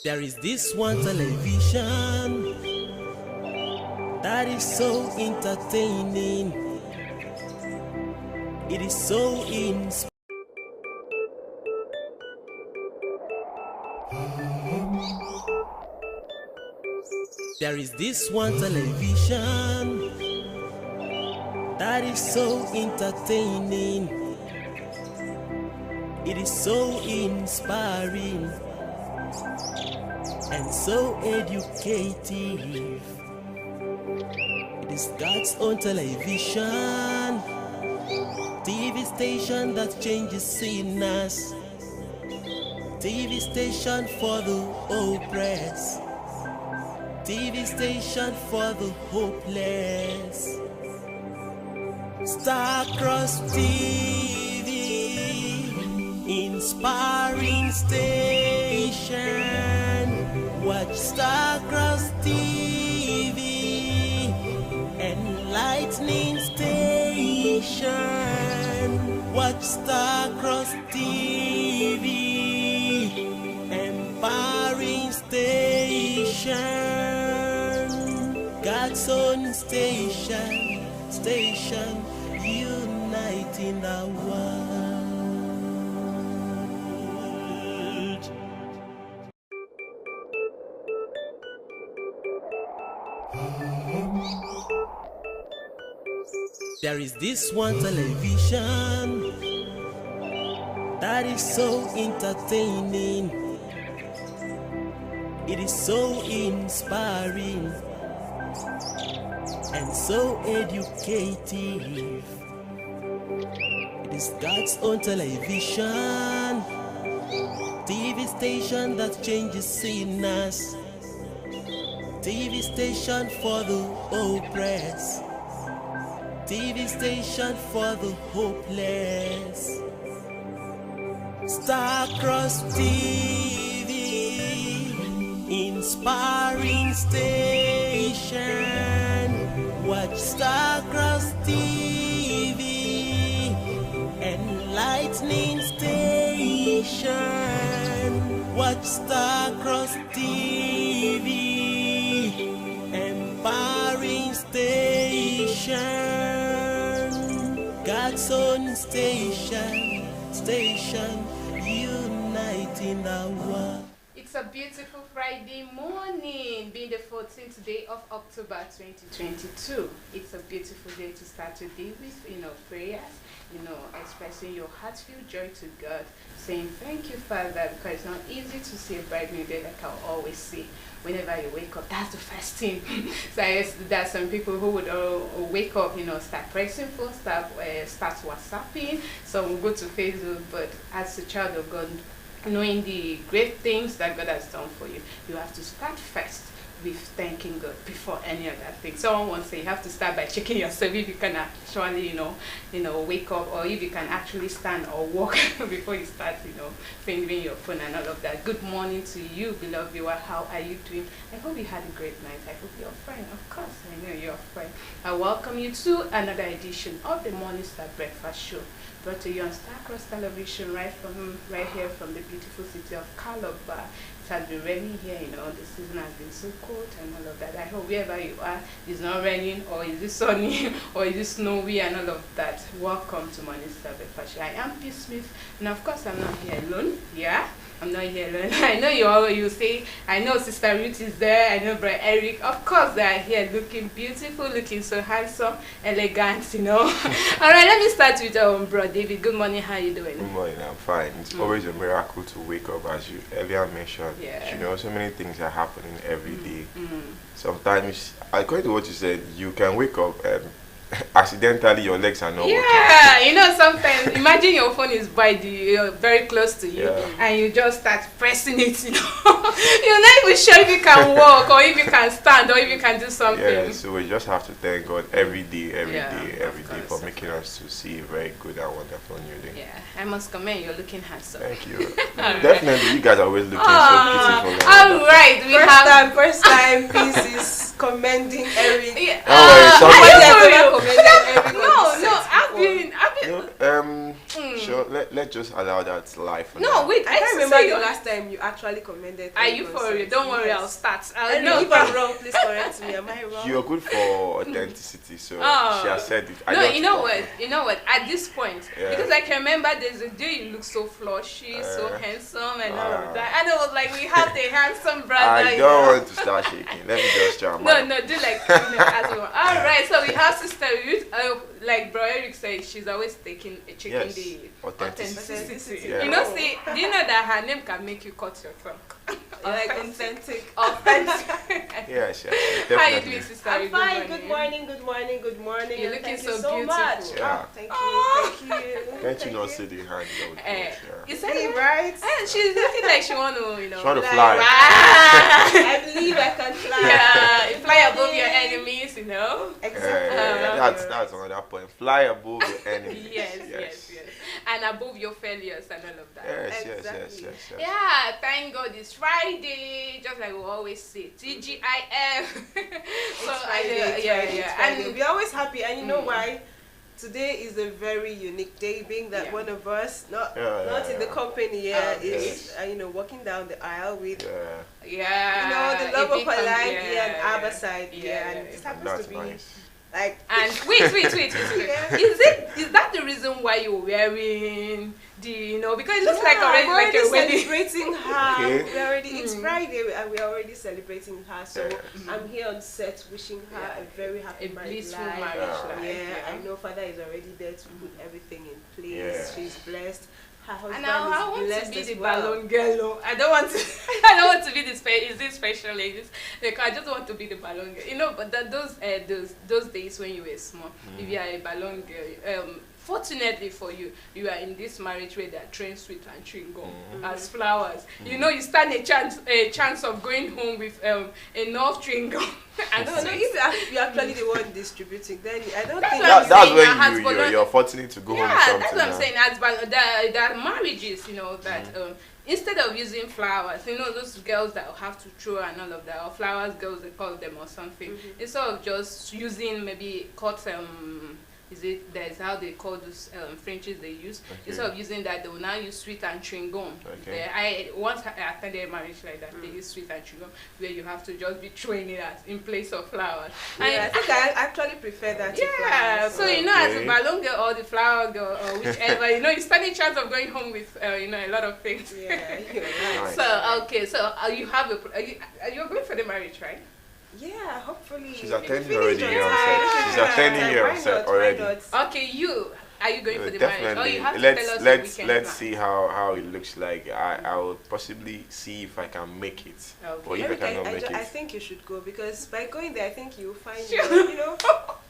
There is this one television that is so entertaining. It is so inspiring. There is this one television that is so entertaining. It is so inspiring and so educative. It is God's own television, TV station that changes sinners, TV station for the oppressed, TV station for the hopeless. Star-Crossed TV, inspiring station. Watch Star-Crossed TV, enlightening station. Watch Star-Crossed TV, empowering station. God's own station, station uniting the world. There is this one television that is so entertaining. It is so inspiring and so educative. It is God's own television, TV station that changes sinners, TV station for the oppressed, TV station for the hopeless. Star-Crossed TV, inspiring station. Watch Star-Crossed TV, enlightening station. Watch Star-Crossed TV, empowering station. God's own station, station uniting the world. It's a beautiful Friday morning, being the 14th day of October 2022. It's a beautiful day to start today with, prayers, expressing your heartfelt joy to God, saying thank you, Father, because it's not easy to see a bright new day, like I always say. Whenever you wake up, that's the first thing. So I guess there are some people who would wake up, start pressing phone, start WhatsApping, some will go to Facebook, but as a child of God, knowing the great things that God has done for you, you have to start first with thanking God before any other thing. Someone once said you have to start by checking yourself if you can actually, wake up, or if you can actually stand or walk before you start, fingering your phone and all of that. Good morning to you, beloved viewer. How are you doing? I hope you had a great night. I hope you're fine. Of course, I know you're fine. I welcome you to another edition of the Morning Star Breakfast Show, brought to you on Star-Crossed Television, right here from the beautiful city of Calabar. It has been raining here, the season has been so cold and all of that. I hope wherever you are, it's not raining, or is it sunny, or is it snowy and all of that. Welcome to Morning Star Breakfast Show. I am P. Smith, and of course I'm not here alone. Yeah, I'm not here alone. I know you say, I know Sister Ruth is there, I know Brother Eric. Of course they are here, looking beautiful, looking so handsome, elegant, All right, let me start with Bro David. Good morning, how you doing? Good morning, I'm fine. It's always a miracle to wake up, as you earlier mentioned. Yeah. So many things are happening every day. Sometimes, according to what you said, you can wake up and accidentally your legs are not working. Sometimes imagine your phone is very close to you, and you just start pressing it. You're not even sure if you can walk, or if you can stand, or if you can do something. Yeah, so we just have to thank God every day for making us to see a very good and wonderful new day. Yeah, I must commend you're looking handsome. Thank you. Definitely, you guys are always looking so beautiful. All right, first time pieces commending Eric. sure. Let's just allow that to lie for No, now. wait. I can't see remember the you. last time you actually commended. Are you for real? Don't worry, I'll start. I'll No, know. if I'm wrong, please correct me. Am I wrong? You're good for authenticity, so Oh. she has said it. I No, don't you know think- what? You know what? At this point, Yeah. because I can remember there's a day you look so flushy, so handsome, and all of that. And it was like we have the handsome brother. I you don't know. want to start shaking. Let me just try. No, do like as well. All right, so we have Sister Ruth. Like Bro Eric said, she's always checking Yes. the Authenticity. authenticity. Yeah. You know, see, do you know that her name can make you cut your tongue? Like authentic. Authentic. Yes, How you definitely. doing, Sister? I'm Ruth? fine. Good morning. Good morning. Good morning. You're and looking thank you so so beautiful. much. Yeah. Oh, thank you. Thank you. Can't you not see the hand? You said Hey, it right? And she's looking like she want to, you know. She want to Like, fly. I believe I can fly. Yeah, you fly above your enemies, you know. Exactly. That's another point. Fly above your enemies. Yes. And above your failures and all of that. Yes. Exactly. Yeah, thank God it's Friday, just like we always say, TGIF. So It's Friday, it's Friday. And We're always happy, and you know why? Today is a very unique day, being that one of us, not in the company here, is walking down the aisle with the love of her life and Abba side and this happens to be like. And wait. Is that the reason why you're wearing the because it looks like already like a wedding. Celebrating her. Okay. We already it's Friday and we're already celebrating her. So I'm here on set wishing her a very happy blissful marriage marriage life. Yeah, I know Father is already there to put everything in place. Yeah. She's blessed. Her husband And I is want blessed to be as the well. balloon girl. I don't want to. I don't want to be the special ladies. Like I just want to be the balloon girl. But those days when you were small, if you are a balloon girl, fortunately for you, you are in this marriage where they are trained sweet and chewing gum as flowers. You stand a chance of going home with enough chewing gum. And No, if you're actually the one distributing, then I don't think what I'm That's saying, when you're fortunate to go home with yeah, something. that's what I'm saying. As there are marriages, that instead of using flowers, those girls that have to throw and all of that, or flowers girls they call them or something, instead of just using maybe that's how they call those Frenches they use. Instead of using that, they will now use sweet and chewing gum. Okay. I once attended a marriage like that. They use sweet and chewing gum where you have to just be throwing it in place of flowers. I think I actually prefer that. To flowers. So as a balloon girl or the flower girl or whichever, you stand a chance of going home with a lot of things. Yeah, you're right. So you're going for the marriage, right? Yeah, hopefully. She's attending Finish already on here on time. set. She's attending here on set already. Okay, are you going for the marriage? Definitely. Oh, you have to tell us the weekend Let's plan. see how it looks like. I will possibly see if I can make it. Okay. Or if I cannot make I it. think you should go because by going there, I think you'll find Sure.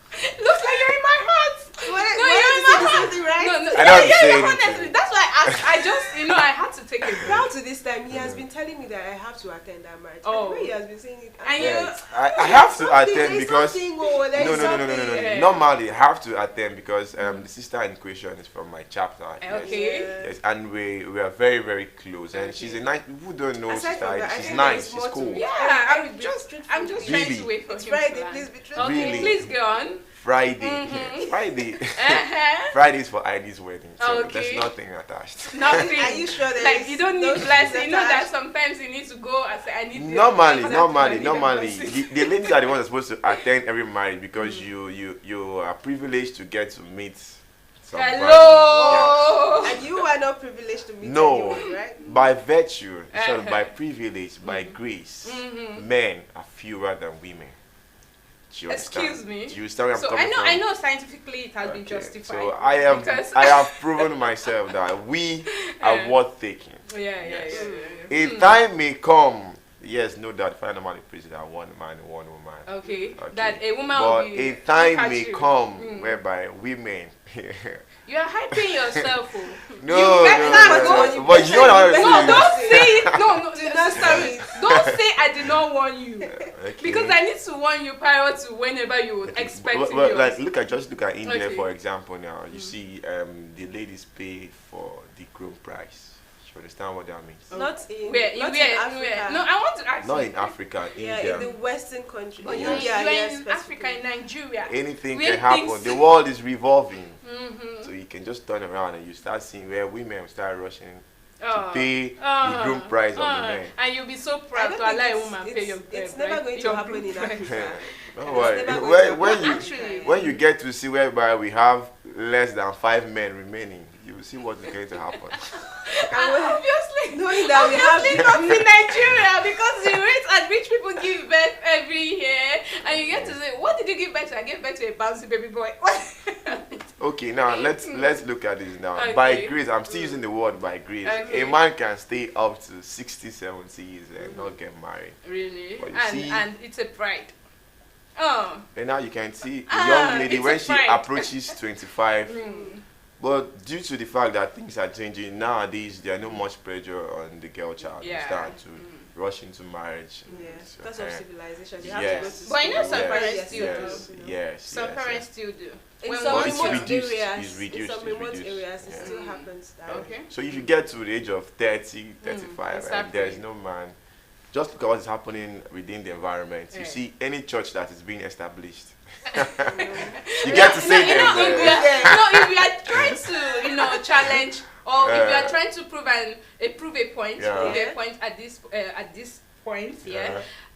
Looks like you're in my heart. You're in my heart. something right. No, I don't say anything. honestly, that's why I just, I had to take a break. Down to this time, he has been telling me that I have to attend that marriage. Oh. And the way he has been saying it. And Yes. I have to attend There's because something, no. Yeah. Normally, I have to attend because the sister in question is from my chapter. Okay. Yes, and we are very, very close. And she's a nice. Who don't know Aside sister? from that, I She's think nice. there is She's more to cool. it. Yeah, Every I'm bit just truthful. trying Really? to wait for It's him Friday, to land. please be truthful. Okay, Really? please go on. Friday. Friday. Friday is for ID's wedding. So Okay. there's nothing attached. Nothing. Are you sure there Like is you don't no need blessing. strings You know that attached? sometimes you need to go and say I need. Normally, Exactly. the ladies are the ones supposed to attend every marriage because you are privileged to get to meet some Hello. And you are not privileged to meet No, anyone, right? by virtue, so by privilege, by grace, men are fewer than women. Do you understand? Excuse me. Do you understand where I'm So coming from? I know scientifically it has been Okay, justified. so I because- have proven myself that we are worth taking. Yeah. A time may come. Yes, no doubt. Final man preached that one man, one woman. Okay. Okay. That a woman But will be. a time look at may you. come whereby women. You are hyping yourself. No. But you know what I No, want to don't say it. No, Do not say it. don't say I did not warn you. Okay. Because I need to warn you prior to whenever you would expect Well, yours. like look at India Okay. for example. Now you see the ladies pay for the groom price. You You understand what that means? Not in Africa. No, I want to ask Not you. in Africa, Yeah, in the Western country. But you're in Africa, in Nigeria. Anything can happen. The world is revolving. So you can just turn around and you start seeing where women will start rushing to pay the groom price of the man. And you'll be so proud to allow a woman pay your It's never going to happen in Africa. Don't worry. When you get to see whereby we have less than 5 men remaining, you will see what is going to happen. Obviously, knowing that we have not in Nigeria, because the rate at which people give birth every year, and you get to say, what did you give birth to? I gave birth to a bouncy baby boy. Okay, now let's look at this now. Okay. By grace, I'm still using the word by grace. Okay. A man can stay up to 60, 70 years and not get married. Really? But And it's a pride. And now you can see a young lady when she approaches 25. But due to the fact that things are changing nowadays, there are no much pressure on the girl child to start to rush into marriage. Yes, because of civilization, you have to go to school. But I know some parents still do. Yes. Some parents still do. In some remote areas, it still happens. Okay. So if you get to the age of 30, 35, and there's no man, just look at what's happening within the environment. You see any church that is being established. You get to say them. If you are trying to, challenge, or if you are trying to prove a point, at this point,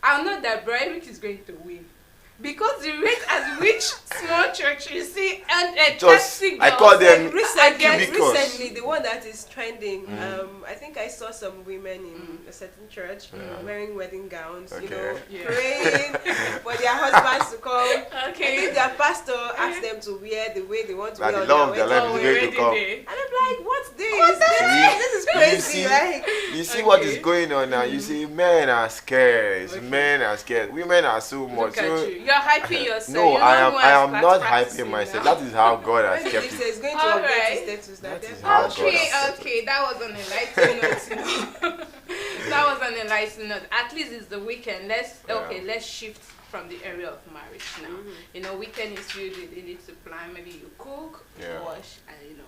I'll know that Brian is going to win. Because the rate at which small church you see and I call them recently the one that is trending. I think I saw some women in a certain church wearing wedding gowns, praying for their husbands to come. I think their pastor asked them to wear the way they want to wear on their wedding day. And I'm like, what's this? This is crazy. You see what is going on now. You see men are scared. Men are scared. Women are so much. You're hyping yourself. No, I am not hyping myself. That is how God has kept it. It's going to update his status. That is how God has kept it. That was an enlightening note. That was an enlightening note. At least it's the weekend. Let's shift from the area of marriage now. Weekend is usually you need to plan. Maybe you cook, wash, and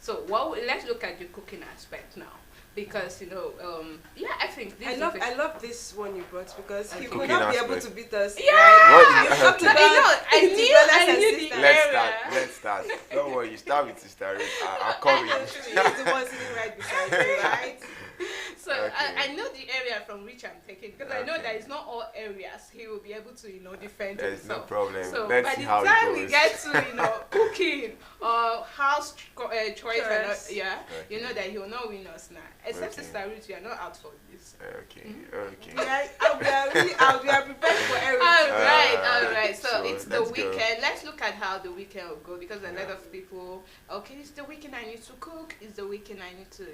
So let's look at the cooking aspect now. Because I think I love this one you brought because he will not be able to beat us. I knew the Let's start. Don't worry, you start with Sister Ruth. I'll come in. He's the one sitting right beside you, right? So I know the area from which I'm taking because I know that it's not all areas he will be able to defend There's himself. no problem. So Let's by see the how time it we goes. get to house choice you know that he will not win us now. Except Sister Ruth, you are not out for this. Okay. We are prepared for everything. All right. So it's the weekend. Go. Let's look at how the weekend will go because a lot of people, it's the weekend I need to cook. It's the weekend I need to,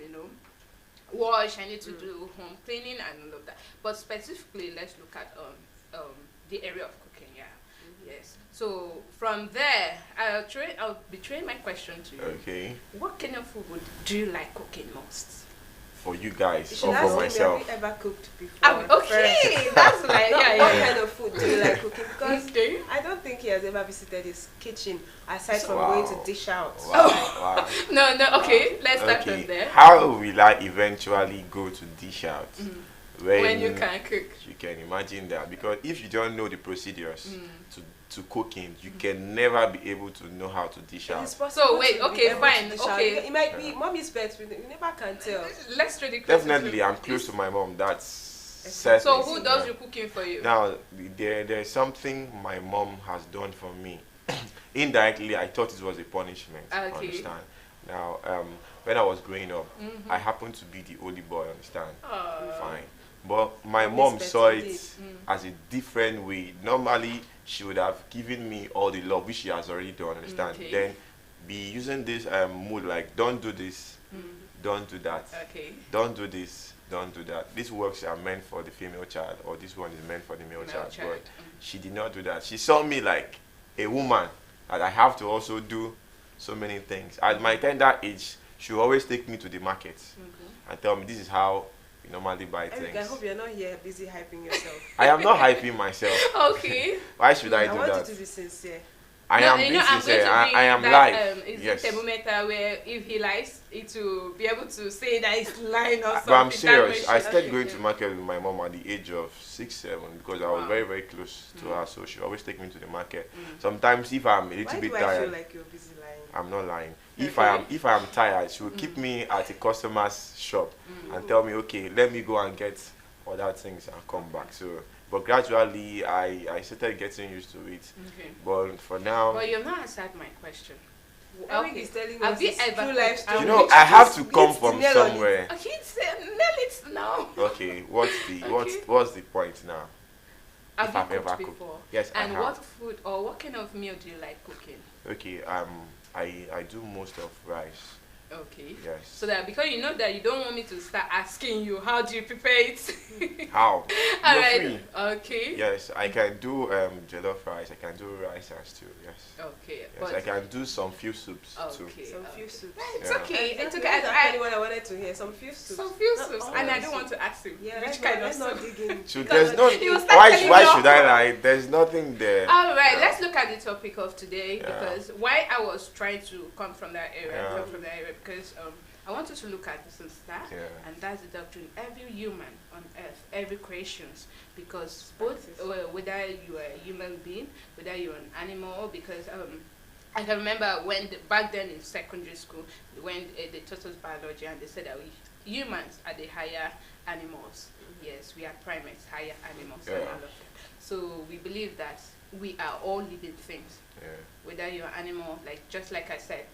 wash. I need to do home cleaning and all of that. But specifically, let's look at the area of cooking. Yes. So from there, I'll betray my question to you. Okay. What kind of food do you like cooking most? For you guys you or for myself? Have you ever cooked before? Okay, that's like what kind of food do you like cooking? Because I don't think he has ever visited his kitchen aside from going to dish out. Wow. No. Okay, let's start from there. How will I eventually go to dish out? When you can cook. You can imagine that because if you don't know the procedures to cooking, you can never be able to know how to dish out. So wait, fine. Okay. It might be mommy's pet, you never can tell. Let's try the Definitely, I'm close to my mom. That's certain. So who does your cooking for you? Now, there's something my mom has done for me. Indirectly, I thought it was a punishment. Okay. Understand? Now, when I was growing up, I happened to be the only boy. Understand? Fine. But my mom saw it as a different way. Normally, she would have given me all the love, which she has already done, understand? Okay. Then be using this mood like, don't do this, don't do that, don't do this, don't do that. These works are meant for the female child, or this one is meant for the male child. But she did not do that. She saw me like a woman, and I have to also do so many things. At my tender age, she would always take me to the market and tell me, this is how you normally buy things. I hope you're not here busy hyping yourself. I am not hyping myself. Okay. Why should I do that? I want you to be sincere. I am being sincere. I am live. Is yes. a thermometer where if he lies, it will be able to say that he's lying or something. But I'm serious. I started going to market with my mom at the age of 6, 7 because I was very, very close to her. So she always take me to the market. Sometimes if I'm a little bit tired, I feel like you're busy lying? I'm not lying. If I am tired, she will keep me at a customer's shop and tell me, okay, let me go and get other things and come back. So. But gradually, I started getting used to it. Okay. But for now... But you've not answered my question. Eric is telling us his true life story. You know, I have to come from somewhere. Okay, nail it now. Okay, what's the point now? Have you cooked before? Yes, and I have. What food or what kind of meal do you like cooking? Okay, I do most of rice. Okay. Yes. So that because you know that you don't want me to start asking you how do you prepare it. How? All right. Okay. Yes, I can do jollof rice. I can do rice and stew. Yes. Okay. Yes, I can do some few soups too. Some few soups. It's okay. It's okay. That's what I wanted to hear. Some few soups. Some few soups. And I don't want to ask him which kind of soup. So there's no. Why should I lie? There's nothing there. All right. Let's look at the topic of today because why I was trying to come from that area. Because I wanted to look at this and start, and that's the doctrine. Every human on earth, every creations, because both whether you are a human being, whether you're an animal, because I can remember when back then in secondary school when they taught us biology and they said that humans are the higher animals. Yes, we are primates, higher animals, and all of that. So we believe that we are all living things. Whether you're an animal, just like I said,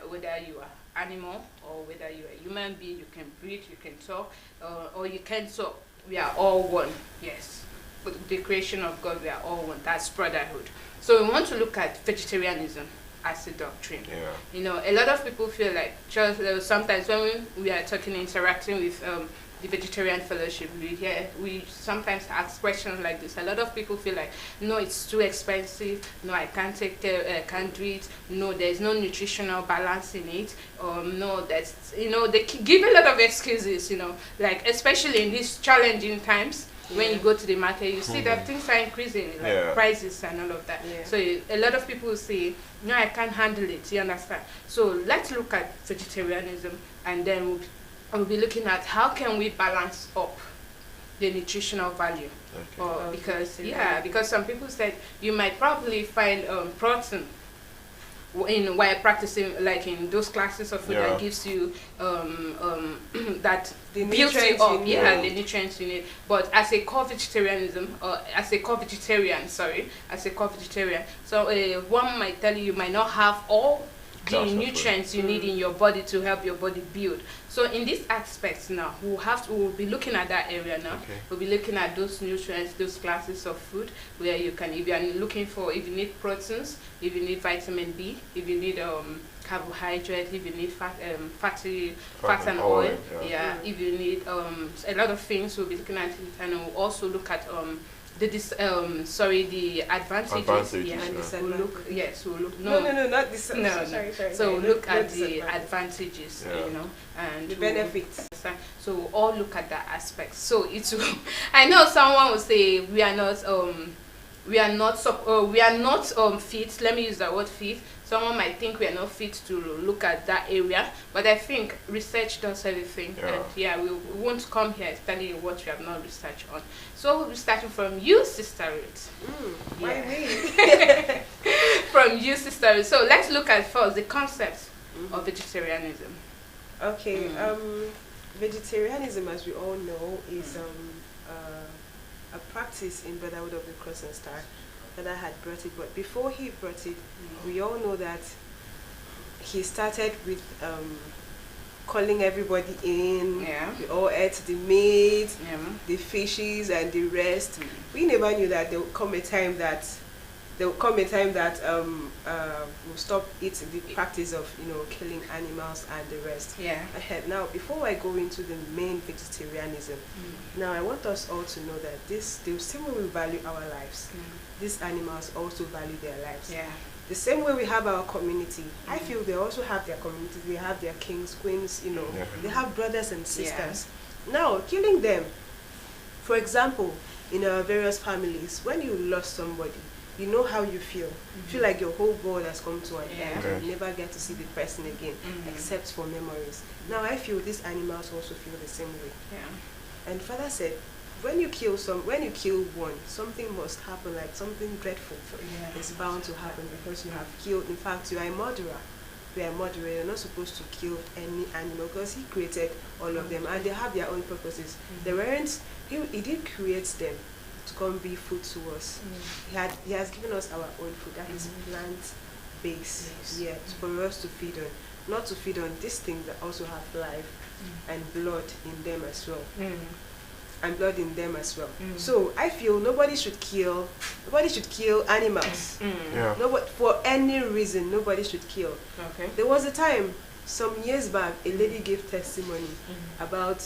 whether you are animal or whether you're a human being, you can breathe, you can talk, or you can talk. We are all one. Yes, but the creation of God, we are all one. That's brotherhood. So we want to look at vegetarianism as a doctrine. You know, a lot of people feel like just sometimes when we are interacting with the vegetarian fellowship, we sometimes ask questions like this. A lot of people feel like, no, it's too expensive, no, I can't can't do it, no, there's no nutritional balance in it, no, that's, they give a lot of excuses, like especially in these challenging times. When you go to the market, you see that things are increasing, prices and all of that. So a lot of people say, no, I can't handle it, you understand? So let's look at vegetarianism, and then we'll be looking at how can we balance up the nutritional value. Because some people said you might probably find protein while practicing, like in those classes of food that gives you that builds you up, the nutrients you need. But as a core vegetarian, so one might tell you might not have all the nutrients you need in your body to help your body build. So in these aspects now, we'll be looking at that area now. We'll be looking at those nutrients, those classes of food where you can, if you are looking for, if you need proteins, if you need vitamin B, if you need carbohydrate, if you need fat and oil, if you need a lot of things, we'll be looking at it, and we'll also look at the advantages. We'll look. No, not this. No. Sorry. So we'll look at the advantages, and the benefits. So we'll all look at that aspect. So I know someone will say we are not fit. Let me use the word fit. Someone might think we are not fit to look at that area, but I think research does everything. And we won't come here telling you what we have not researched on. So we'll be starting from you, Sister Ruth. Why me? From you, Sister Ruth. So let's look at first the concept of vegetarianism. Okay. Vegetarianism, as we all know, is a practice in Brotherhood of the Cross and Star. That I had brought it, but before he brought it, we all know that he started with calling everybody in. We all ate the meat, the fishes, and the rest. We never knew that there would come a time that we'll stop eating the practice of killing animals and the rest. Now, before I go into the main vegetarianism, now I want us all to know that the same way we value our lives, these animals also value their lives. The same way we have our community, I feel they also have their communities. They have their kings, queens, they have brothers and sisters. Now, killing them, for example, in our various families, when you lost somebody, you know how you feel. You feel like your whole world has come to an end. You never get to see the person again, except for memories. Now I feel these animals also feel the same way. And Father said, when you kill one, something must happen, like something dreadful is bound to happen, because you have killed. In fact, you are a murderer. You are a murderer. You're not supposed to kill any animal, because He created all of them, and they have their own purposes. They weren't. He did create them to come be food to us. He has given us our own food, that is plant-based. For us to feed on, not to feed on these things that also have life and blood in them as well. So I feel nobody should kill animals. Nobody, for any reason, nobody should kill. There was a time some years back, a lady gave testimony about,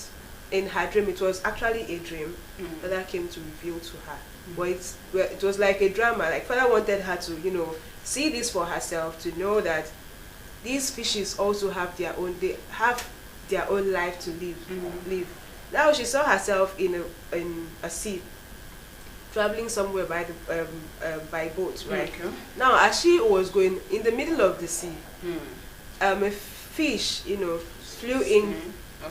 in her dream, it was actually a dream that came to reveal to her. But it was like a drama. Like Father wanted her to, see this for herself, to know that these fishes also have their own. They have their own life to live. Now she saw herself in a sea, traveling somewhere by boat, right? Now as she was going in the middle of the sea, a fish, flew in,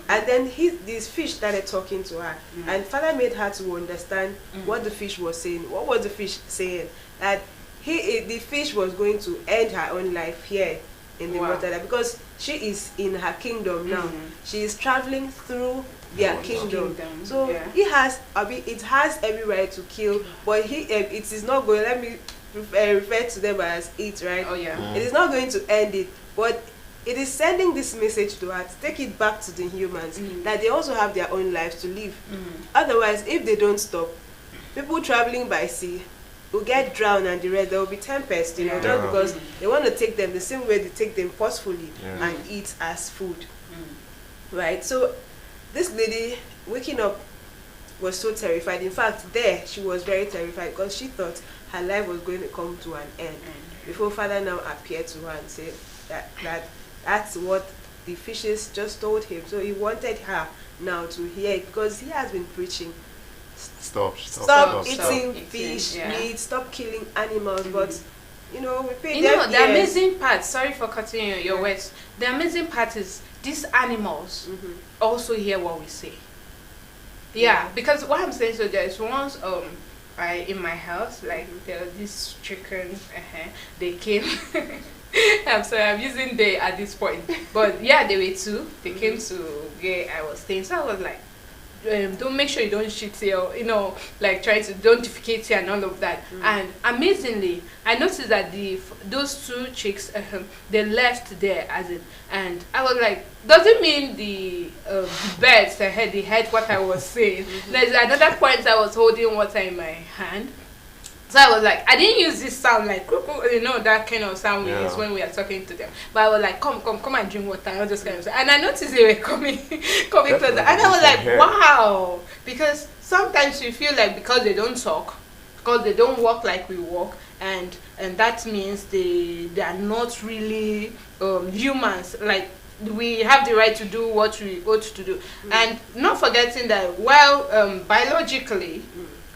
and then this fish started talking to her, and Father made her to understand what the fish was saying. What was the fish saying? That the fish was going to end her own life here in the water, because she is in her kingdom now. She is traveling through their kingdom. So it has every right to kill, but it is not going. Let me refer to them as it, right? It is not going to end it, but it is sending this message to her to take it back to the humans, that they also have their own lives to live. Otherwise, if they don't stop, people traveling by sea will get drowned, and the rest, there will be tempest, just because they want to take them the same way they take them forcefully and eat as food. Right? So this lady waking up was so terrified. In fact, she was very terrified, because she thought her life was going to come to an end. Before Father now appeared to her and said that's what the fishes just told him. So he wanted her now to hear it, because he has been preaching. Stop eating fish, meat, stop killing animals. But we pay them. The amazing part, sorry for cutting your words, the amazing part is these animals also hear what we say. Because what I'm saying, so there is once in my house, like there were these chickens, they came. I'm sorry, I'm using they at this point, but they were two. They came to where I was staying, so I was like, don't make sure you don't shit here, like try to don't defecate here and all of that. And amazingly, I noticed that those two chicks, they left there and I was like, does it mean the birds they heard what I was saying? There's another point, I was holding water in my hand. So I was like, I didn't use this sound like, that kind of sound we use when we are talking to them. But I was like, come and drink water, and all those kind of stuff. And I noticed they were coming closer. And I was like, wow. Because sometimes you feel like, because they don't talk, because they don't walk like we walk, and that means they are not really humans. Like, we have the right to do what we ought to do. And not forgetting that while biologically,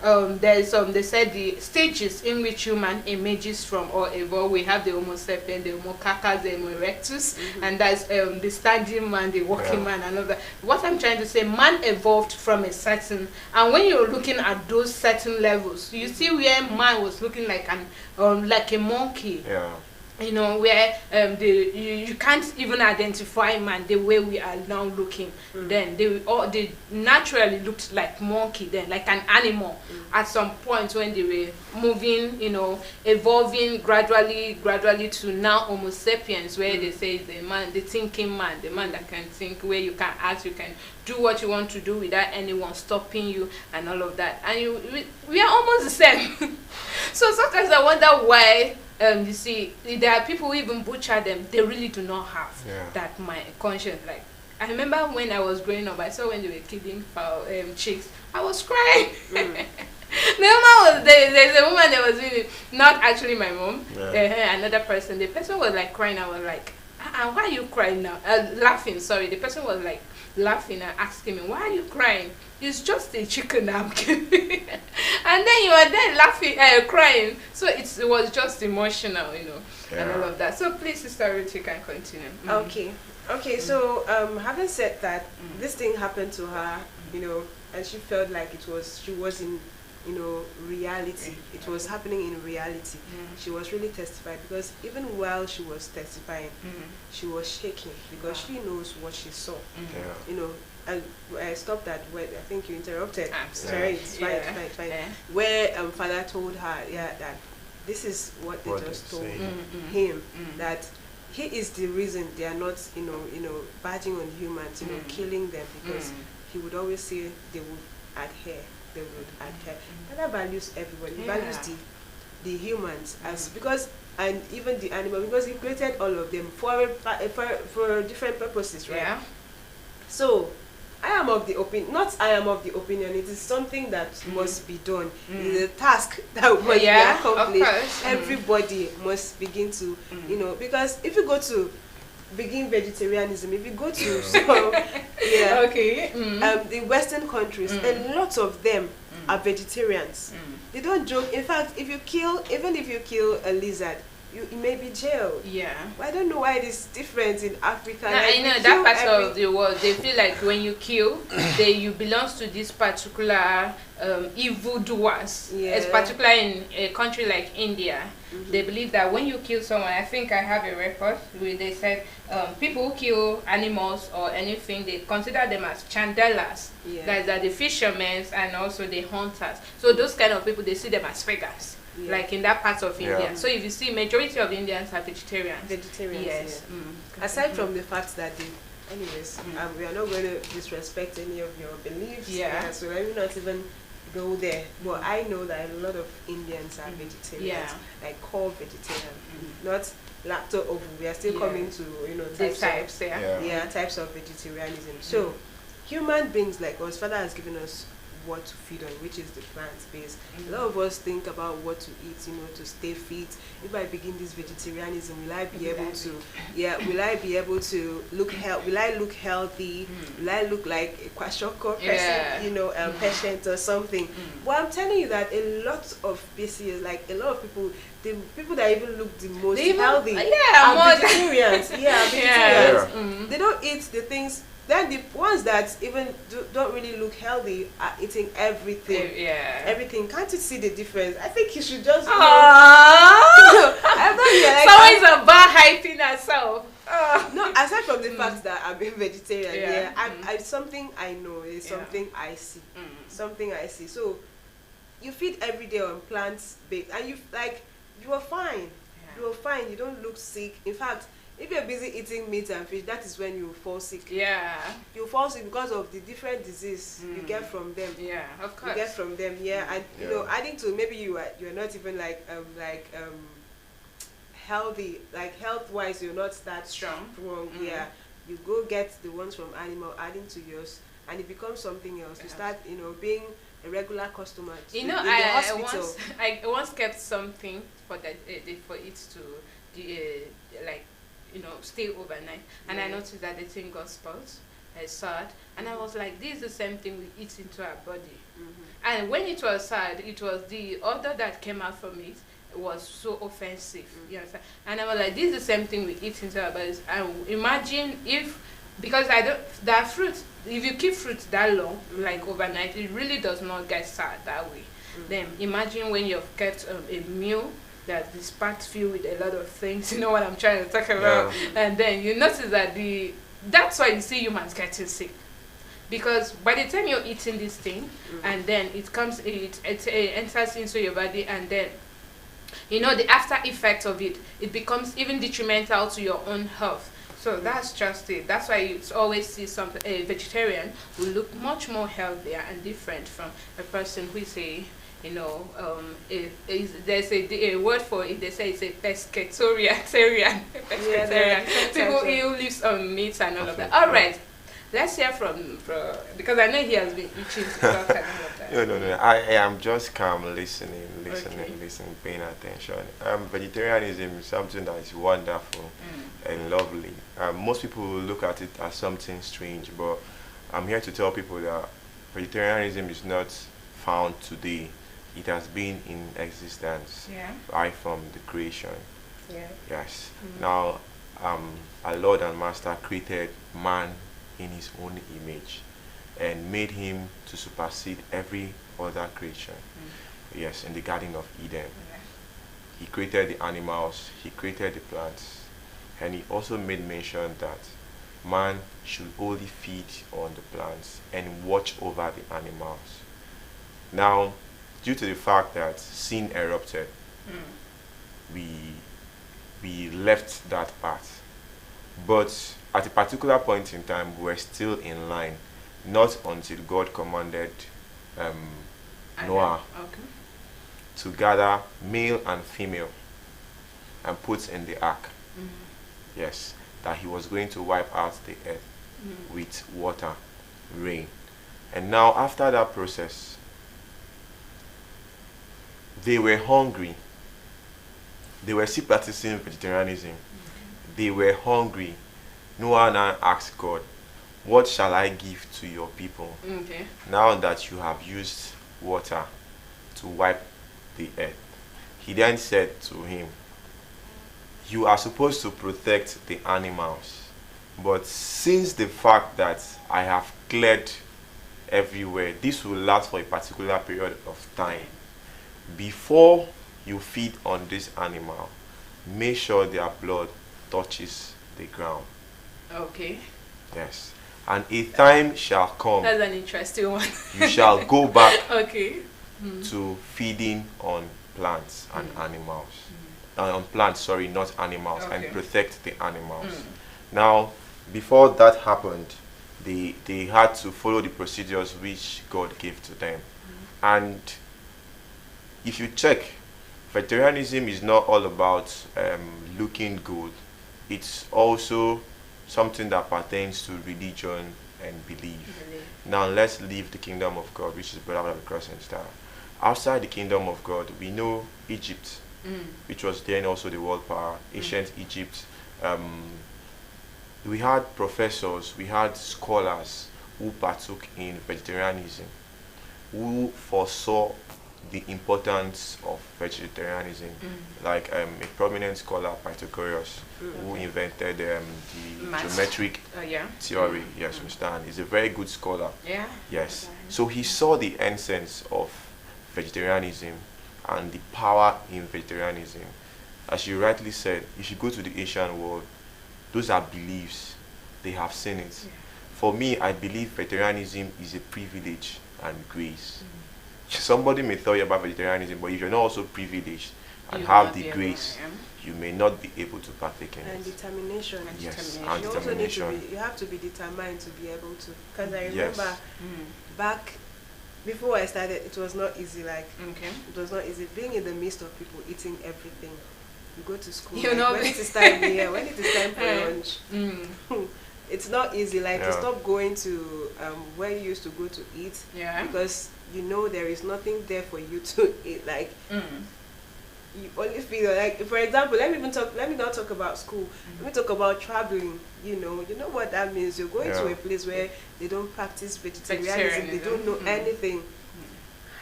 they said the stages in which human emerges from or evolve. We have the Homo sapiens, the Homo erectus, the Homo erectus, and that's the standing man, the walking man, and all that. What I'm trying to say, man evolved from a certain, and when you're looking at those certain levels, you see where man was looking like like a monkey. Where you can't even identify man the way we are now looking. Then they naturally looked like monkey, then like an animal at some point when they were moving, evolving gradually to now Homo sapiens, where they say the man, the thinking man, the man that can think, where you can act, you can do what you want to do without anyone stopping you and all of that. And we are almost the same. So sometimes I wonder why. You see, there are people who even butcher them. They really do not have that my conscience. Like, I remember when I was growing up, I saw when they were killing chicks, I was crying. The woman was there's a woman that was really not actually my mom, another person. The person was like crying. I was like, why are you crying now? Laughing. Sorry. The person was like, laughing and asking me, why are you crying? It's just a chicken I'm killing. And then you are there laughing, crying. So it was just emotional, you know, and all of that. So please, Sister Ruth, you can continue. Okay, so having said that, this thing happened to her, you know, and she felt like she was in, you know, reality. It was happening in reality. She was really testifying, because even while she was testifying, she was shaking, because she knows what she saw. You know, and I stopped that when I think you interrupted. Sorry, it's fine. Where Father told her, that this is what they just told him, that he is the reason they are not, you know, badging on humans, you know, killing them, because he would always say they would adhere. Father values everybody. He values the humans as, because, and even the animal, because he created all of them for different purposes, right? Yeah. So I am of the opinion, it is something that must be done. It is a task that must be accomplished. Everybody must begin to, you know, because if you go to begin vegetarianism, if you go to some, the Western countries, a lot of them are vegetarians. They don't joke. In fact, even if you kill a lizard, you may be jailed. Yeah. But I don't know why it is different in Africa. No, like, I know that part of the world, they feel like when you kill, you belong to this particular evil doers. It's particular in a country like India. They believe that when you kill someone, I think I have a record where they said people who kill animals or anything, they consider them as chandalas. That are the fishermen and also the hunters. So those kind of people, they see them as figures. Like in that part of India. So if you see, majority of Indians are vegetarians. Yes. Aside from the fact that anyways, we are not going to disrespect any of your beliefs. So I will not even go there. But I know that a lot of Indians are vegetarians, like core vegetarian, not lacto-ovo. We are still coming to, you know, types of vegetarianism. So human beings like us, Father has given us what to feed on, which is the plant-based. A lot of us think about what to eat, you know, to stay fit. If I begin this vegetarianism, will I be able to? Will I be able to look healthy? Will I look healthy? Will I look like a kwashoko person, you know, patient or something? Well, I'm telling you that a lot of PCs, like a lot of people, the people that even look the most healthy, are vegetarians. Vegetarians. They don't eat the things. Then the ones that even don't really look healthy are eating everything. Everything. Can't you see the difference? I think you should just. I'm not here. Like, someone's about hyping herself. No, aside from the fact that I'm a vegetarian, it's something I know. It's something I see. Something I see. So you feed every day on plants-based, and you are fine. You are fine. You don't look sick. In fact, if you're busy eating meat and fish, that is when you fall sick. You fall sick because of the different disease you get from them. Of course. You get from them, and you know, adding to maybe you're not even healthy, like health-wise, you're not that strong. You go get the ones from animal, adding to yours, and it becomes something else. You start, you know, being a regular customer. You know, I once kept something for it to like, you know, stay overnight, and I noticed that the thing got spoiled. I saw it, and I was like, this is the same thing we eat into our body. And when it was sad, it was the odor that came out from it was so offensive. You know, and I was like, this is the same thing we eat into our bodies. And imagine if, because that fruit, if you keep fruit that long, like overnight, it really does not get sad that way. Then imagine when you've kept a meal that is packed filled with a lot of things, you know what I'm trying to talk about, and then you notice that that's why you see humans getting sick, because by the time you're eating this thing, and then it enters into your body, and then, you know, the after effect of it becomes even detrimental to your own health. So that's just it. That's why you always see a vegetarian will look much more healthier and different from a person who is you know, there's a word for it. They say it's a pescatarian. People who lives on meat and all of that. All right, let's hear from because I know he has been itching to talk and all of that. No. I am just calm, listening, paying attention. Vegetarianism is something that is wonderful and lovely. Most people look at it as something strange, but I'm here to tell people that vegetarianism is not found today. It has been in existence right from the creation. Yes. Now, our Lord and Master created man in his own image and made him to supersede every other creation. Yes, in the Garden of Eden. He created the animals, he created the plants, and he also made mention that man should only feed on the plants and watch over the animals. Now, due to the fact that sin erupted, we left that path. But at a particular point in time, we were still in line, not until God commanded Noah to gather male and female and put in the ark. Yes, that he was going to wipe out the earth with water, rain. And now after that process, they were hungry. They were still practicing vegetarianism. They were hungry. Noah now asked God, what shall I give to your people now that you have used water to wipe the earth? He then said to him, you are supposed to protect the animals, but since the fact that I have cleared everywhere, this will last for a particular period of time. Before you feed on this animal, make sure their blood touches the ground. Okay. Yes. And a time shall come. That's an interesting one. You shall go back to feeding on plants and animals. On plants, sorry, not animals, and protect the animals. Now, before that happened, they had to follow the procedures which God gave to them. And if you check, vegetarianism is not all about looking good. It's also something that pertains to religion and belief. Now let's leave the kingdom of God, which is better than the crescent star. Outside the kingdom of God, we know Egypt, which was then also the world power, ancient Egypt. We had professors, we had scholars who partook in vegetarianism, who foresaw the importance of vegetarianism, like a prominent scholar, Pythagoras, who invented the geometric theory. Yes, understand. He's a very good scholar. Yes. So he saw the essence of vegetarianism and the power in vegetarianism. As you rightly said, if you go to the Asian world, those are beliefs. They have seen it. For me, I believe vegetarianism is a privilege and grace. Somebody may tell you about vegetarianism, but if you're not also privileged and have the grace, you may not be able to partake in and it. Determination. Yes, you and also determination. need to be, you have to be determined to be able to. Because I remember back before I started, it was not easy. Like it was not easy being in the midst of people eating everything. You go to school. Like, when it is time, when it is time for lunch. It's not easy, like to stop going to where you used to go to eat because you know there is nothing there for you to eat. Like you only feel like, for example, let me not talk about school. Let me talk about traveling. You know what that means. You're going to a place where they don't practice vegetarianism. They don't know anything.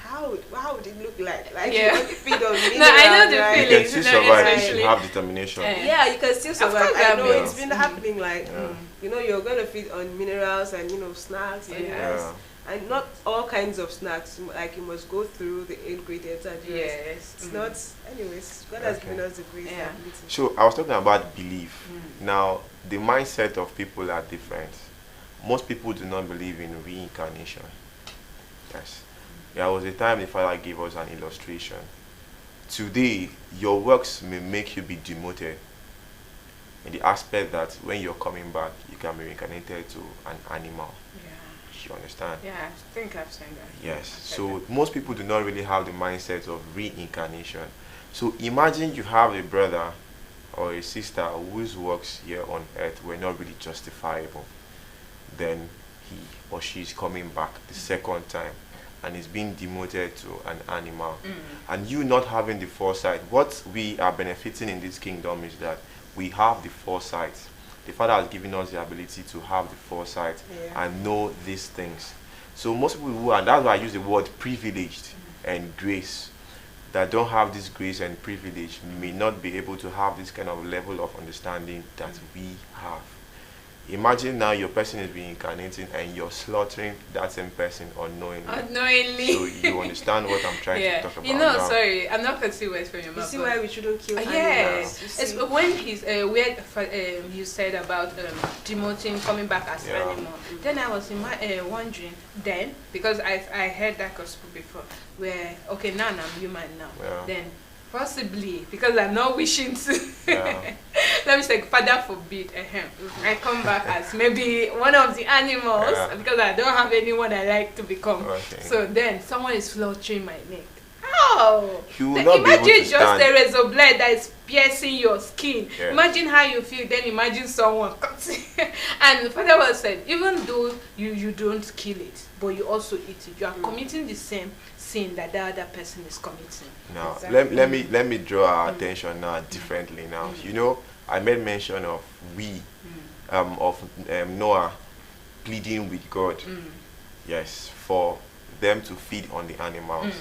How would it look like? Like you only feed on minerals. No, I know the feeling. You can still survive. You have determination. Yeah, you can still survive. I know it's been happening. Like you're gonna feed on minerals and snacks and not all kinds of snacks. Like you must go through the ingredients and it's not. Anyways, God has given us the grace ability. So I was talking about belief. Now the mindset of people are different. Most people do not believe in reincarnation. Yes. There was a time the Father gave us an illustration. Today, your works may make you be demoted in the aspect that when you're coming back, you can be reincarnated to an animal. You understand? Yeah, I think I've seen that. Yes. So most people do not really have the mindset of reincarnation. So imagine you have a brother or a sister whose works here on earth were not really justifiable. Then he or she is coming back the second time and is being demoted to an animal. And you not having the foresight. What we are benefiting in this kingdom is that we have the foresight the Father has given us the ability to have the foresight and know these things. So most people who, and that's why I use the word privileged and grace, that don't have this grace and privilege may not be able to have this kind of level of understanding that we have. Imagine now your person is reincarnating and you're slaughtering that same person unknowingly. Unknowingly. So you understand what I'm trying to talk about. You know, now. Sorry, I'm not going to see words from your mouth. You see why we shouldn't kill animals? Yes. It's when he's where you said about demoting, coming back as an animal. Then I was wondering then, because I heard that gospel before, where okay, now I'm human now. Then possibly, because I'm not wishing to. Let me say, Father forbid, I come back as maybe one of the animals because I don't have anyone I like to become. So then someone is slaughtering my neck. Oh! Imagine just a razor blade that is piercing your skin. Imagine how you feel. Then imagine someone cutting. And the Father was said, even though you don't kill it, but you also eat it, you are committing the same sin that the other person is committing. Now, let me draw our attention now differently. Now, you know, I made mention of Noah pleading with God, yes, for them to feed on the animals.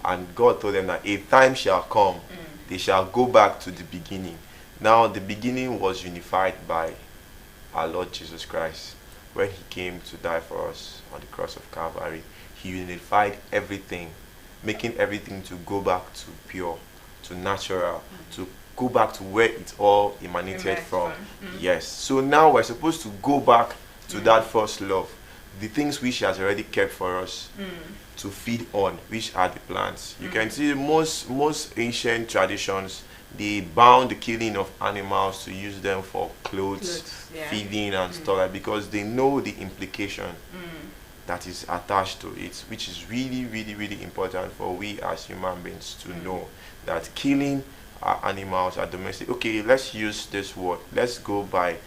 And God told them that a time shall come, they shall go back to the beginning. Now, the beginning was unified by our Lord Jesus Christ. When he came to die for us on the cross of Calvary, he unified everything, making everything to go back to pure, to natural, to go back to where it all emanated from. Yes. So now we're supposed to go back to that first love, the things which he has already kept for us to feed on, which are the plants. You can see most ancient traditions, they bound the killing of animals to use them for clothes, feeding and stuff like, because they know the implication that is attached to it, which is really, really, really important for we as human beings to know that killing animals are domestic. Okay, let's use this word. Let's go by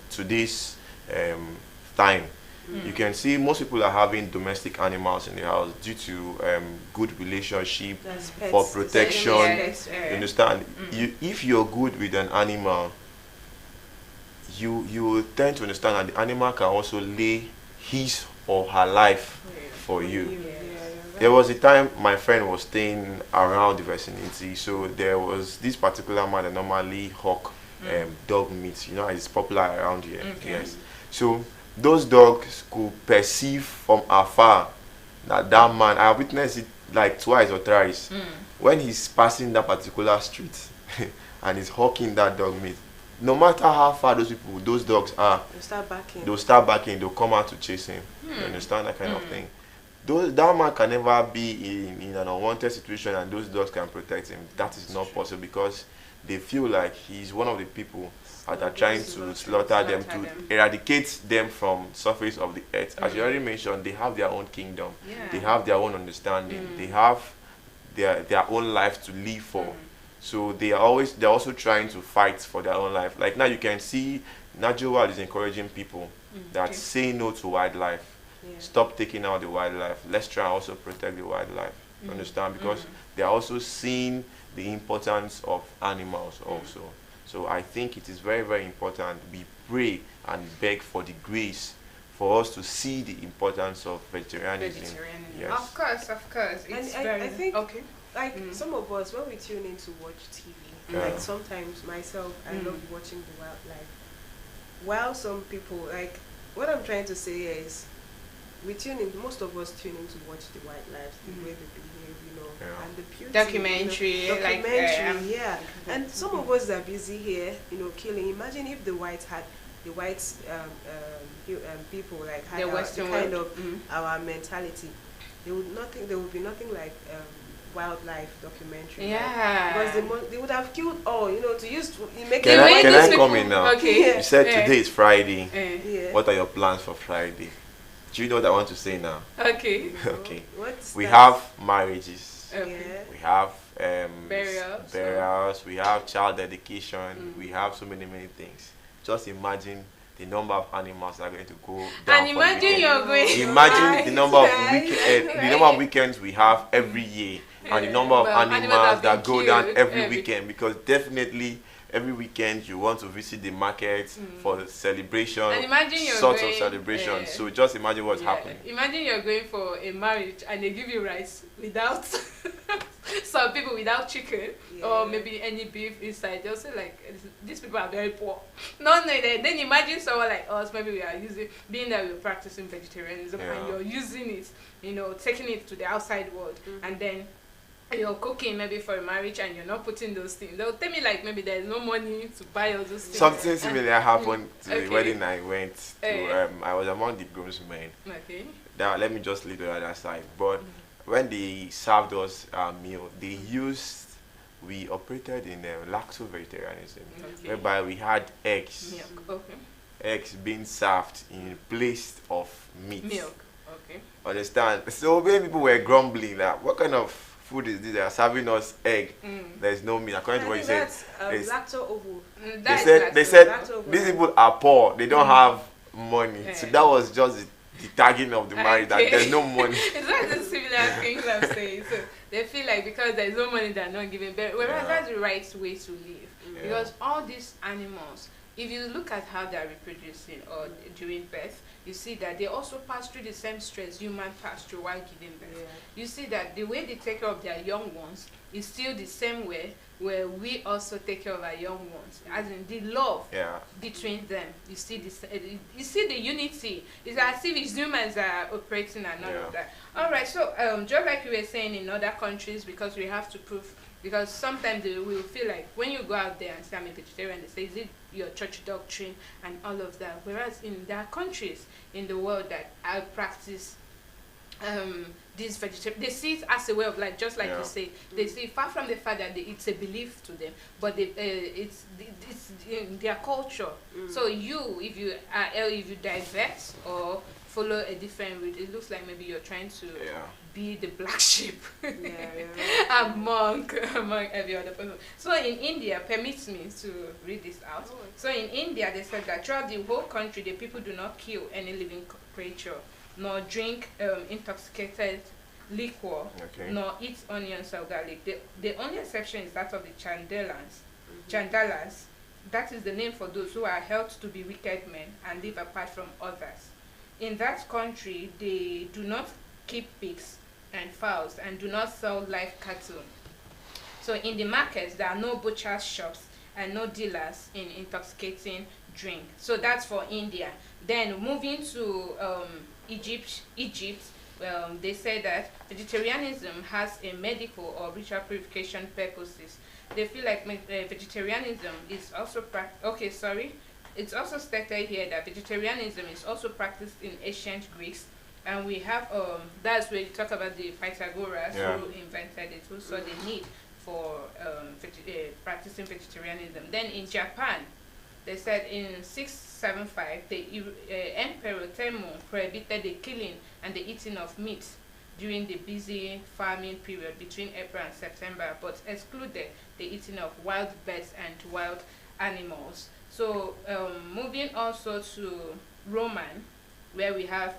today's time. You can see most people are having domestic animals in the house due to good relationship, for protection. You understand? If you're good with an animal, you will tend to understand that the animal can also lay his or her life for you. There was a time my friend was staying around the vicinity, so there was this particular man that normally hawk dog meat. You know, it's popular around here. Yes. So those dogs could perceive from afar that man, I witnessed it like twice or thrice, when he's passing that particular street and he's hawking that dog meat. No matter how far those dogs are, they'll start backing, they'll come out to chase him. You understand that kind of thing? That man can never be in an unwanted situation and those dogs can protect him. That is not possible because they feel like he's one of the people that are trying to slaughter them, to eradicate them from surface of the earth. As you already mentioned, they have their own kingdom. They have their own understanding. They have their own life to live for. So they're also trying to fight for their own life. Like now you can see Natural World is encouraging people that say no to wildlife. Stop taking out the wildlife. Let's try and also protect the wildlife. You understand? Because they're also seeing the importance of animals also. So I think it is very, very important we pray and beg for the grace for us to see the importance of vegetarianism. Yes. Of course. It's I think like some of us, when we tune in to watch TV, like sometimes myself, I love watching the wildlife. While some people, like, what I'm trying to say is, most of us tune in to watch the wildlife, the way they behave, you know, and the beauty. Documentary, and some of us are busy here, you know, killing. Imagine if the whites people like had the kind of our mentality. There would be nothing like wildlife documentary. Because they would have killed all, you know, to make Can I come in now? Okay. You said today is Friday. What are your plans for Friday? Do you know what I want to say now? Okay. Okay. We have marriages. We have burials. We have child dedication. We have so many things. Just imagine the number of animals that are going to go down. And imagine you're going. Imagine the number of weekends we have every year, and the number of animals that go down every weekend. Because definitely every weekend you want to visit the market for celebration, and imagine you're sorts going, of celebration. So just imagine what's happening. Imagine you're going for a marriage and they give you rice without some people without chicken or maybe any beef inside. They'll say like, these people are very poor. No, then imagine someone like us, maybe we are being that we're practicing vegetarianism and you're using it, you know, taking it to the outside world, and then you're cooking maybe for a marriage and you're not putting those things. They'll tell me like maybe there's no money to buy all those things. Something similar happened to the wedding I went to. I was among the groomsmen. Okay. Now let me just leave the other side. But when they served us our meal, we operated in lactose vegetarianism, whereby we had eggs. Milk. Okay. Eggs being served in place of meat. Milk. Okay. Understand? So many people were grumbling that what kind of food is this? They are serving us egg. There's no meat. According to what you said, lacto ovo. They said these people are poor. They don't have money. So that was just the tagging of the marriage. That there's no money. It's like the similar things I'm saying. So they feel like because there's no money, they're not giving birth. Whereas that's the right way to live. Because all these animals, if you look at how they're reproducing or during birth, you see that they also pass through the same stress human pass through while giving birth. You see that the way they take care of their young ones is still the same way where we also take care of our young ones. As in the love between them. You see the unity. It's as if humans are operating and all of that. Alright, so just like you were saying in other countries, because we have to prove, because sometimes they will feel like when you go out there and say I'm a vegetarian, they say, is it your church doctrine and all of that? Whereas in there are countries in the world that I practice this vegetarian, they see it as a way of life, just like you say. They see far from the fact that it's a belief to them, but it's in their culture. So if you divert or follow a different route, it looks like maybe you're trying to be the black sheep among every other person. So in India, permits me to read this out. So in India, they said that throughout the whole country, the people do not kill any living creature, nor drink intoxicated liquor, nor eat onions or garlic. The only exception is that of the Chandalas. That is the name for those who are held to be wicked men and live apart from others. In that country, they do not keep pigs and fowls and do not sell live cattle. So in the markets, there are no butchers' shops and no dealers in intoxicating drink. So that's for India. Then moving to Egypt, they say that vegetarianism has a medical or ritual purification purposes. They feel like vegetarianism is also it's also stated here that vegetarianism is also practiced in ancient Greeks, and we have that's where you talk about the Pythagoras who invented it, who saw the need for practicing vegetarianism. Then in Japan, they said in 675 the Emperor Tenmu prohibited the killing and the eating of meat during the busy farming period between April and September, but excluded the eating of wild birds and wild animals. So moving also to Roman, where we have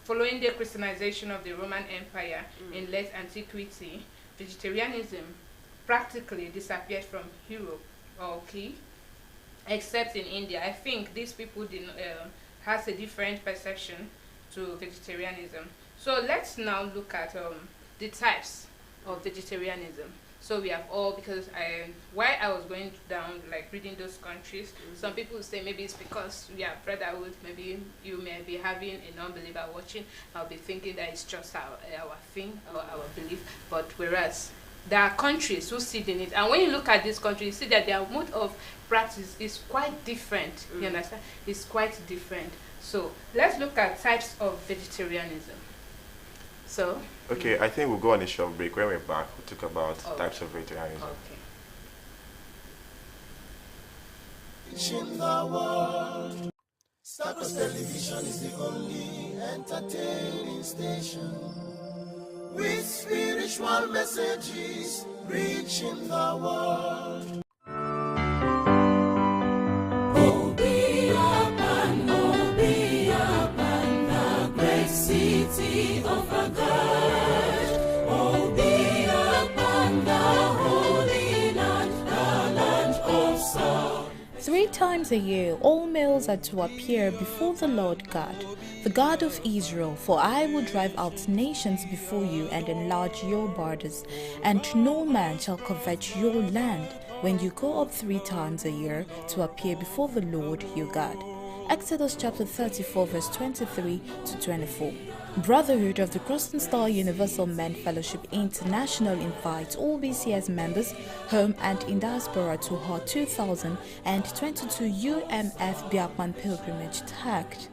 following the Christianization of the Roman Empire in late antiquity, vegetarianism practically disappeared from Europe, except in India. I think these people has a different perception to vegetarianism. So let's now look at the types of vegetarianism. So we have all, because while I was going down, like reading those countries, some people say maybe it's because we are brotherhood, maybe you may be having a non-believer watching, I'll be thinking that it's just our thing or our belief, but whereas there are countries who see in it, and when you look at this country, you see that their mode of practice is quite different. You understand? It's quite different. So let's look at types of vegetarianism. So okay, I think we'll go on a short break. When we're back, we'll talk about types of vegetarianism. In the world, Stars Television is the only entertaining station with spiritual messages reaching the world. City of a God, oh, be upon the holy land, the land of sun. 3 times a year all males are to appear before the Lord God, the God of Israel, for I will drive out nations before you and enlarge your borders, and no man shall covet your land when you go up 3 times a year to appear before the Lord your God. Exodus chapter 34 verse 23 to 24. Brotherhood of the Cross and Star Universal Men Fellowship International invites all BCS members, home and in diaspora, to her 2022 UMF Biakman Pilgrimage tagged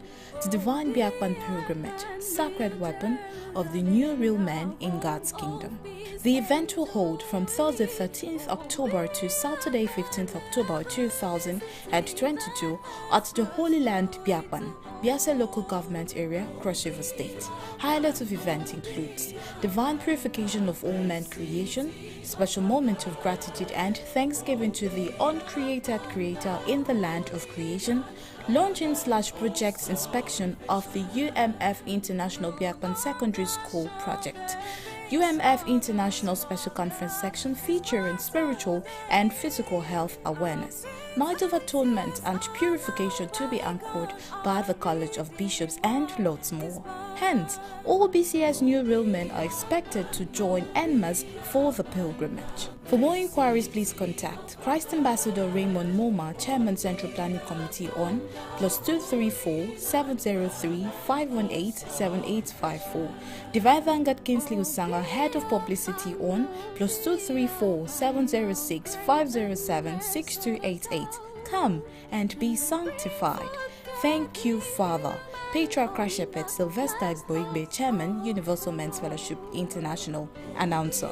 the Divine Biakman Pilgrimage, Sacred Weapon of the New Real Men in God's Kingdom. The event will hold from Thursday 13th October to Saturday 15th October 2022 at the Holy Land Biakman, Biase Local Government Area, Cross River State. Highlights of event includes divine purification of all men creation, special moment of gratitude and thanksgiving to the uncreated Creator in the land of creation, launching/projects inspection of the UMF International Biakman Secondary School project, UMF International Special Conference section featuring spiritual and physical health awareness, Night of Atonement and Purification to be anchored by the College of Bishops, and lots more. Hence, all BCS New Real Men are expected to join en masse for the pilgrimage. For more inquiries, please contact Christ Ambassador Raymond Moma, Chairman Central Planning Committee on +234 703 518 7854. Divine Vanguard Kingsley Usanga, Head of Publicity on +234 706 507 6288. Come and be sanctified. Thank you, Father. Patriarch Krashepet Sylvester Igboigbe, Chairman, Universal Men's Fellowship International, Announcer.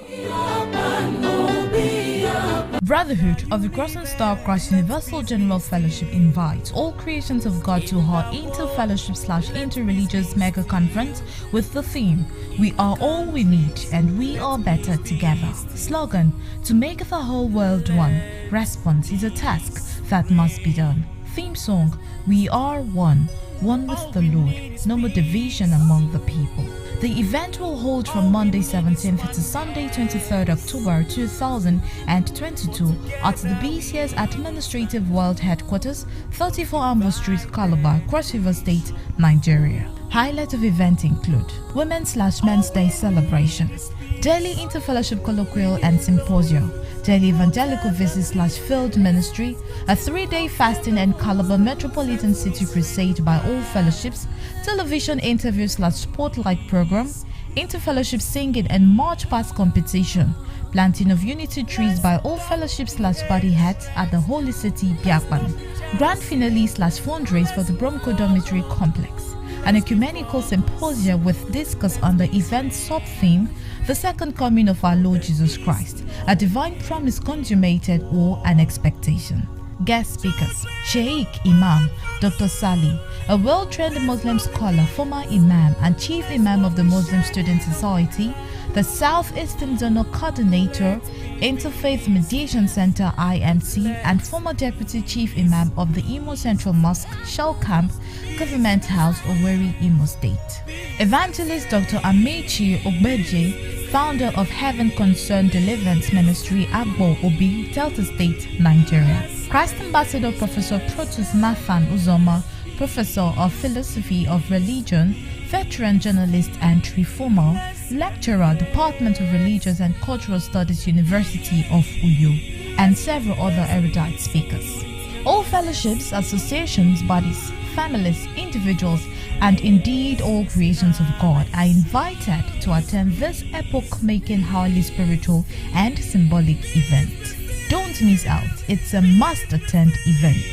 Brotherhood of the Cross and Star Christ Universal General Fellowship invites all creations of God to her inter-fellowship/inter-religious mega conference with the theme, We are all we need and we are better together. Slogan, to make the whole world one. Response is a task that must be done. Theme song, We are one with the Lord, no more division among the people. The event will hold from Monday 17th to Sunday 23rd October 2022 at the BCS Administrative World Headquarters, 34 Ambo Street, Calabar, Cross River State, Nigeria. Highlights of event include Women's/Men's Day celebrations, Daily Interfellowship Colloquial and Symposium, Daily Evangelical Visit/Field Ministry, a 3-day fasting and Calabar Metropolitan City Crusade by all fellowships, television interview/spotlight program, interfellowship singing and march past competition, planting of unity trees by all fellowships/body heads at the Holy City, Biakman, grand finale/fundraise for the Bromco Dormitory Complex, an ecumenical symposium with discuss on the event sub-theme, the second coming of our Lord Jesus Christ, a divine promise consummated or an expectation. Guest speakers, Sheikh Imam Dr. Sali, a well-trained Muslim scholar, former Imam and Chief Imam of the Muslim Student Society, the Southeastern Zonal Coordinator, Interfaith Mediation Center IMC, and former Deputy Chief Imam of the Imo Central Mosque, Shell Camp, Government House, Owerri, Imo State. Evangelist Dr. Amechi Ogbeje, founder of Heaven Concerned Deliverance Ministry, Agbo Obi, Delta State, Nigeria. Christ Ambassador Professor Protus Nathan Uzoma, Professor of Philosophy of Religion, veteran journalist and reformer, lecturer, Department of Religious and Cultural Studies, University of Uyo, and several other erudite speakers. All fellowships, associations, bodies, families, individuals, and indeed all creations of God are invited to attend this epoch-making, highly spiritual and symbolic event. Don't miss out, it's a must-attend event.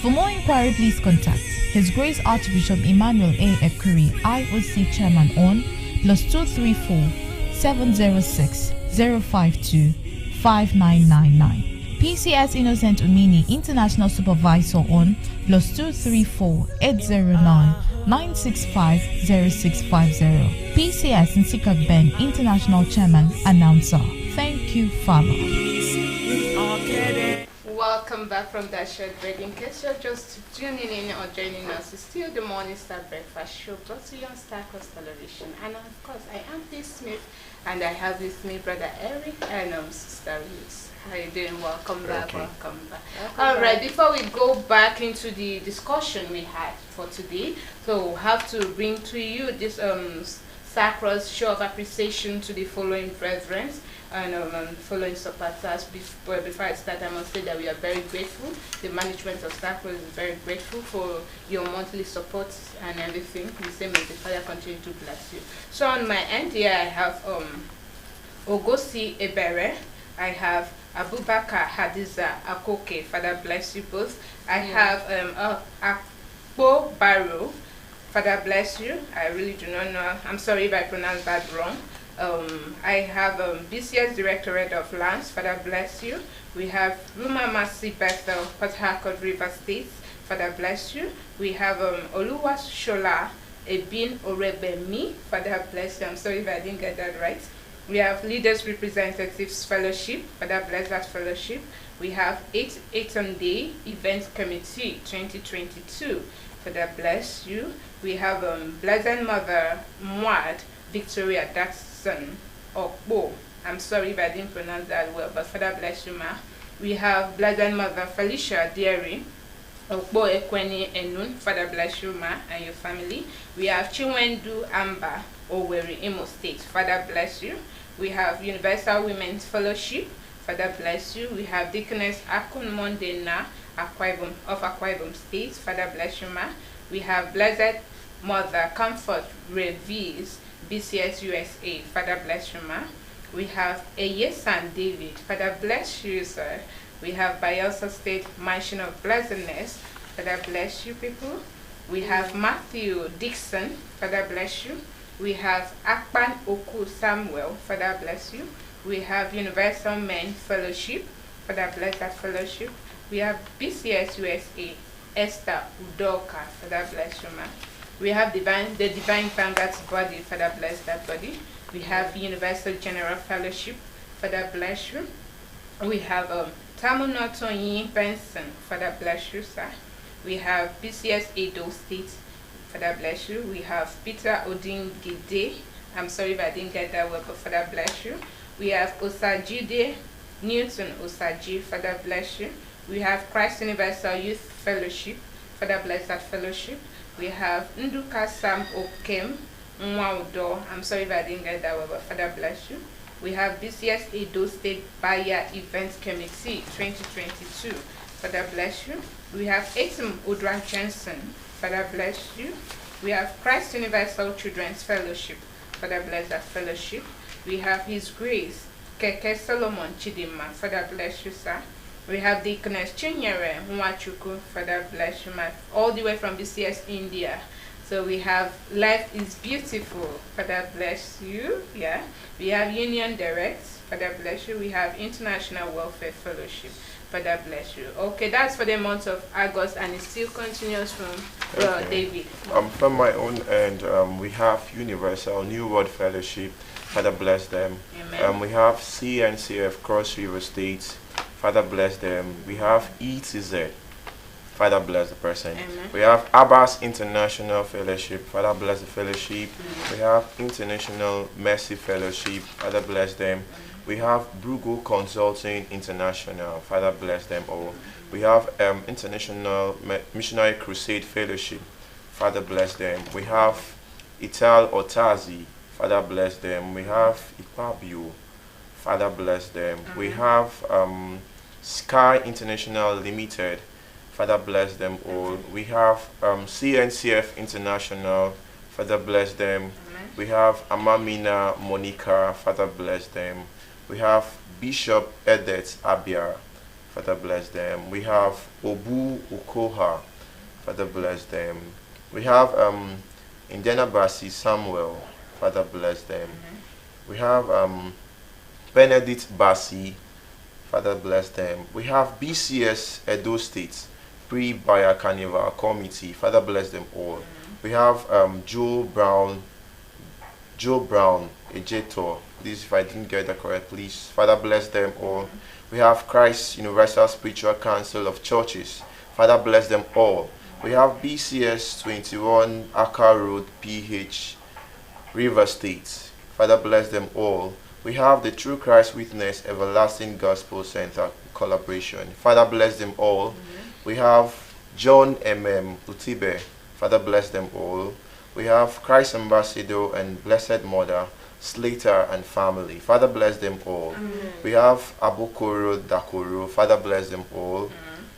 For more inquiry, please contact His Grace Archbishop Emmanuel A. Ekuri, IOC Chairman on +234 706 052 5999. PCS Innocent Umini, International Supervisor on +234 809 965 0650. PCS Nsikak Ben, International Chairman, Announcer. Thank you, Father. welcome back from that short break. In case you're just tuning in or joining us, it's still the Morning Star Breakfast Show brought to you on Star Coast Television. And of course, I am P. Smith, and I have with me Brother Eric and Sister Ruth. How you doing? Welcome back. Welcome back. All right, before we go back into the discussion we had for today, so we'll have to bring to you this sacred show of appreciation to the following brethren and following supporters. Before I start, I must say that we are very grateful. The management of Sacred is very grateful for your monthly support and everything. The same as the Father continue to bless you. So on my end here, I have Ogosi Ebere. I have Abubakar Hadiza Akoke. Father bless you both. I have Akpo Baro. Father bless you. I really do not know. I'm sorry if I pronounced that wrong. I have BCS Directorate of Lands. Father bless you. We have Ruma Masi Bethel, Port Harcourt, River State. Father bless you. We have Oluwa Shola Ebin Orebemi. Father bless you. I'm sorry if I didn't get that right. We have Leaders Representatives Fellowship. Father bless that fellowship. We have 8 on Day Event Committee 2022. Father bless you. We have Blessed Mother Mwad Victoria Datson Okbo. I'm sorry if I didn't pronounce that well, but Father bless you, ma. We have Blessed Mother Felicia Deary Okbo Ekweni Enun. Father bless you, ma, and your family. We have Chiwendu Amba Owerri, Imo State. Father bless you. We have Universal Women's Fellowship. Father bless you. We have Deaconess Akun Mondena of Akwa Ibom State. Father bless you, ma. We have Blessed Mother Comfort Reveals BCS USA. Father bless you, ma. We have Eyesan David. Father bless you, sir. We have Bayelsa State Mansion of Blessedness. Father bless you, people. We have Matthew Dixon. Father bless you. We have Akpan Oku Samuel. Father bless you. We have Universal Men Fellowship. Father bless that fellowship. We have BCS USA Esther Udoka. Father bless you, ma. We have the Divine Vanguard's body. Father bless that body. We have Universal General Fellowship. Father bless you. We have Tamunotonyi Benson. Father bless you, sir. We have BCS Edo State. Father bless you. We have Peter Odin Gide. I'm sorry if I didn't get that word, but Father bless you. We have Osajide Newton Osaji. Father bless you. We have Christ Universal Youth Fellowship. Father bless that fellowship. We have Nduka Sam Okem Mwaudo. I'm sorry if I didn't get that word, but Father bless you. We have BCS Edo State Bayer Event Committee 2022. Father bless you. We have Etim Udra Jensen. Father bless you. We have Christ Universal Children's Fellowship. Father bless that fellowship. We have His Grace Keke Solomon Chidima. Father bless you, sir. We have Deaconess Chinyere Mwachuku. Father bless you, ma. All the way from BCS India. So we have Life is Beautiful. Father bless you. Yeah. We have Union Direct. Father bless you. We have International Welfare Fellowship. Father bless you. Okay, that's for the month of August, and it still continues from David. From my own end, we have Universal New World Fellowship. Father bless them. Amen. We have CNCF Cross River State. Father bless them. We have ETZ. Father bless the person. Amen. We have Abbas International Fellowship. Father bless the fellowship. We have International Mercy Fellowship. Father bless them. We have Brugo Consulting International. Father bless them all. We have International Missionary Crusade Fellowship. Father bless them. We have Ital Otazi. Father bless them. We have Ipabio. Father bless them. We have Sky International Limited. Father bless them all. We have CNCF International. Father bless them. We have Amamina Monica. Father bless them. We have Bishop Edet Abia. Father bless them. We have Obu Ukoha. Father bless them. We have Indiana Basi Samuel. Father bless them. We have Benedict Basi. Father bless them. We have BCS Edo State Pre-Bayer Carnival Committee. Father bless them all. We have Joe Brown Ejetor. This, if I didn't get that correct, please. Father, bless them all. We have Christ Universal Spiritual Council of Churches. Father, bless them all. We have BCS 21 Accra Road, PH, River State. Father, bless them all. We have the True Christ Witness Everlasting Gospel Center collaboration. Father, bless them all. We have John M.M. Utibe. Father, bless them all. We have Christ Ambassador and Blessed Mother Slater and family. Father, bless them all. We have Abokoro Dakoro. Father, bless them all.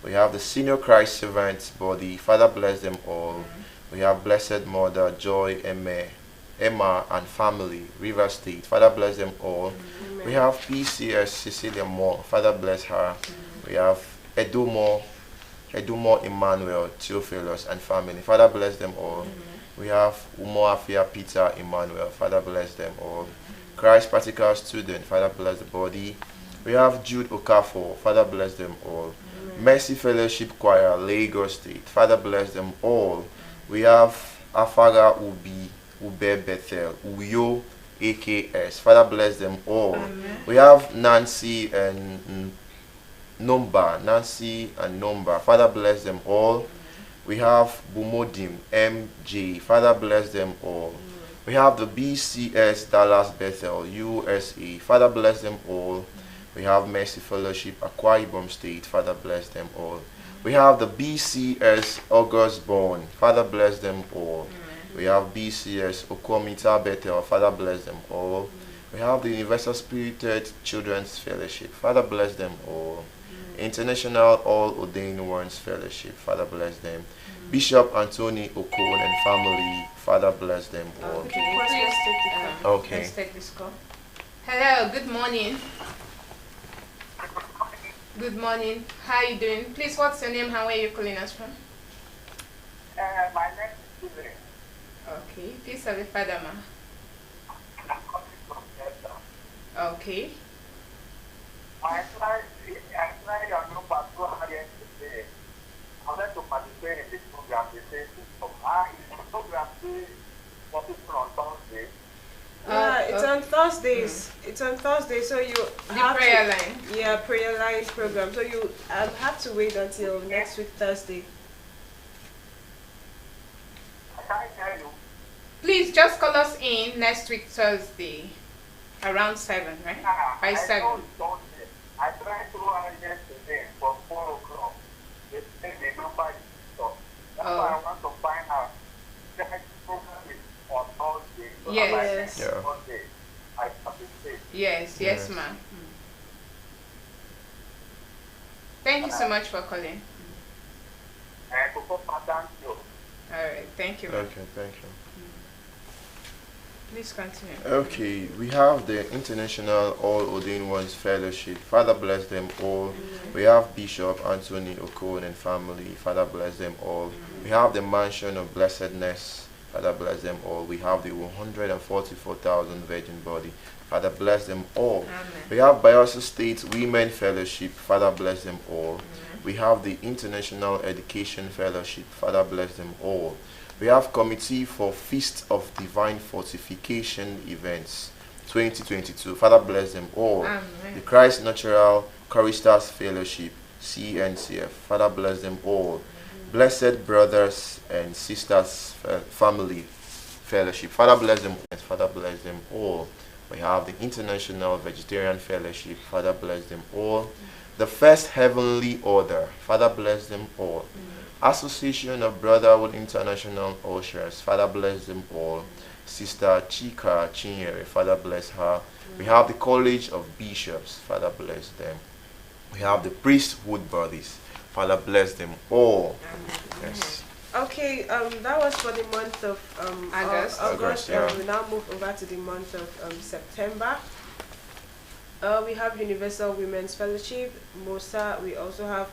We have the Senior Christ Servants Body. Father, bless them all. We have Blessed Mother Joy Emma and family, River State. Father, bless them all. We have PCS Cecilia Moore. Father, bless her. We have Edumo Emmanuel Theophilus and family. Father, bless them all. We have Umoafia Peter Emmanuel. Father, bless them all. Christ Practical Student. Father, bless the body. We have Jude Okafor. Father, bless them all. Mercy Fellowship Choir, Lagos State. Father, bless them all. We have Afaga Ube Bethel, Uyo AKS. Father, bless them all. We have Nancy and Nomba. Father, bless them all. We have Bumodim MJ. Father, bless them all. We have the BCS Dallas Bethel USA. Father, bless them all. We have Mercy Fellowship Akwa Ibom State. Father, bless them all. We have the BCS August Born. Father, bless them all. We have BCS Okomita Bethel. Father, bless them all. We have the Universal Spirited Children's Fellowship. Father, bless them all. International All Ordained Ones Fellowship. Father, bless them. Bishop Anthony Okon and family. Father, bless them all. Okay. Let's take this call. Hello, good morning. Good morning. How are you doing? Please, what's your name? How are you calling us from? My name is Steven. Okay. Please have a father, ma. I'm calling from Delta. Okay. I tried your number 200 today. I wanted to participate in this program. They say, the program is on Thursday. It's on Thursdays. It's on Thursday, so you have prayer line. Yeah, prayer line program. So you have to wait until next week Thursday. I can't tell you. Please just call us in next week Thursday, around 7, right? By 7. I tried to run yesterday from 4 o'clock. They said the number is stopped. That's why I want to find out. The program is on Thursday. So yes. Thursday, I participate. Yes, ma'am. Thank you so much for calling. And to thank you. All right, thank you. Okay, thank you. Please continue. Okay, we have the International All Ordained Ones Fellowship. Father, bless them all. We have Bishop Anthony Okon and family. Father, bless them all. We have the Mansion of Blessedness. Father, bless them all. We have the 144,000 Virgin Body. Father, bless them all. Amen. We have Bayelsa State Women Fellowship. Father, bless them all. We have the International Education Fellowship. Father, bless them all. We have Committee for Feast of Divine Fortification Events 2022. Father, bless them all. Amen. The Christ Natural Choristers Fellowship, CNCF. Father, bless them all. Blessed Brothers and Sisters Family Fellowship. Father, bless them. Father, bless them all. We have the International Vegetarian Fellowship. Father, bless them all. The First Heavenly Order. Father, bless them all. Association of Brotherhood International Ushers. Father, bless them all. Sister Chika Chinyere. Father, bless her. We have the College of Bishops. Father, bless them. We have the Priesthood Bodies. Father, bless them all. Yes. Okay, that was for the month of August. Yeah. We now move over to the month of September. We have Universal Women's Fellowship, Musa. We also have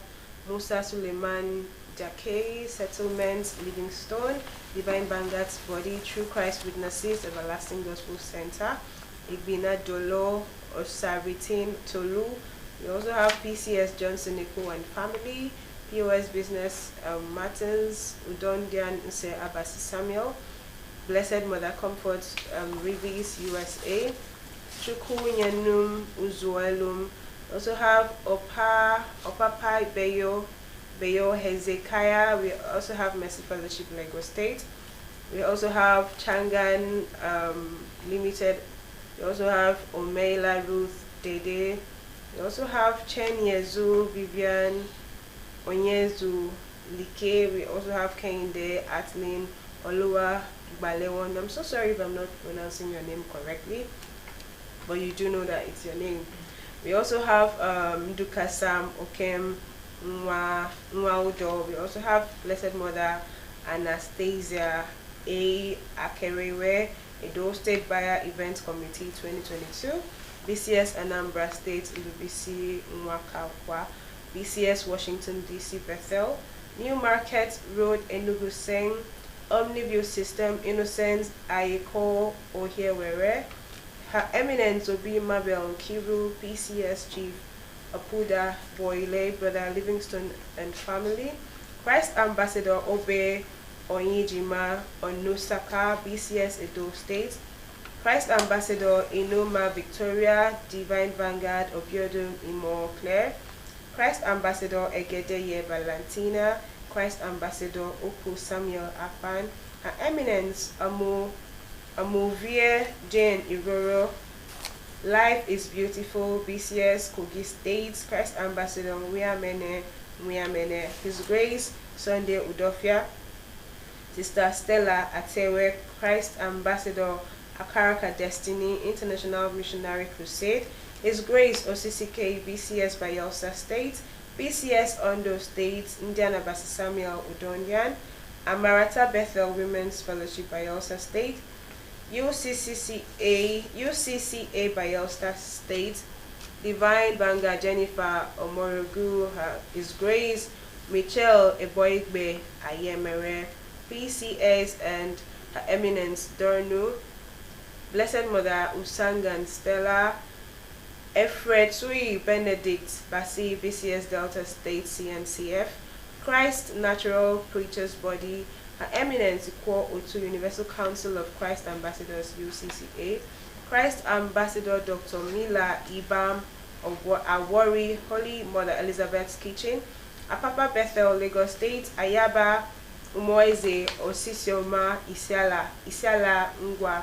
Musa Suleiman Jakei, Settlements, Livingstone, Divine Vanguard's Body, True Christ Witnesses, Everlasting Gospel Center, Igbina Dolo, Osaritin Tolu. We also have PCS Johnson Eko and family, POS Business Martins, Udondian Nse Abasi Samuel, Blessed Mother Comfort, Rivis, USA. Chuku Nyanum Uzuelum. Also have Opapai Beyo Hezekiah. We also have Mercy Fellowship Lagos State. We also have Changan Limited. We also have Omeila Ruth Dede. We also have Chen Yezu Vivian Onyezu Like. We also have Kehinde Atlin Oluwa Balewon. I'm so sorry if I'm not pronouncing your name correctly, but you do know that it's your name. We also have Dukasam Okem Nwaudo. We also have Blessed Mother Anastasia A. Akerewe, Edo State Buyer Events Committee 2022, BCS Anambra State Lubisi Nwakakwa, BCS Washington DC Bethel, New Market Road Enugu Seng, Omniview System Innocence Ayeko Ohiewere, Her Eminence Obi Mabel Kiru, PCS Chief Apuda Boyle, Brother Livingston and family, Christ Ambassador Obe Onyijima Onusaka, BCS Edo State, Christ Ambassador Inoma Victoria, Divine Vanguard Obiodun Imo Claire, Christ Ambassador Egedeye Valentina, Christ Ambassador Oku Samuel Afan, Her Eminence Amovie Jane Iroro, Life is Beautiful, BCS Kogi State, Christ Ambassador Muyamene, His Grace Sunday Udofia, Sister Stella Atewe, Christ Ambassador Akaraka Destiny, International Missionary Crusade, His Grace Osisike, BCS Bayelsa State, BCS Ondo State, Indiana Basi Samuel Udonyan, Amarata Bethel Women's Fellowship Bayelsa State, UCCA Bayelsa State, Divine Banga Jennifer Omorogu, His Grace Michelle Eboigbe Ayemere, PCS and Her Eminence Dornu, Blessed Mother Usangan Stella, Efred Sui Benedict Basi, BCS Delta State CNCF, Christ Natural Preacher's Body, Her Eminence Ikwo Otu Universal Council of Christ Ambassadors UCCA, Christ Ambassador Dr. Mila Ibam of Awori, Holy Mother Elizabeth's Kitchen, Apapa Bethel Lagos State, Ayaba Umoise Osisioma Isiala Ngwa,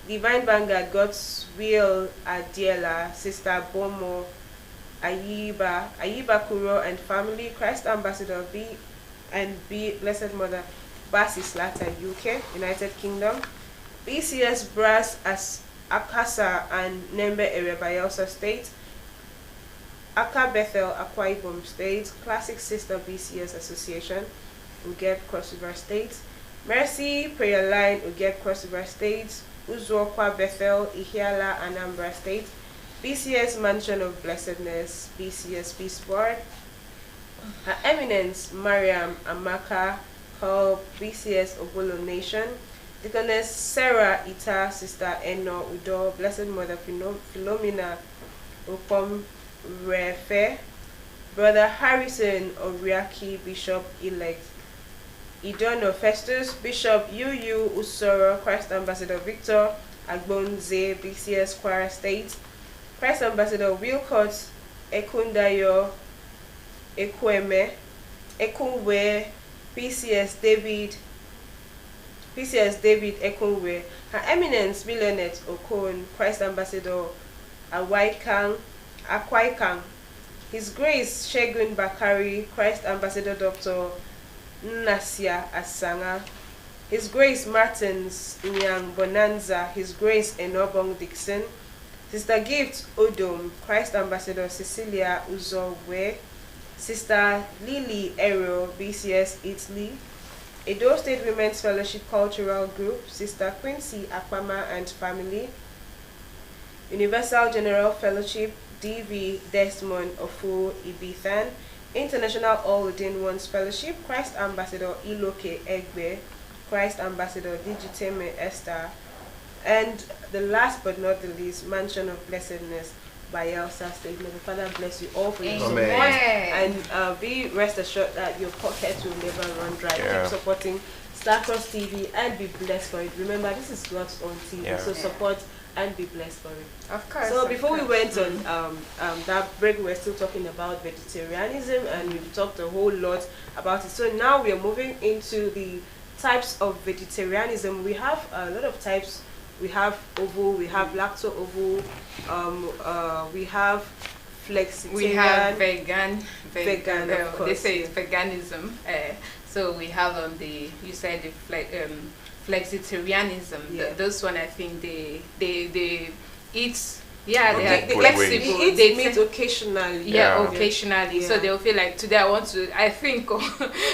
Divine Vanguard God's Will Adiela, Sister Bomo Ayiba Kuro and family, Christ Ambassador B and B, Blessed Mother Basi Slata UK, United Kingdom, BCS Brass as Akasa and Nembe Area Bayelsa State, Aka Bethel Akwa Ibom State, Classic Sister BCS Association, Ugeb Cross River State, Mercy Prayer Line Ugeb Cross River State, Uzuokwa Bethel Ihiala Anambra State, BCS Mansion of Blessedness, BCS Peace Board, Her Eminence Mariam Amaka Hall, BCS Obolo Nation, Deaconess Sarah Ita, Sister Eno Udo, Blessed Mother Philomena Opom Refe, Brother Harrison Oriaki, Bishop Elect Idono Festus, Bishop Yu Usoro, Christ Ambassador Victor Agbonze, BCS Kwara State, Christ Ambassador Wilcott Ekundayo Ekweme Ekunwe, PCS David Ekunwe, Her Eminence Millionet Okon, Christ Ambassador Akwaikang, His Grace Shegun Bakari, Christ Ambassador Dr. Nasia Asanga, His Grace Martins Nyang Bonanza, His Grace Enobong Dixon, Sister Gift Odom, Christ Ambassador Cecilia Uzowe, Sister Lily Ero, BCS Italy, Edo State Women's Fellowship Cultural Group, Sister Quincy Akpama and family, Universal General Fellowship, DV Desmond Ofu Ibithan, International All Within One's Fellowship, Christ Ambassador Iloke Egbe, Christ Ambassador Digiteme Esther, and the last but not the least, Mansion of Blessedness by Elsa State. May the Father bless you all for your support, and be rest assured that your pockets will never run dry. Keep supporting Lactose TV and be blessed for it. Remember, this is God's own TV, so support and be blessed for it. Of course. So before we went on that break, we were still talking about vegetarianism, and we've talked a whole lot about it. So now we are moving into the types of vegetarianism. We have a lot of types. We have ovo, we have lacto-ovo, we have flexitarian, we have vegan, of course. They say it's veganism. So we have you said the flexitarianism. Those one, I think they eat. Yeah, they are flexible. They meet occasionally. Occasionally. So they'll feel like today I want to. I think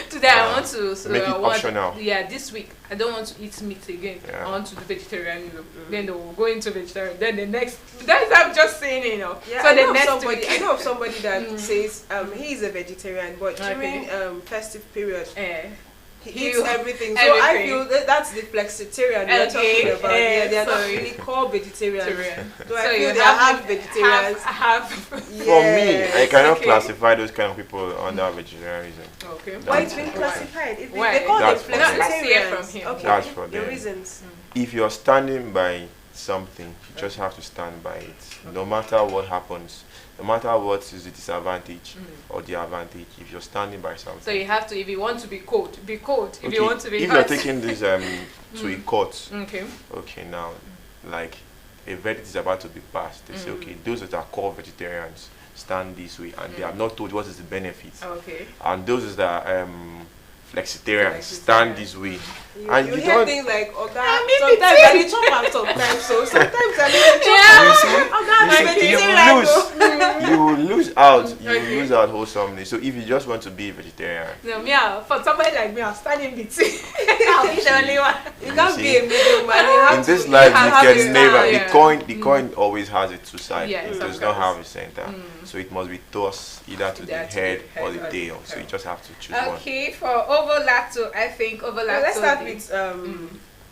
today I want to. So make it optional. This week I don't want to eat meat again. I want to do vegetarianism. Then they will go into vegetarian. Then the next. That's I'm just saying, you know. Yeah, so I know of somebody that says he is a vegetarian, but during festive period. He eats everything. So I feel that's the flexitarian we're talking about. They are not really called vegetarians. So I feel they are half vegetarians. For me, I cannot classify those kind of people under vegetarianism. Okay. Why it's been classified? They call them flexitarians. Okay. That's for them. The reasons. If you're standing by something, you just have to stand by it. No matter what happens. No matter what is the disadvantage or the advantage, if you're standing by something. So you have to, if you want to be cold, be cold. If you want to be if hot. you're taking this to a court, okay, now, like, a verdict is about to be passed. They say, okay, those that are called vegetarians stand this way, and they are not told what is the benefit. Okay. And those that are flexitarians stand this way. You don't hear things like, sometimes I need chop sometimes, so sometimes I need chop. You will lose out. You will lose out wholesomely. So if you just want to be a vegetarian, for somebody like me, I'll stand in between. I'll be the only one. You can't be a middle man. In this life, you can never. The coin always has a two sides. It does not have a center. So it must be tossed either to the head or the tail. So you just have to choose one. Okay, for ovo-lacto, I think ovo-lacto. Let's start with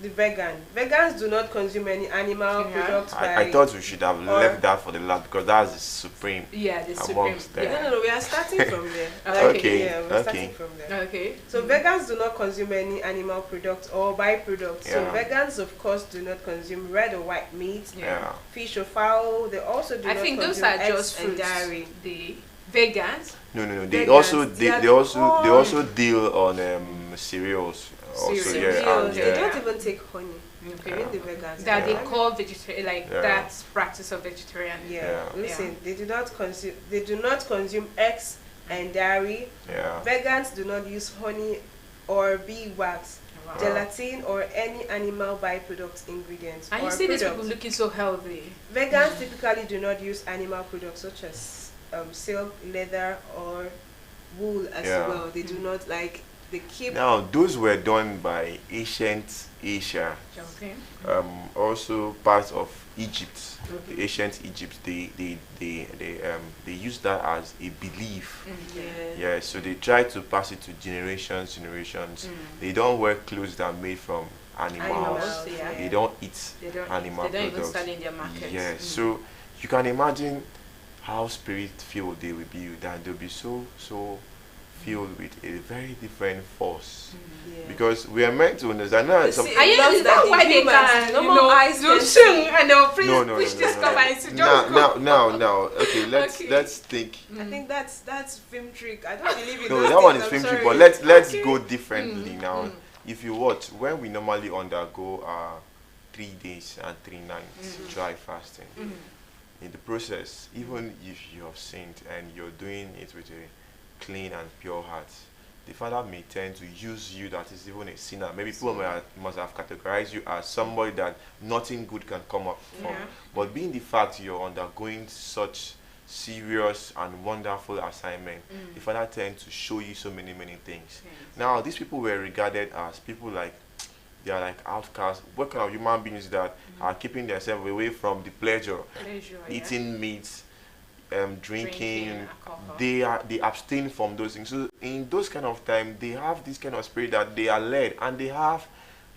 the vegan. Vegans do not consume any animal products. I thought we should have left that for the last because that's the supreme. Yeah, the supreme. No, we are starting from there. We're starting from there. Okay. So vegans do not consume any animal products or byproducts. So vegans, of course, do not consume red or white meat, fish or fowl. They also do not consume those are eggs just and fruits. dairy. The vegans. No. They also deal on cereals. Cereals. They don't even take honey. Even the vegans. That they call vegetarian, that's practice of vegetarian. Listen, they do not consume eggs and dairy. Vegans do not use honey or beeswax, gelatin, or any animal byproduct ingredients. And you see these people looking so healthy. Vegans typically do not use animal products such as silk, leather, or wool as well. They do not like. They keep. Now those were done by ancient Asia. Also parts of Egypt. The ancient Egypt. They use that as a belief. So they try to pass it to generations. They don't wear clothes that are made from animals. They don't eat animal products. They don't even sell in their markets. So you can imagine how spirit-filled they will be, that they'll be so filled with a very different force. Because we are meant to understand. Is that why they can, and they'll push this cover and now, okay, let's think. I think that's film trick. I don't believe in No, that one is film trick, but let's go differently now. If you watch, when we normally undergo 3 days and 3 nights dry fasting, in the process, even if you have sinned and you're doing it with a clean and pure heart, the Father may tend to use you that is even a sinner. Maybe people must have categorized you as somebody that nothing good can come up from. But being the fact you're undergoing such serious and wonderful assignment, the Father tends to show you so many things. Now, these people were regarded as people like, they are like outcasts. What kind of human beings that are keeping themselves away from the pleasure eating meat, drinking, they abstain from those things. So in those kind of time, they have this kind of spirit that they are led, and they have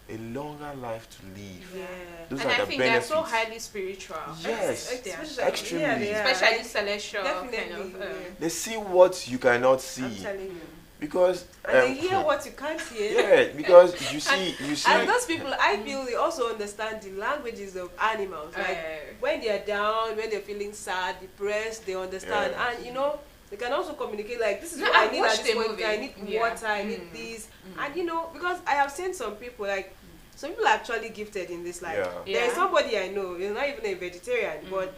a longer life to live. Those and are I the think benefits. they're so highly spiritual. Yes, extremely. Especially celestial. Definitely. They see what you cannot see. I'm telling you. Because and they hear what you can't hear. Yeah, because you see. And those people, I feel they also understand the languages of animals. Like when they are down, when they're feeling sad, depressed, they understand. And you know, they can also communicate like, this is what I need at this point. I need water, I need this. And you know, because I have seen some people like, some people are actually gifted in this life. There is somebody I know, he's not even a vegetarian, but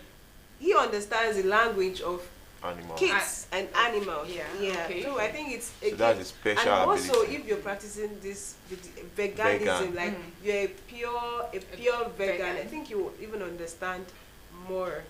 he understands the language of kids and animals. Okay. So I think it's a that's a special and also ability. if you're practicing this veganism, like you're a pure vegan, I think you will even understand more.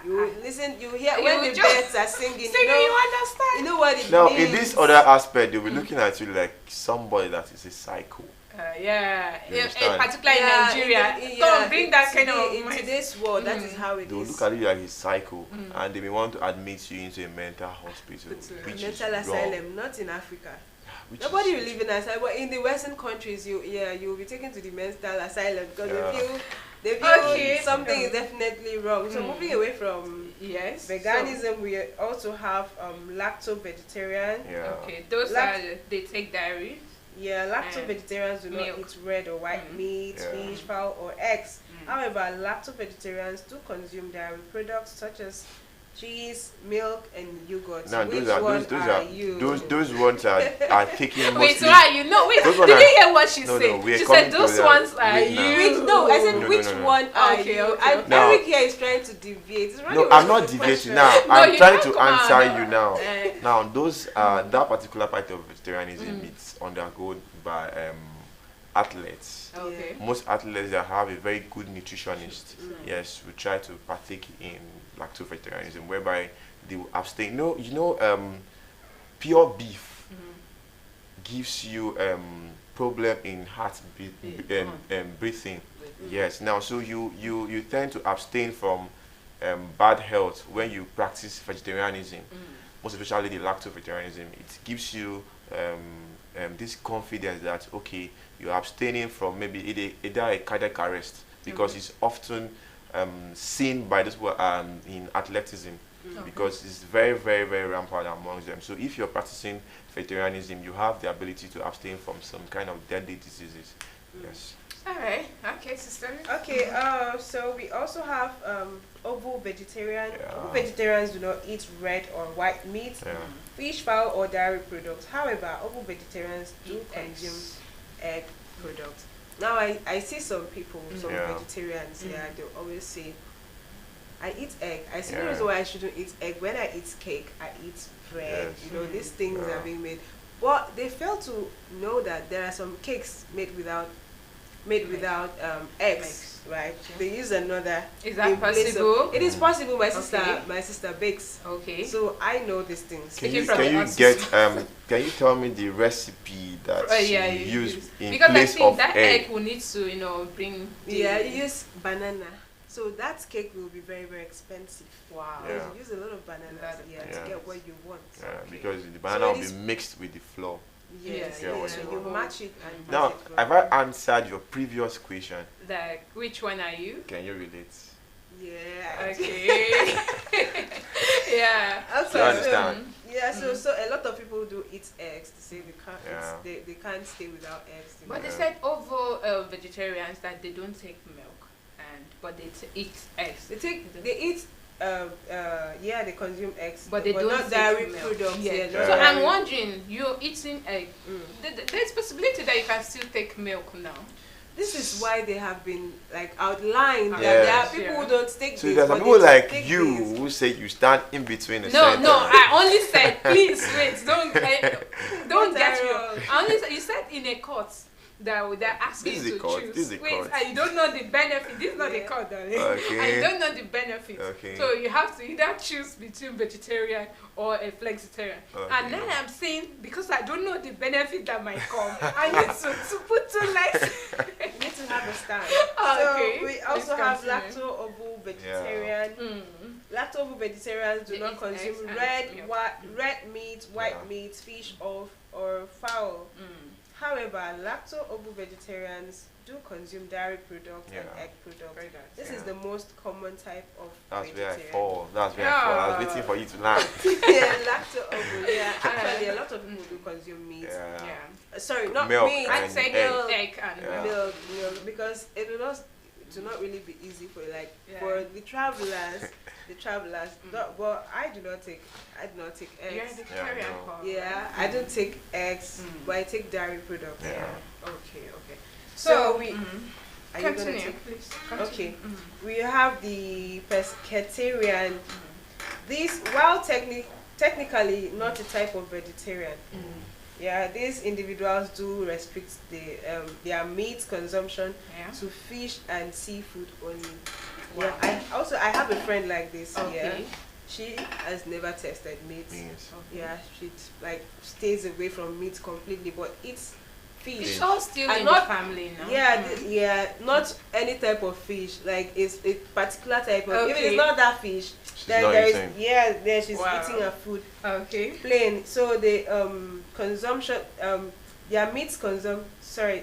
You listen, you hear when the birds are singing, you understand. You know what it now, means. in this other aspect, they'll be looking at you like somebody that is a psycho. Particularly in Nigeria. Don't bring that kind of in today's world. That is how it is. They'll look at you like a psycho, and they may want to admit you into a mental hospital, mental asylum, not in Africa. Nobody will live in asylum, but in the Western countries, you'll be taken to the mental asylum because they feel something is definitely wrong. So moving away from veganism, we also have lactose vegetarian. Okay, those are they take dairy. Lactose vegetarians do not eat red or white meat, fish, fowl, or eggs. However, lactose vegetarians do consume dairy products such as cheese, milk, and yogurt. Now, Which those ones are taking mostly. Wait, so are you? No, wait. Did you hear what she said? She said those ones are you. I said which one are you? And Eric here is trying to deviate. No, I'm not deviating now. I'm trying to answer you now. Now, those that particular part of vegetarianism it's undergone by athletes. Most athletes that have a very good nutritionist, we try to partake in lactose vegetarianism, whereby they will abstain. Pure beef gives you problem in heart breathing. Yes. Now, so you tend to abstain from bad health when you practice vegetarianism. Most especially the lactose vegetarianism. It gives you this confidence that you're abstaining from maybe either a cardiac arrest, because it's often seen by this in athleticism, because it's very, very, very rampant amongst them. So if you're practicing vegetarianism, you have the ability to abstain from some kind of deadly diseases. Yes. All right. Okay, sister. Okay. So we also have ovo vegetarian. Ovo vegetarians do not eat red or white meat, fish, fowl, or dairy products. However, ovo vegetarians do consume egg products. Now I see some people, some vegetarians, they'll always say, I eat egg. I see no reason why I shouldn't eat egg. When I eat cake, I eat bread. These things are being made. But they fail to know that there are some cakes made without eggs, right? They use another. Is that possible? It is possible. My sister bakes. Okay. So I know these things. Can you tell me the recipe that you use in because place I think of that egg will need to bring. You use banana. So that cake will be very, very expensive. Wow. You use a lot of bananas to get what you want. Because the banana will be mixed with the flour. Yes. You match it and now, have I answered your previous question? Which one are you? Can you relate? Yeah. Okay. Also, you understand? So a lot of people do eat eggs. They say they can't stay without eggs. But they said ovo vegetarians that they don't take milk, but they eat eggs. They eat. They consume eggs, but they don't not dairy products. So I'm wondering, you're eating egg. There's possibility that you can still take milk now. This is why they have been outlined that there are people who don't take so there's people like you who say you stand in between the center. No, I only said please wait, don't get me wrong. You said in a court that they're asking you to choose. And you don't know the benefit. This is not a court, darling. And you don't know the benefit. So you have to either choose between vegetarian or a flexitarian. And then I'm saying, because I don't know the benefit that might come, I need to put two legs. You need to have a stand. So we also have lacto-ovo vegetarian. Lacto-ovo vegetarians do not consume red meat, white meat, fish, or fowl. However, lacto-ovo vegetarians do consume dairy products and egg products. This is the most common type of vegetarian. That's where I fall. I was waiting for you to land. Lacto-ovo. Yeah, actually, a lot of people do consume meat. Sorry, not milk meat. And egg and milk, because it will not really be easy for for the travelers. But I do not take eggs. You're a vegetarian. I don't take eggs, but I take dairy products. Okay. So we. Are you Continue, gonna take? please. Okay. We have the pescatarian. This, while technically not a type of vegetarian. These individuals do restrict their meat consumption to fish and seafood only. Wow. I have a friend like this. She has never tested meat. She stays away from meat completely, but eats fish. It's all still in the family now. Not any type of fish. Like it's a particular type of. If it's not that fish, then she's eating her food. Plain. So the consumption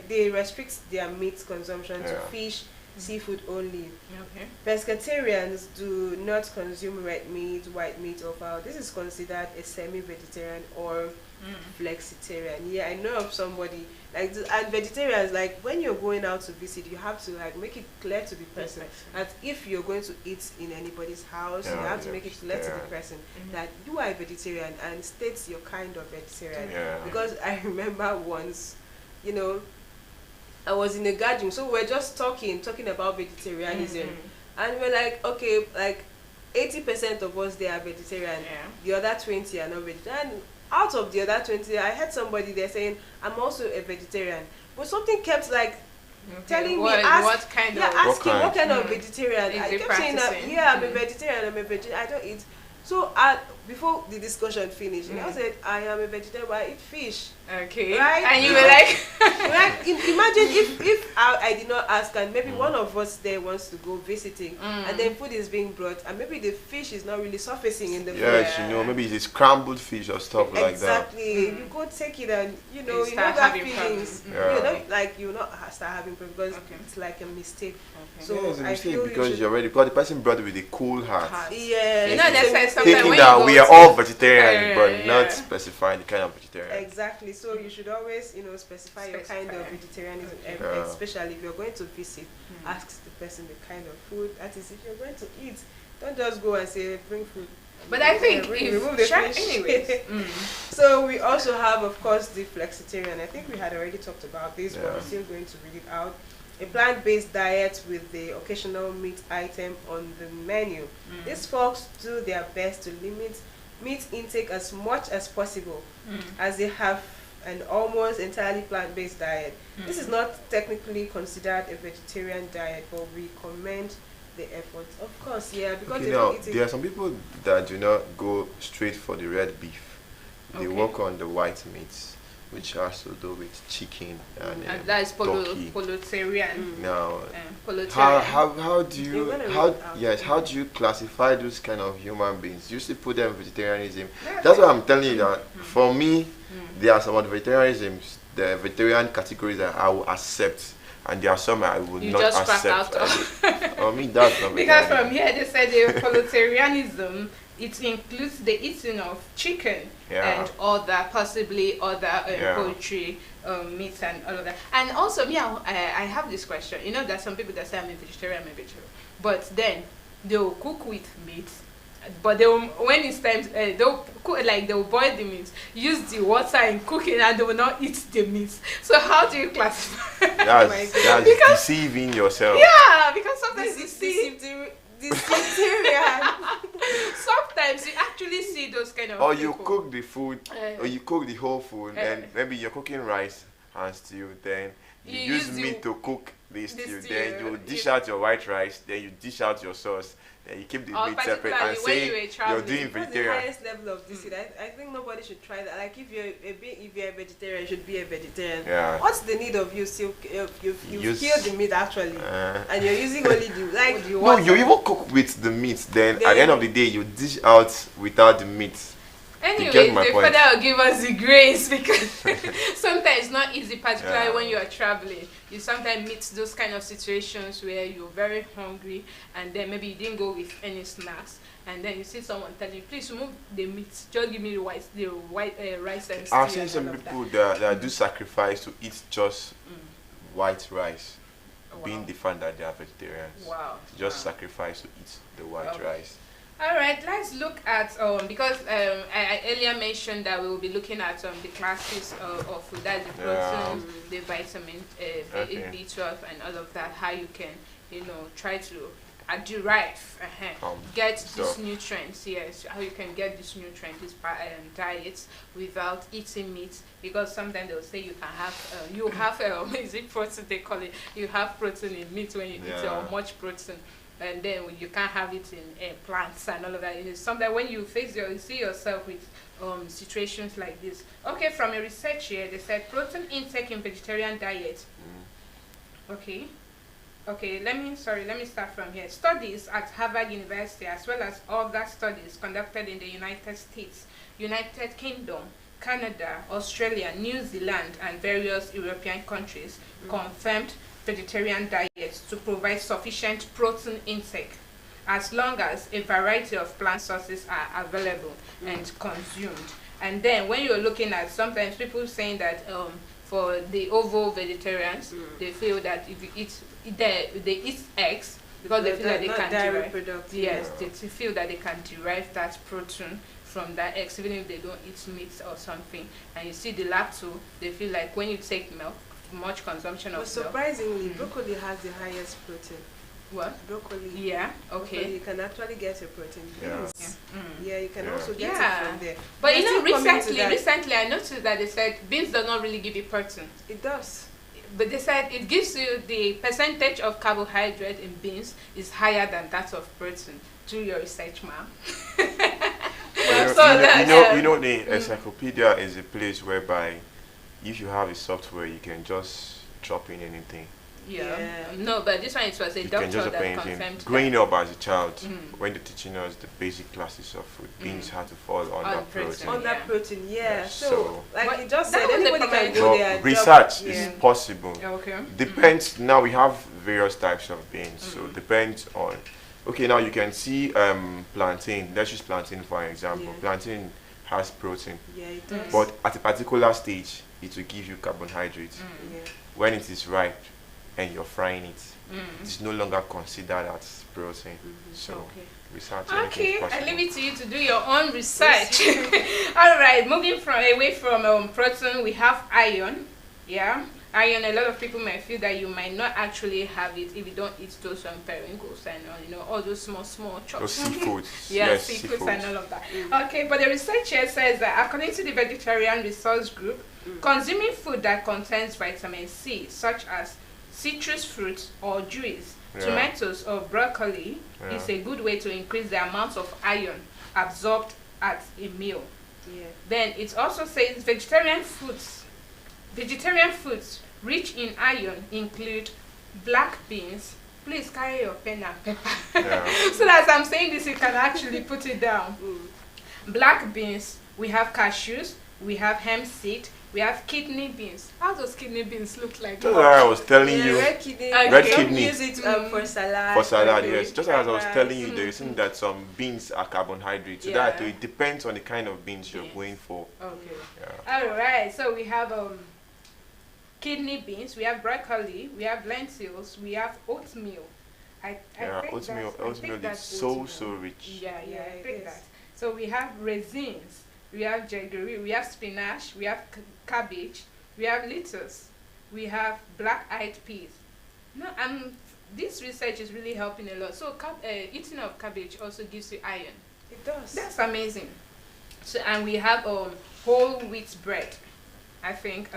they restrict their meat consumption to fish, seafood only. Pescatarians do not consume red meat, white meat, or fowl. This is considered a semi-vegetarian or flexitarian. I know of somebody and vegetarians, when you're going out to visit, you have to make it clear to the person that if you're going to eat in anybody's house, you have to make it clear to the person that you are a vegetarian and states your kind of vegetarian. Because I remember once, I was in a gathering, so we're just talking about vegetarianism, and we're like, okay, 80% of us there are vegetarian, the other 20 are not vegetarian. Out of the other 20, I heard somebody there saying, I'm also a vegetarian. But something kept telling me, what kind of vegetarian. I kept saying that, I'm a vegetarian, I don't eat. So before the discussion finished, I said, I am a vegetarian, but I eat fish. Right? And you were like... imagine if I did not ask, and maybe one of us there wants to go visiting, and then food is being brought, and maybe the fish is not really surfacing in the food. Maybe it's scrambled fish or stuff like that. Exactly. You go take it and, you have that feelings. You will not start having problems because it's like a mistake. So it's a mistake because because the person brought it with a cool heart. That's thinking that we are all vegetarian, but not specifying the kind of vegetarian. Exactly. So you should always, specify your kind of vegetarianism, especially if you're going to visit. Ask the person the kind of food. That is, if you're going to eat, don't just go and say bring food. But I think remove the fish. Anyways. So we also have, of course, the flexitarian. I think we had already talked about this, but we're still going to read it out. A plant-based diet with the occasional meat item on the menu. These folks do their best to limit meat intake as much as possible, as they have an almost entirely plant-based diet. This is not technically considered a vegetarian diet, but we commend the effort. Of course, because there are some people that do not go straight for the red beef. They work on the white meats, which has to do with chicken and that is politarian. Now, how do you classify those kind of human beings? You still put them in vegetarianism. That's why I'm telling you that for me, there are some of the vegetarianisms, the vegetarian categories that I will accept, and there are some I would not accept. I mean, that's not because from here they said the politarianism. It includes the eating of chicken and possibly other poultry, meats and all of that. And also, I have this question. There's some people that say I'm a vegetarian, but then they'll cook with meat. But when it's time, they'll cook, they'll boil the meat, use the water in cooking, and they will not eat the meat. So how do you classify? That's deceiving yourself. Yeah, because sometimes you see. Sometimes you actually see those kind of or you cook the food or you cook the whole food and maybe you're cooking rice and stew, then you use meat to cook the stew, then you dish out your white rice, then you dish out your sauce, then you keep the meat separate and say you're doing vegetarian. That's the highest level of deceit. I think nobody should try that. If you're a vegetarian, you should be a vegetarian. What's the need of you still you've killed the meat actually and you're using only the no, you even cook with the meat, then at the end of the day you dish out without the meat. Anyway, the Father will give us the grace, because sometimes it's not easy, particularly when you are traveling. You sometimes meet those kind of situations where you're very hungry, and then maybe you didn't go with any snacks, and then you see someone telling you, please remove the meat, just give me the white rice and stew. I've seen some people that do sacrifice to eat just white rice, being the fact that they are vegetarians. Wow. Just sacrifice to eat the white rice. All right, let's look at because I earlier mentioned that we will be looking at the classes of food, that's the protein, the vitamin B12 and all of that, how you can try to derive get these nutrients, how you can get these nutrients, this diets without eating meat, because sometimes they'll say you can have is it protein they call it, you have protein in meat when you eat much protein, and then you can't have it in plants and all of that. Sometimes when you see yourself with situations like this. Okay, from a research here, they said protein intake in vegetarian diet. Okay, let me start from here. Studies at Harvard University, as well as other studies conducted in the United States, United Kingdom, Canada, Australia, New Zealand, and various European countries confirmed vegetarian diets to provide sufficient protein intake, as long as a variety of plant sources are available and consumed. And then when you're looking at, sometimes people saying that for the ovo vegetarians, they feel that if you eat, they eat eggs because they feel that they can derive. Yes, they feel that they can derive that protein from that eggs, even if they don't eat meat or something. And you see the lactose, they feel like when you take milk, much consumption of milk. Surprisingly, broccoli has the highest protein. What? Broccoli. Yeah, okay. Broccoli, you can actually get your protein. Beans. Yeah, you can also get it from there. But recently I noticed that they said beans does not really give you protein. It does. But they said it gives you the percentage of carbohydrate in beans is higher than that of protein. Do your research, ma'am. The encyclopedia is a place whereby if you have a software, you can just drop in anything. No, but this one, it was a doctor that confirmed. Growing up as a child, when they're teaching us the basic classes of food, beans had to fall under protein. Under protein, So, like you just said, anybody can go there. Research is possible. Depends. Now we have various types of beans, so depends on. Okay, now you can see plantain. Let's use plantain for an example. Plantain has protein. It does. But at a particular stage, it will give you carbohydrates. When it is ripe and you're frying it, it's no longer considered as protein. So research. Okay, I leave it to you to do your own research. All right, moving away from protein, we have iron. Iron, a lot of people might feel that you might not actually have it if you don't eat those periwinkles and all those small chops. Those seafoods. Seafoods and all of that. Okay, but the research here says that according to the Vegetarian Resource Group, consuming food that contains vitamin C, such as citrus fruits or juice, tomatoes or broccoli, is a good way to increase the amount of iron absorbed at a meal. Then it also says vegetarian foods rich in iron include black beans. Please carry your pen and paper. So that as I'm saying this, you can actually put it down. Black beans, we have cashews, we have hemp seed, we have kidney beans. How does kidney beans look like? Just like I was telling you. Red kidney. Use it for salad. For salad, yes. Just as I was telling you, there is that some beans are carbohydrates. So that it depends on the kind of beans you're going for. All right. So we have kidney beans, we have broccoli, we have lentils, we have oatmeal. Oatmeal is so rich. I think that. So we have raisins, we have jaggery, we have spinach, we have cabbage, we have lettuce, we have black-eyed peas. This research is really helping a lot. So eating of cabbage also gives you iron. It does. That's amazing. So and we have whole wheat bread. I think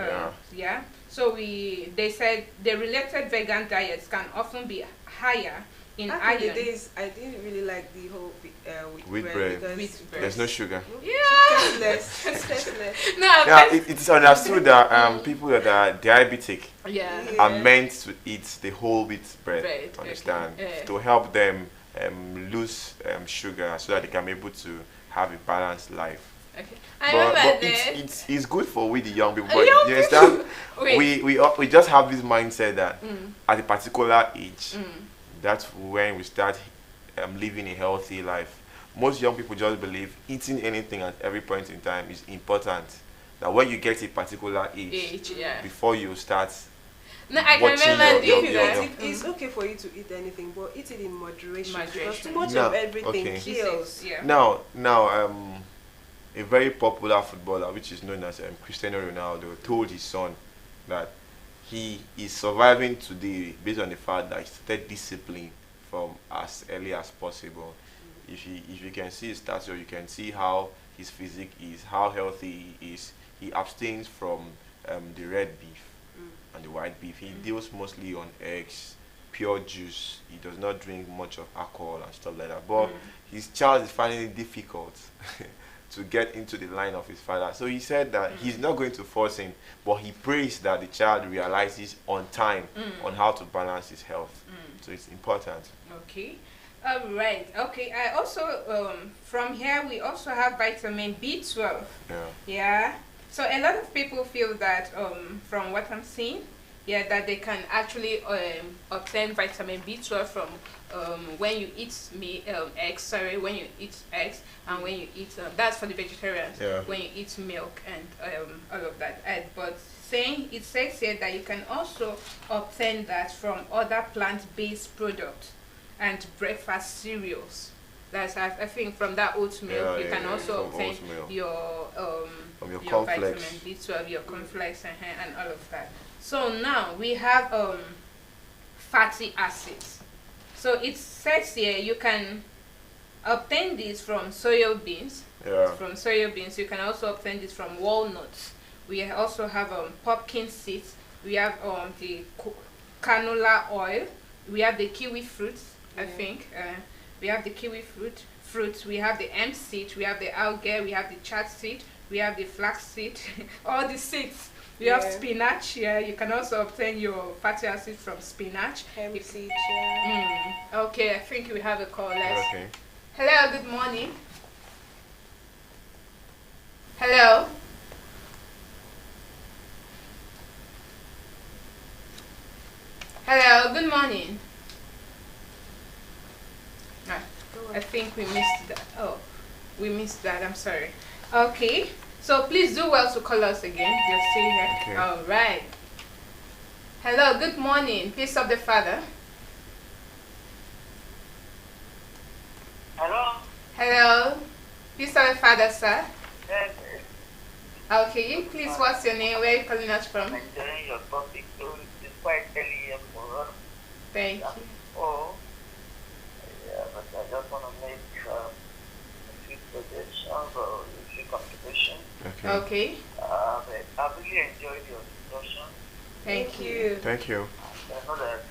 So they said the related vegan diets can often be higher in iron. In the days, I didn't really like the whole wheat bread. There's no sugar. Tasteless. It is understood that people that are diabetic are meant to eat the whole wheat bread. Understand? To help them lose sugar so that they can be able to have a balanced life. Okay. But it's good for we the young people. But you understand, we just have this mindset that at a particular age, that's when we start living a healthy life. Most young people just believe eating anything at every point in time is important. That when you get a particular age before you start. No, I can remember it's okay for you to eat anything, but eat it in moderation. Because too much of everything kills. Now, a very popular footballer, which is known as Cristiano Ronaldo, told his son that he is surviving today based on the fact that he started discipline from as early as possible. If you can see his stature, you can see how his physique is, how healthy he is. He abstains from the red beef and the white beef. He deals mostly on eggs, pure juice. He does not drink much of alcohol and stuff like that. But his child is finding it difficult to get into the line of his father. So he said that he's not going to force him, but he prays that the child realizes on time on how to balance his health. So it's important. Okay. All right. Okay. I also from here we also have vitamin B12. Yeah. So a lot of people feel that from what I'm seeing, that they can actually obtain vitamin B12 from when you eat eggs. Sorry, when you eat eggs and when you eat that's for the vegetarians. When you eat milk and all of that. But it says here that you can also obtain that from other plant-based products and breakfast cereals. That's I think from that oat milk you can also obtain your vitamin B12, your cornflakes and all of that. So now we have fatty acids. So it says here you can obtain this from soya beans. From soya beans, you can also obtain this from walnuts. We also have pumpkin seeds. We have the canola oil. We have the kiwi fruits. I think we have the kiwi fruits. We have the hemp seed. We have the algae. We have the chat seed. We have the flax seed. All the seeds. We have spinach. You can also obtain your fatty acid from spinach. Hemp seed. Okay, I think we have a call. Okay. Hello. Good morning. Hello. Hello. Good morning. I think we missed that. Oh, we missed that. I'm sorry. Okay. So please do well to call us again. You're still here. Okay. All right. Hello. Good morning. Peace of the Father. Hello. Hello. Peace of the Father, sir. Yes. Okay. Please, what's your name? Where are you calling us from? I'm enjoying your topic. So it's quite early here for us. Thank you. Oh. But I just want to make a few suggestions or a few contributions. Okay. I really enjoyed your discussion. Thank you. Thank you. And I know that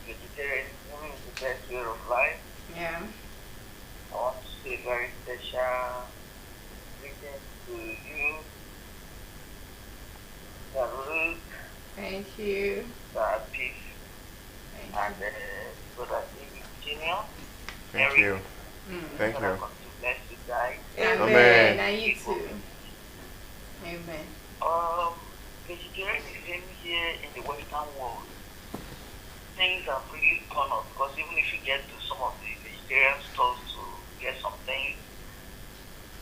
vegetarianism is the best way of life. Yeah. I want to say very special greetings to you, Ruth. Thank you. Peace. And Brother David Jr. Thank you. Thank you. God bless you guys. Amen. And you too. Amen. Vegetarianism here in the Western world, things have really gone up because even if you get to some of the vegetarian stores to get some things,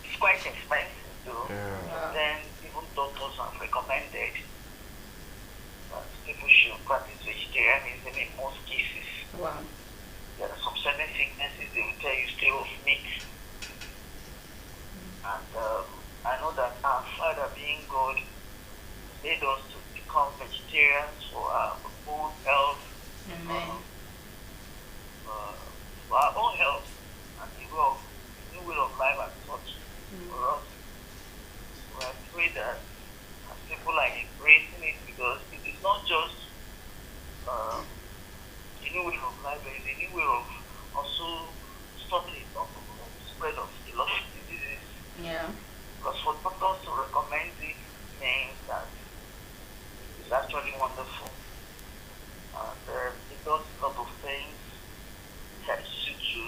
it's quite expensive though. Then even doctors have recommended that people should practice vegetarianism in most cases. Wow. There are some certain sicknesses they will tell you stay off meat. And I know that our Father being God made us to become vegetarians for our own health, for our own health, and the new way of life as such for us. So I pray that as people are embracing it, because it is not just a new way of life, but it's a new way of also stopping the spread of a lot of diseases. Yeah. Because for doctors to recommend it means that it's actually wonderful. And it does a lot of things. It helps you to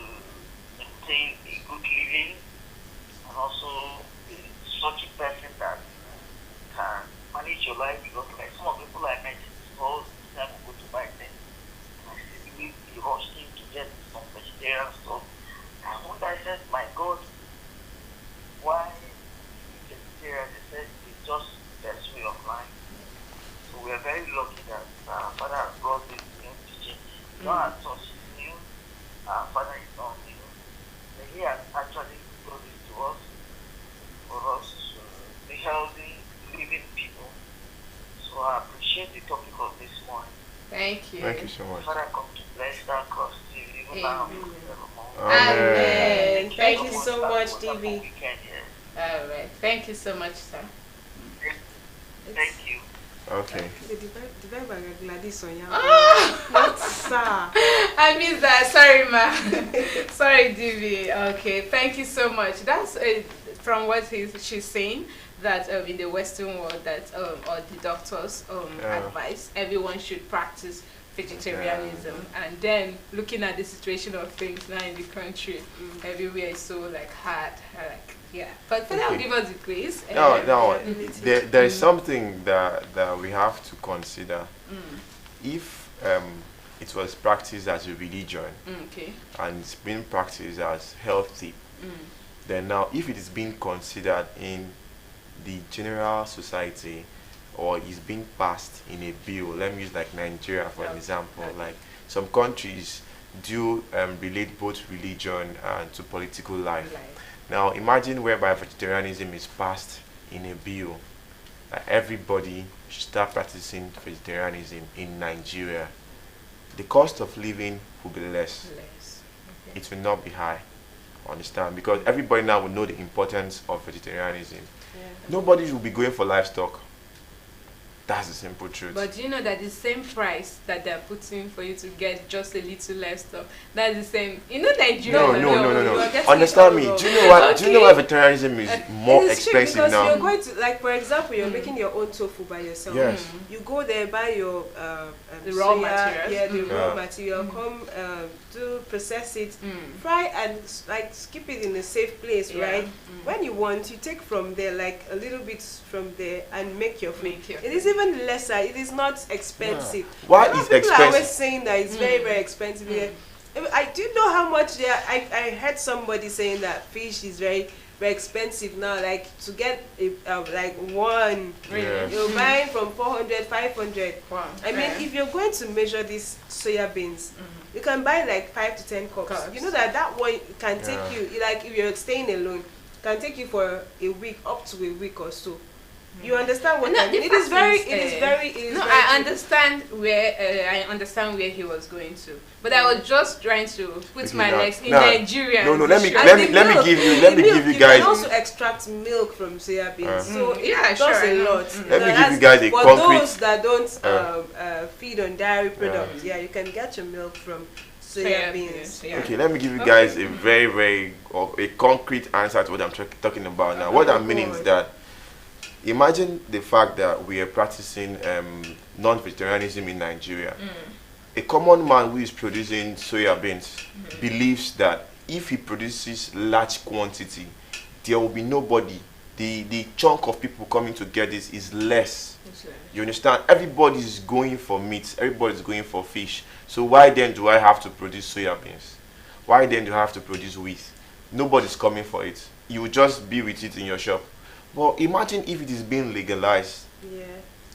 maintain a good living and also such a person that can manage your life, because like some of the people I met all the time go to buy things. I still believe the rush in to get some vegetarian stuff. And one day I said, my God, why vegetarian? They said it's just the best way of life. So we are very lucky that our Father has brought this new teaching. Not as such new, our Father is not new. But He has actually brought this to us for us to be healthy, living people. So I appreciate the topic of this morning. Thank you. Thank you so much. Father, come to bless that cross to you, even now and forevermore. Amen. Thank you so much, DV. All right. Thank you so much, sir. Thank you. Okay. Not sir. I missed that. Sorry, ma. Sorry, Divi. Okay. Thank you so much. That's from what she's saying, that in the Western world, that or the doctors advise everyone should practice vegetarianism, and then looking at the situation of things now in the country, everywhere is so like hard, like But Father will give us the grace. No. There is something that we have to consider. If it was practiced as a religion, and it's being practiced as healthy, then now if it is being considered in the general society, or is being passed in a bill, let me use like Nigeria for an example, like some countries do relate both religion and to political life. Now imagine whereby vegetarianism is passed in a bill, everybody should start practicing vegetarianism in Nigeria. The cost of living will be less. It will not be high, understand, because everybody now will know the importance of vegetarianism. Nobody will be going for livestock. That's the simple truth. But do you know that the same price that they're putting for you to get just a little livestock, that's the same. You know Nigeria. No. Understand me. Do you know what? Do you know why vegetarianism is more expensive because now? You're going to, like, for example, you're making your own tofu by yourself. Yes. You go there, buy your the raw material. Yeah, the raw material. Come do process it, fry, and like keep it in a safe place, right? When you want, you take from there, like a little bit from there, and make your food. It is even lesser. It is not expensive. Why is expensive? People are always saying that it's very, very expensive. I do know how much they are. I heard somebody saying that fish is very, very expensive now. Like to get like one, you're buying from 400, 500. Wow. I mean, if you're going to measure these soya beans, you can buy like 5 to 10 cups. You know that one can take you, like if you're staying alone, can take you for a week, up to a week or so. You understand what I mean? It is very. I understand where he was going to, but I was just trying to put my legs in Nigeria. No. Let me give you guys. You can also extract milk from soya beans, so it does a lot. Let me give you guys a for concrete. those that don't feed on dairy products, you can get your milk from soya beans. Okay, let me give you guys a very a concrete answer to what I'm talking about now. What I'm meaning is that, imagine the fact that we are practicing non-vegetarianism in Nigeria. A common man who is producing soya beans believes that if he produces large quantity, there will be nobody. The chunk of people coming to get this is less. You understand? Everybody is going for meat. Everybody is going for fish. So why then do I have to produce soya beans? Why then do I have to produce wheat? Nobody's coming for it. You will just be with it in your shop. Well, imagine if it is being legalized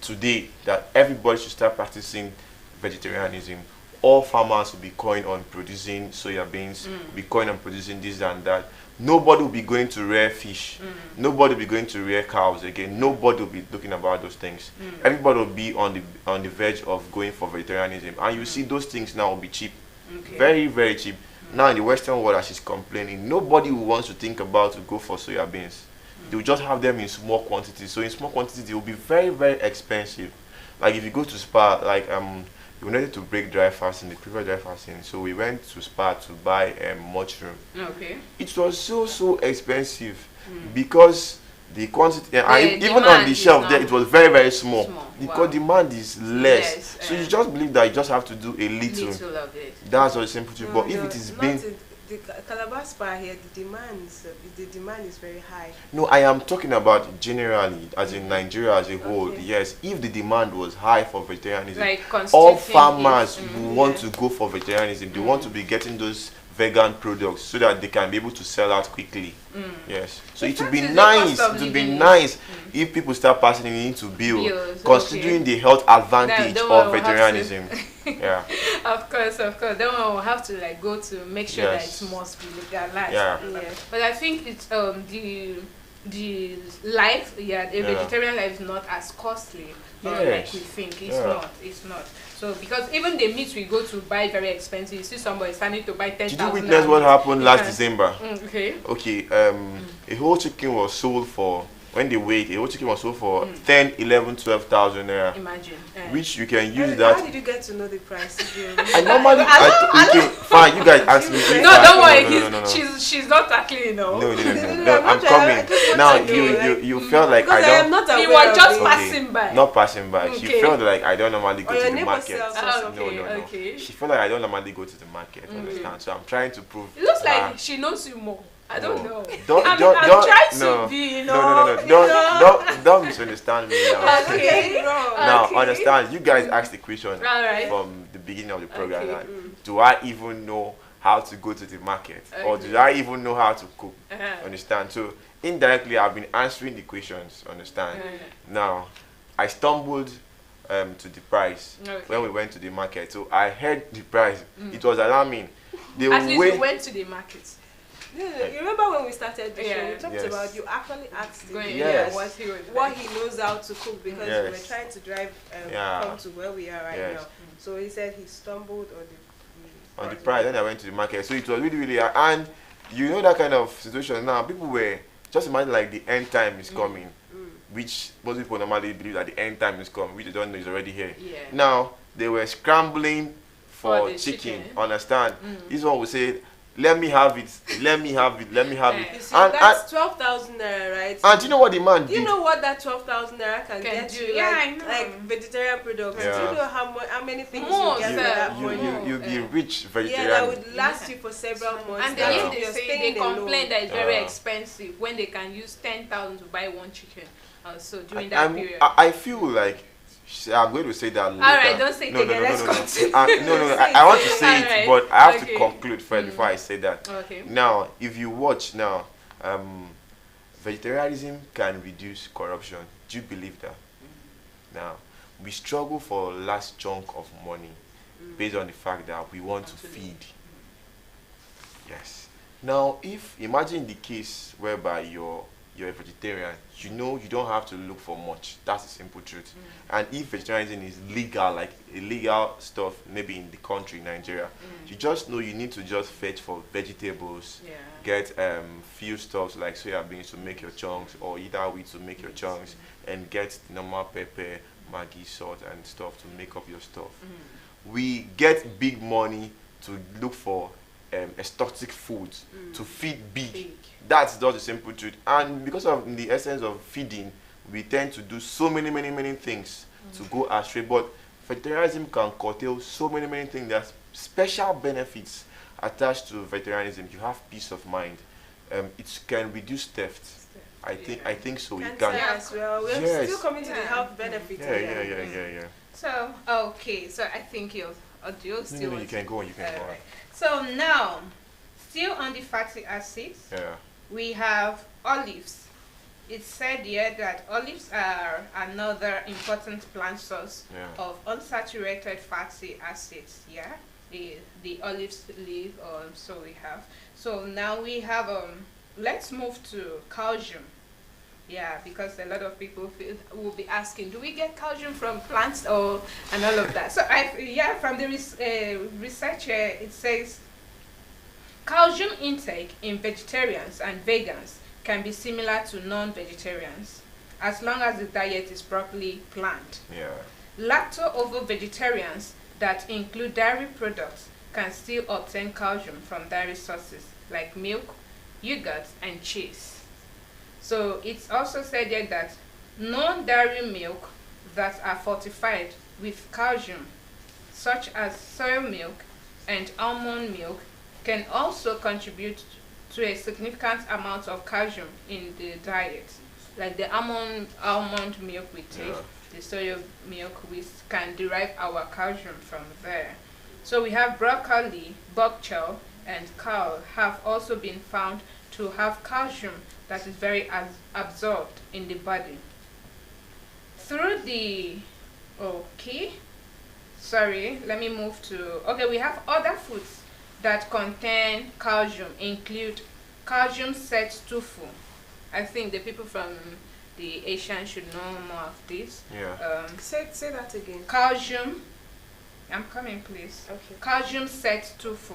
today, that everybody should start practicing vegetarianism. All farmers will be going on producing soya beans, be going on producing this and that. Nobody will be going to rear fish. Nobody will be going to rear cows again. Nobody will be looking about those things. Everybody will be on the verge of going for vegetarianism. And you see those things now will be cheap. Very, very cheap. Now in the Western world, as she's complaining, nobody who wants to think about to go for soya beans. They will just have them in small quantities. So in small quantities, they will be very, very expensive. Like if you go to Spa, like we wanted to break dry fasting, the previous dry fasting. So we went to Spa to buy mushroom. It was so expensive because the quantity, even on the shelf there, it was very, very small. Because demand is less. So you just believe that you just have to do a little. Of it. That's all simple truth. But if it is being the Calabar Spa here, the demand is very high. No, I am talking about generally, as in Nigeria as a whole. Yes, if the demand was high for vegetarianism, like all farmers who want to go for vegetarianism, they want to be getting those vegan products so that they can be able to sell out quickly. Yes, so it would be nice. It would be nice if people start passing it into bills, considering the health advantage of vegetarianism. Yeah, of course. Then one will have to like go to make sure that it must be legalized. Yeah. But I think it's the life, the vegetarian life is not as costly like we think. It's not. So because even the meat we go to buy very expensive, you see somebody standing to buy 10,000. Did you witness what happened last December? Okay. A whole chicken was sold for, when they weighed, a whole chicken was sold for 10, 11, 12,000 naira. Imagine. Which you can use that. How did you get to know the price? I normally, fine, you guys ask me. No, don't worry. No. She's not tackling, No, I'm coming. Now, you felt like I don't. I'm not aware. He was just passing by. Not passing by. She felt like I don't normally go to the market. No. She felt like I don't normally go to the market. Understand? So I'm trying to prove. It looks like she knows you more. I don't know. I'm trying to be, Don't misunderstand me now. Okay. Now, understand, you guys asked the question from the beginning of the program. Do I even know how to go to the market? Or do I even know how to cook? Understand? So, indirectly, I've been answering the questions. Understand? Now, I stumbled to the price when we went to the market. So, I heard the price. It was alarming. At least we went to the market. You remember when we started the show, we talked about, you actually asked him what he knows how to cook, because we were trying to drive come to where we are right now. So he said he stumbled on the price. Then I went to the market. So it was really, really hard. And you know that kind of situation now, people were, just imagine like the end time is coming, which most people normally believe that the end time is coming, which they don't know is already here. Now, they were scrambling for chicken. Understand? This one would say, let me have it. You see, that's 12,000 naira, right? And do you know what the man did? You know what that 12,000 naira can get you? I know. Like vegetarian products. Do you know how many things you get for that money? You'll be rich vegetarian. Yeah, that would last you for several months. And they complain that it's very expensive when they can use 10,000 to buy one chicken. So during that period, I feel like I'm going to say that later. Alright, don't say it again. Let's continue. I want to say it, but I have to conclude first before I say that. Now, if you watch now, vegetarianism can reduce corruption. Do you believe that? Now, we struggle for last chunk of money based on the fact that we want to feed. Yes. Now, imagine the case whereby you're a vegetarian, you know you don't have to look for much. That's the simple truth. And if vegetarianism is legal, like illegal stuff, maybe in the country, Nigeria, you just know you need to just fetch for vegetables, get few stuffs like soya beans to make your chunks, or either wheat to make your chunks, and get normal pepper, Maggi, salt, and stuff to make up your stuff. We get big money to look for exotic foods to feed big. That's just the simple truth. And because of the essence of feeding, we tend to do so many things to go astray. But vegetarianism can curtail so many things. There's special benefits attached to vegetarianism. You have peace of mind. It can reduce theft. I think so. It can. As well. We're still coming to the health benefits. Yeah. So so I think your audio still. No, you can go on. Right. So now, still on the fatty acids. We have olives. It's said here that olives are another important plant source of unsaturated fatty acids. The olives leaf. So we have. So now we have. Let's move to calcium. Because a lot of people will be asking, do we get calcium from plants and all of that? So from the research here, it says calcium intake in vegetarians and vegans can be similar to non-vegetarians as long as the diet is properly planned. Lacto-ovo-vegetarians that include dairy products can still obtain calcium from dairy sources like milk, yogurt, and cheese. So it's also said here that non-dairy milk that are fortified with calcium, such as soy milk and almond milk, can also contribute to a significant amount of calcium in the diet. Like the almond milk we take, the soya milk, we can derive our calcium from there. So we have broccoli, bok choy, and kale have also been found to have calcium that is very absorbed in the body. Through the, let me move to, we have other foods that contain calcium, include calcium set tofu. I think the people from the Asian should know more of this. Yeah. Say that again. Calcium, I'm coming please. Okay. Calcium set tofu.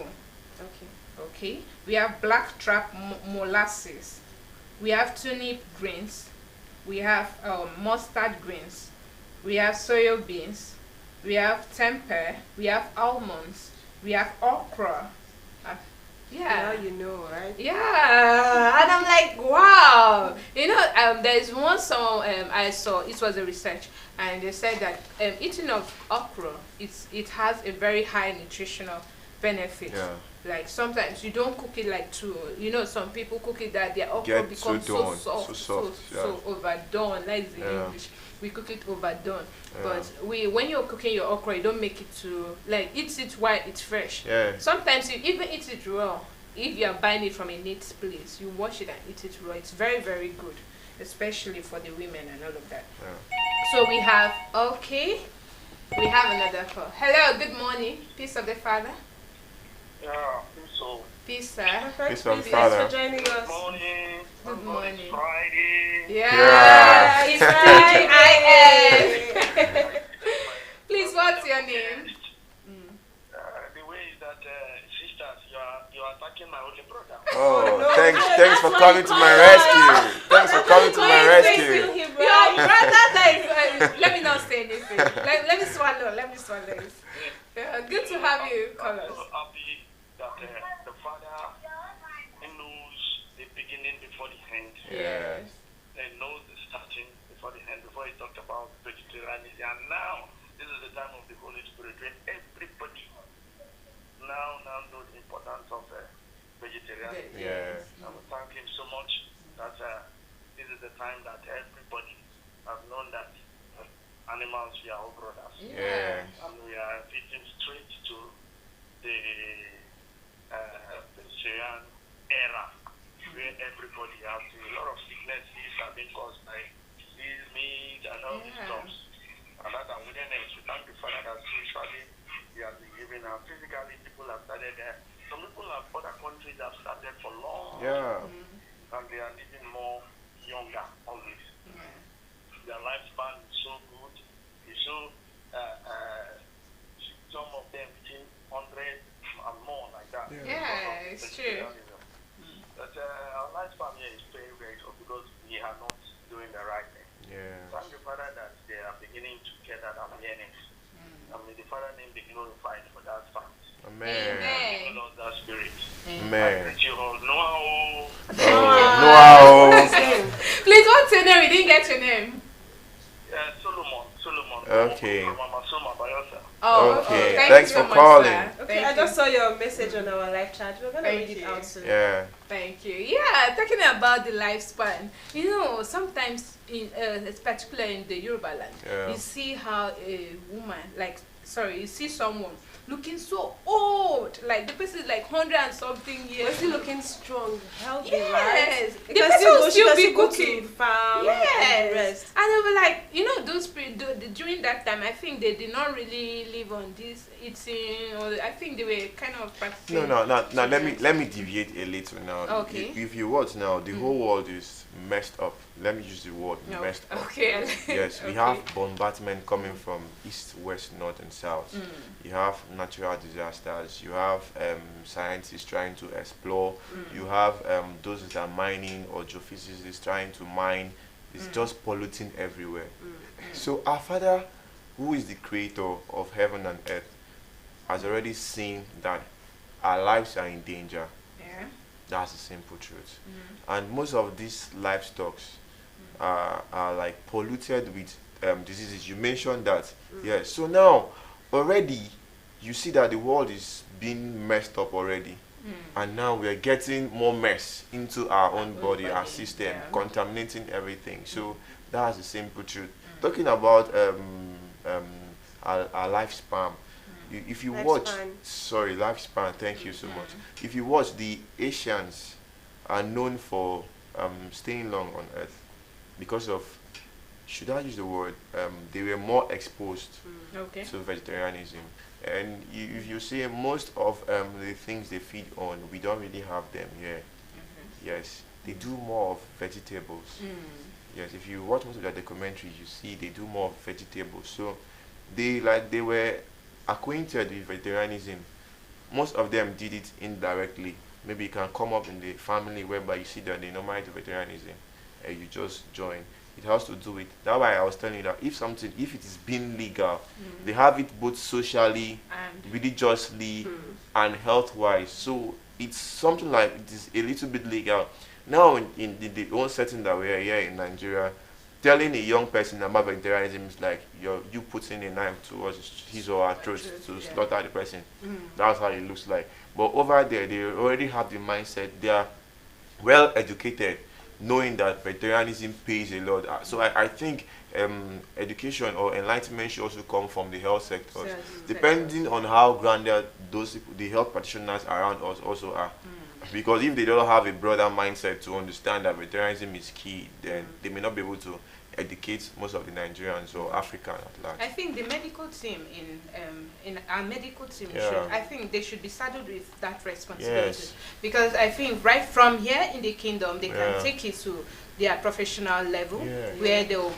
Okay. We have blackstrap molasses. We have turnip greens. We have mustard greens. We have soya beans. We have tempeh. We have almonds. We have okra. Now you know, right? Yeah, and I'm like, wow. There's one song I saw. It was a research, and they said that eating of okra, it has a very high nutritional benefit. Yeah. Like sometimes you don't cook it like too. Some people cook it that their okra becomes so soft, so overdone. That's the English. We cook it overdone. But when you're cooking your okra, you don't make it too eat it while it's fresh. Yeah. Sometimes you even eat it raw. If you are buying it from a neat place, you wash it and eat it raw. It's very, very good, especially for the women and all of that. Yeah. So we have we have another call. Hello, good morning. Peace of the Father. Yeah, so. Peace, sir. Peace of the Thanks Father. for joining us. Good morning. Good morning. Friday. Yeah. It's Friday. Please, what's your name? The way is that, sisters, you are attacking my only brother. Oh, no, thanks for coming to my rescue. Thanks for coming to my rescue. Your brother, let me not say anything. Let me swallow it. Good to have you, I'm Carlos. so happy that the Father knows the beginning before the end. Yes. He knows the starting before the end, before he talked about vegetarianism. And now, this is the time of the Holy Spirit when everybody now knows the importance of vegetarianism. Yes. I will thank him so much that this is the time that everybody has known that animals, we are all brothers. Yeah. And we are fitting straight to the vegetarian era, where everybody has a lot of sicknesses have been caused by this meat and all these stuff. And that and within it, we thank the Father that spiritually he has been given, and physically people have started there. Some people have other countries have started for long. Yeah. And they are living more younger always. Their lifespan is so good. It's so some of them between 100 and more like that. Yeah, it's true. But our lifespan here is very, very good because we are not doing the right thing. Yeah. Thank the Father that they are beginning to get that awareness. And may the Father name be glorified for that fact. Amen. Amen. Lord, that spirit. Amen. I greet you all. Noah. Noah. Please, what's your name? We didn't get your name. Solomon. Okay. Mama Soma Bayosa. Oh, okay. Thank Thanks you so for much, calling. sir. Okay, I just saw your message on our live chat. We're gonna read it out soon. Yeah. Thank you. Yeah, talking about the lifespan. Sometimes, particularly in the Yoruba land, you see how a woman, you see someone looking so old, like the person is like 100 and something years. But still looking strong, healthy, yes. right? The person will still be cooking. Farm Yes. and rest. And they were like, those during that time, I think they did not really live on this eating, or I think they were kind of practicing. No. Let me deviate a little now. Okay. If you watch now, the whole world is messed up. Let me use the word messed up. Okay. Yes, we have bombardment coming from east, west, north, and south. You have natural disasters. You have scientists trying to explore. You have those that are mining, or geophysicists trying to mine. It's just polluting everywhere. So our Father, who is the creator of heaven and earth, has already seen that our lives are in danger. Yeah. That's the simple truth. And most of these livestock are like polluted with diseases. You mentioned that. Yes. So now already you see that the world is being messed up already. and now we are getting more mess into our own body, our system, contaminating everything. So that's the simple truth. Talking about our lifespan. If you watch, lifespan. Thank you so much. If you watch, the Asians are known for staying long on Earth because of, should I use the word, they were more exposed to vegetarianism. And if you see, most of the things they feed on, we don't really have them here. Yes, they do more of vegetables. Yes, if you watch most of their documentaries, you see they do more of vegetables. So they were acquainted with vegetarianism. Most of them did it indirectly. Maybe it can come up in the family whereby you see that they normally do vegetarianism and you just join. It has to do with, that's why I was telling you that if it is being legal, they have it both socially, and religiously, and health-wise. So it's something like it is a little bit legal. Now in the own setting that we are here in Nigeria, telling a young person about vegetarianism is like you putting a knife towards his or her throat to slaughter the person. That's how it looks like. But over there, they already have the mindset. They are well educated, knowing that vegetarianism pays a lot. So I think education or enlightenment should also come from the health sectors, depending on how grounded those the health practitioners around us also are. Because if they don't have a broader mindset to understand that vegetarianism is key, then they may not be able to educate most of the Nigerians or Africans at large. I think the medical team in our medical team I think they should be saddled with that responsibility, because I think right from here in the kingdom they can take it to their professional level where they'll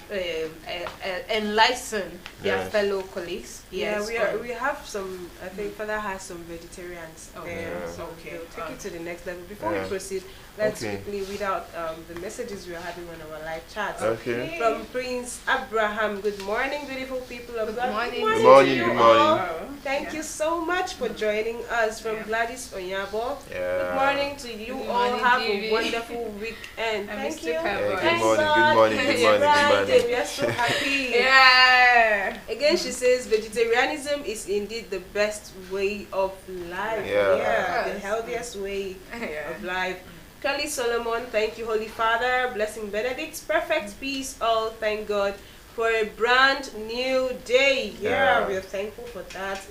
enlighten their fellow colleagues. We have some, I think Father has some vegetarians there, so they'll take it to the next level. Before we proceed, let's quickly read out the messages we are having on our live chat. From Prince Abraham, good morning, beautiful people of God. Good morning. Thank you so much for joining us. From Gladys Onyabo, good morning to you all. Have a wonderful weekend. Thank you. Good morning. We are so happy. Again, she says vegetarianism is indeed the best way of life. The healthiest way of life. Kelly Solomon, thank you, Holy Father. Blessing Benedict, perfect peace. All thank God for a brand new day. We are thankful for that,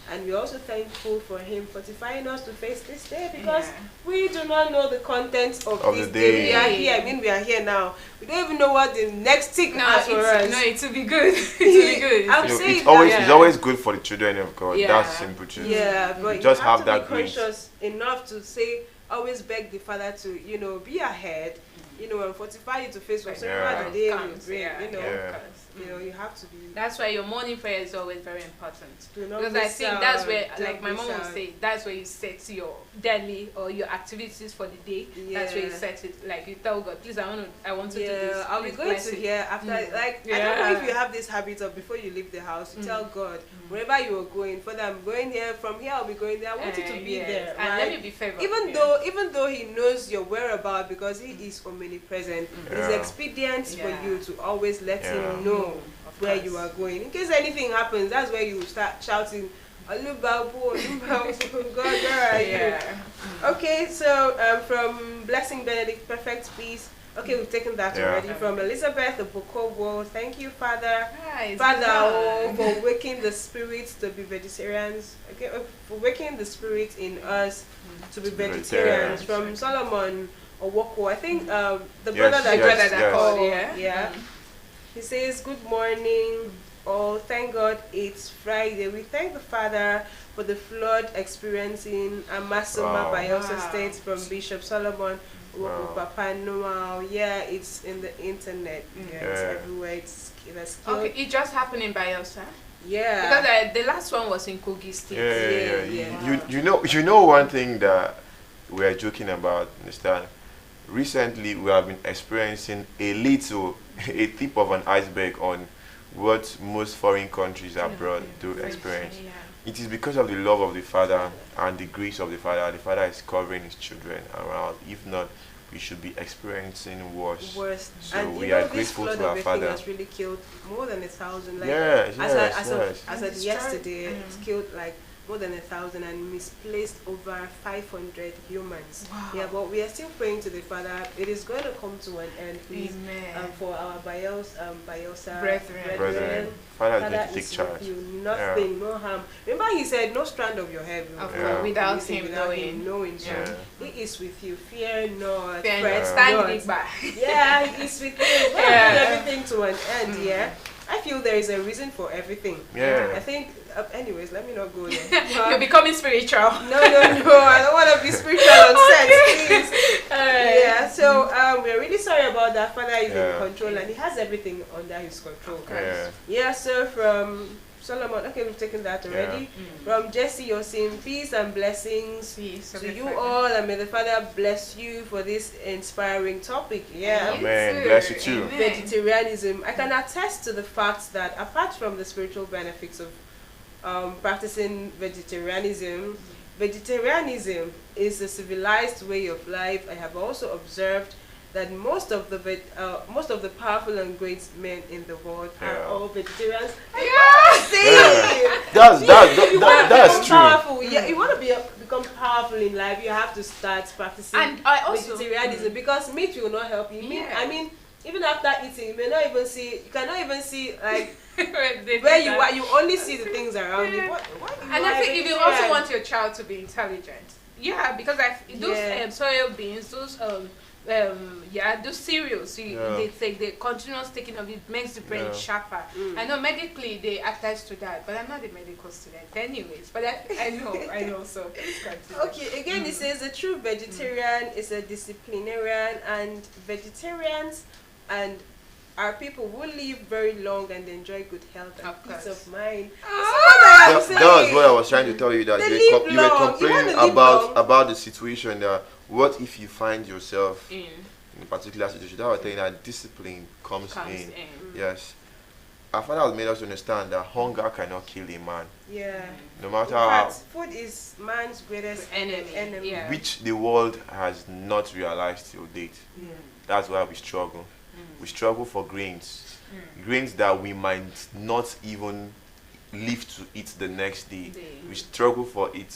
and we're also thankful for Him fortifying us to face this day, because we do not know the contents of this day. We are here. We are here now. We don't even know what the next tick has for us. No, it will be good. It will be good. It's always good for the children of God. That's simple truth. But just you have to that be conscious enough to say, always beg the Father to, be ahead, and fortify you to face whatever the day will bring, you have to be. That's why your morning prayer is always very important. Because I think that's where, like my mom would say, that's where you set your daily or your activities for the day. That's where you set it. Like you tell God, please, I want to do this. I'll be going to here after. I don't know if you have this habit of before you leave the house, you tell God wherever you are going. Father, I'm going here. From here, I'll be going there. I want you to be there. Right? And let me be favored. Even though He knows your whereabouts, because He is omnipresent, it's expedient for you to always let Him know where you are going. In case anything happens, that's where you start shouting, God, where are you? Okay, so from Blessing Benedict, perfect peace. Okay, we've taken that already. From Elizabeth Bokowo, thank you, Father. For waking the spirits to be vegetarians. Okay, for waking the spirit in us to be vegetarians. From Solomon Owoko, I think the brother that called. He says, good morning. Thank God it's Friday. We thank the Father for the flood experiencing Amasoma Bayelsa State, from Bishop Solomon Papa Noel. It's in the internet. It's everywhere. It's okay, it just happened in Bayelsa. Because the last one was in Kogi State. You know one thing that we are joking about, Mr. Recently, we have been experiencing a tip of an iceberg on what most foreign countries abroad do experience. It is because of the love of the Father and the grace of the Father. The Father is covering His children around. If not, we should be experiencing worse. So and we are grateful to our Father. Has really killed more than 1,000. As of yesterday, it's killed like more than 1,000 and misplaced over 500 humans. Wow. Yeah, but we are still praying to the Father. It is going to come to an end, please. For our Bielsa brethren. Father is going to take charge. Nothing, no harm. Remember, he said, no strand of your hair will without him knowing. So he is with you. Fear not. Stand back. Yeah, he is with you. Bring everything to an end. Yeah. I feel there is a reason for everything. Yeah. I think, anyways, let me not go there. You're becoming spiritual. No, I don't want to be spiritual on set, please. Yeah, so we're really sorry about that. Father is in control and he has everything under his control. Yeah, so from Solomon, okay, we've taken that already. From Jesse Yosim, peace and blessings to you all, and may the Father bless you for this inspiring topic. Yeah, amen. Bless you too. Amen. Vegetarianism. I can attest to the fact that apart from the spiritual benefits of practicing vegetarianism, vegetarianism is a civilized way of life. I have also observed that most of the powerful and great men in the world are all vegetarians. That's true. Powerful. Yeah, you want to become powerful in life, you have to start practicing vegetarianism because meat will not help you. I mean, even after eating, you cannot even see like where you are. You only see the things around you. And I think if you also want your child to be intelligent, because those soya beans, those those cereals, they take the continuous taking of it makes the brain sharper. I know medically they attest to that, but I'm not a medical student anyways, but I know so okay, again it says a true vegetarian is a disciplinarian, and vegetarians and our people will live very long and enjoy good health and peace of mind. That was what I was trying to tell you, that you were complaining about the situation that what if you find yourself in a particular situation. That was telling that discipline comes in. Yes. Our Father has made us understand that hunger cannot kill a man. Yeah. No matter how. Food is man's greatest enemy. Yeah. Which the world has not realized till date. That's why we struggle. We struggle for grains. Grains that we might not even live to eat the next day. We struggle for it,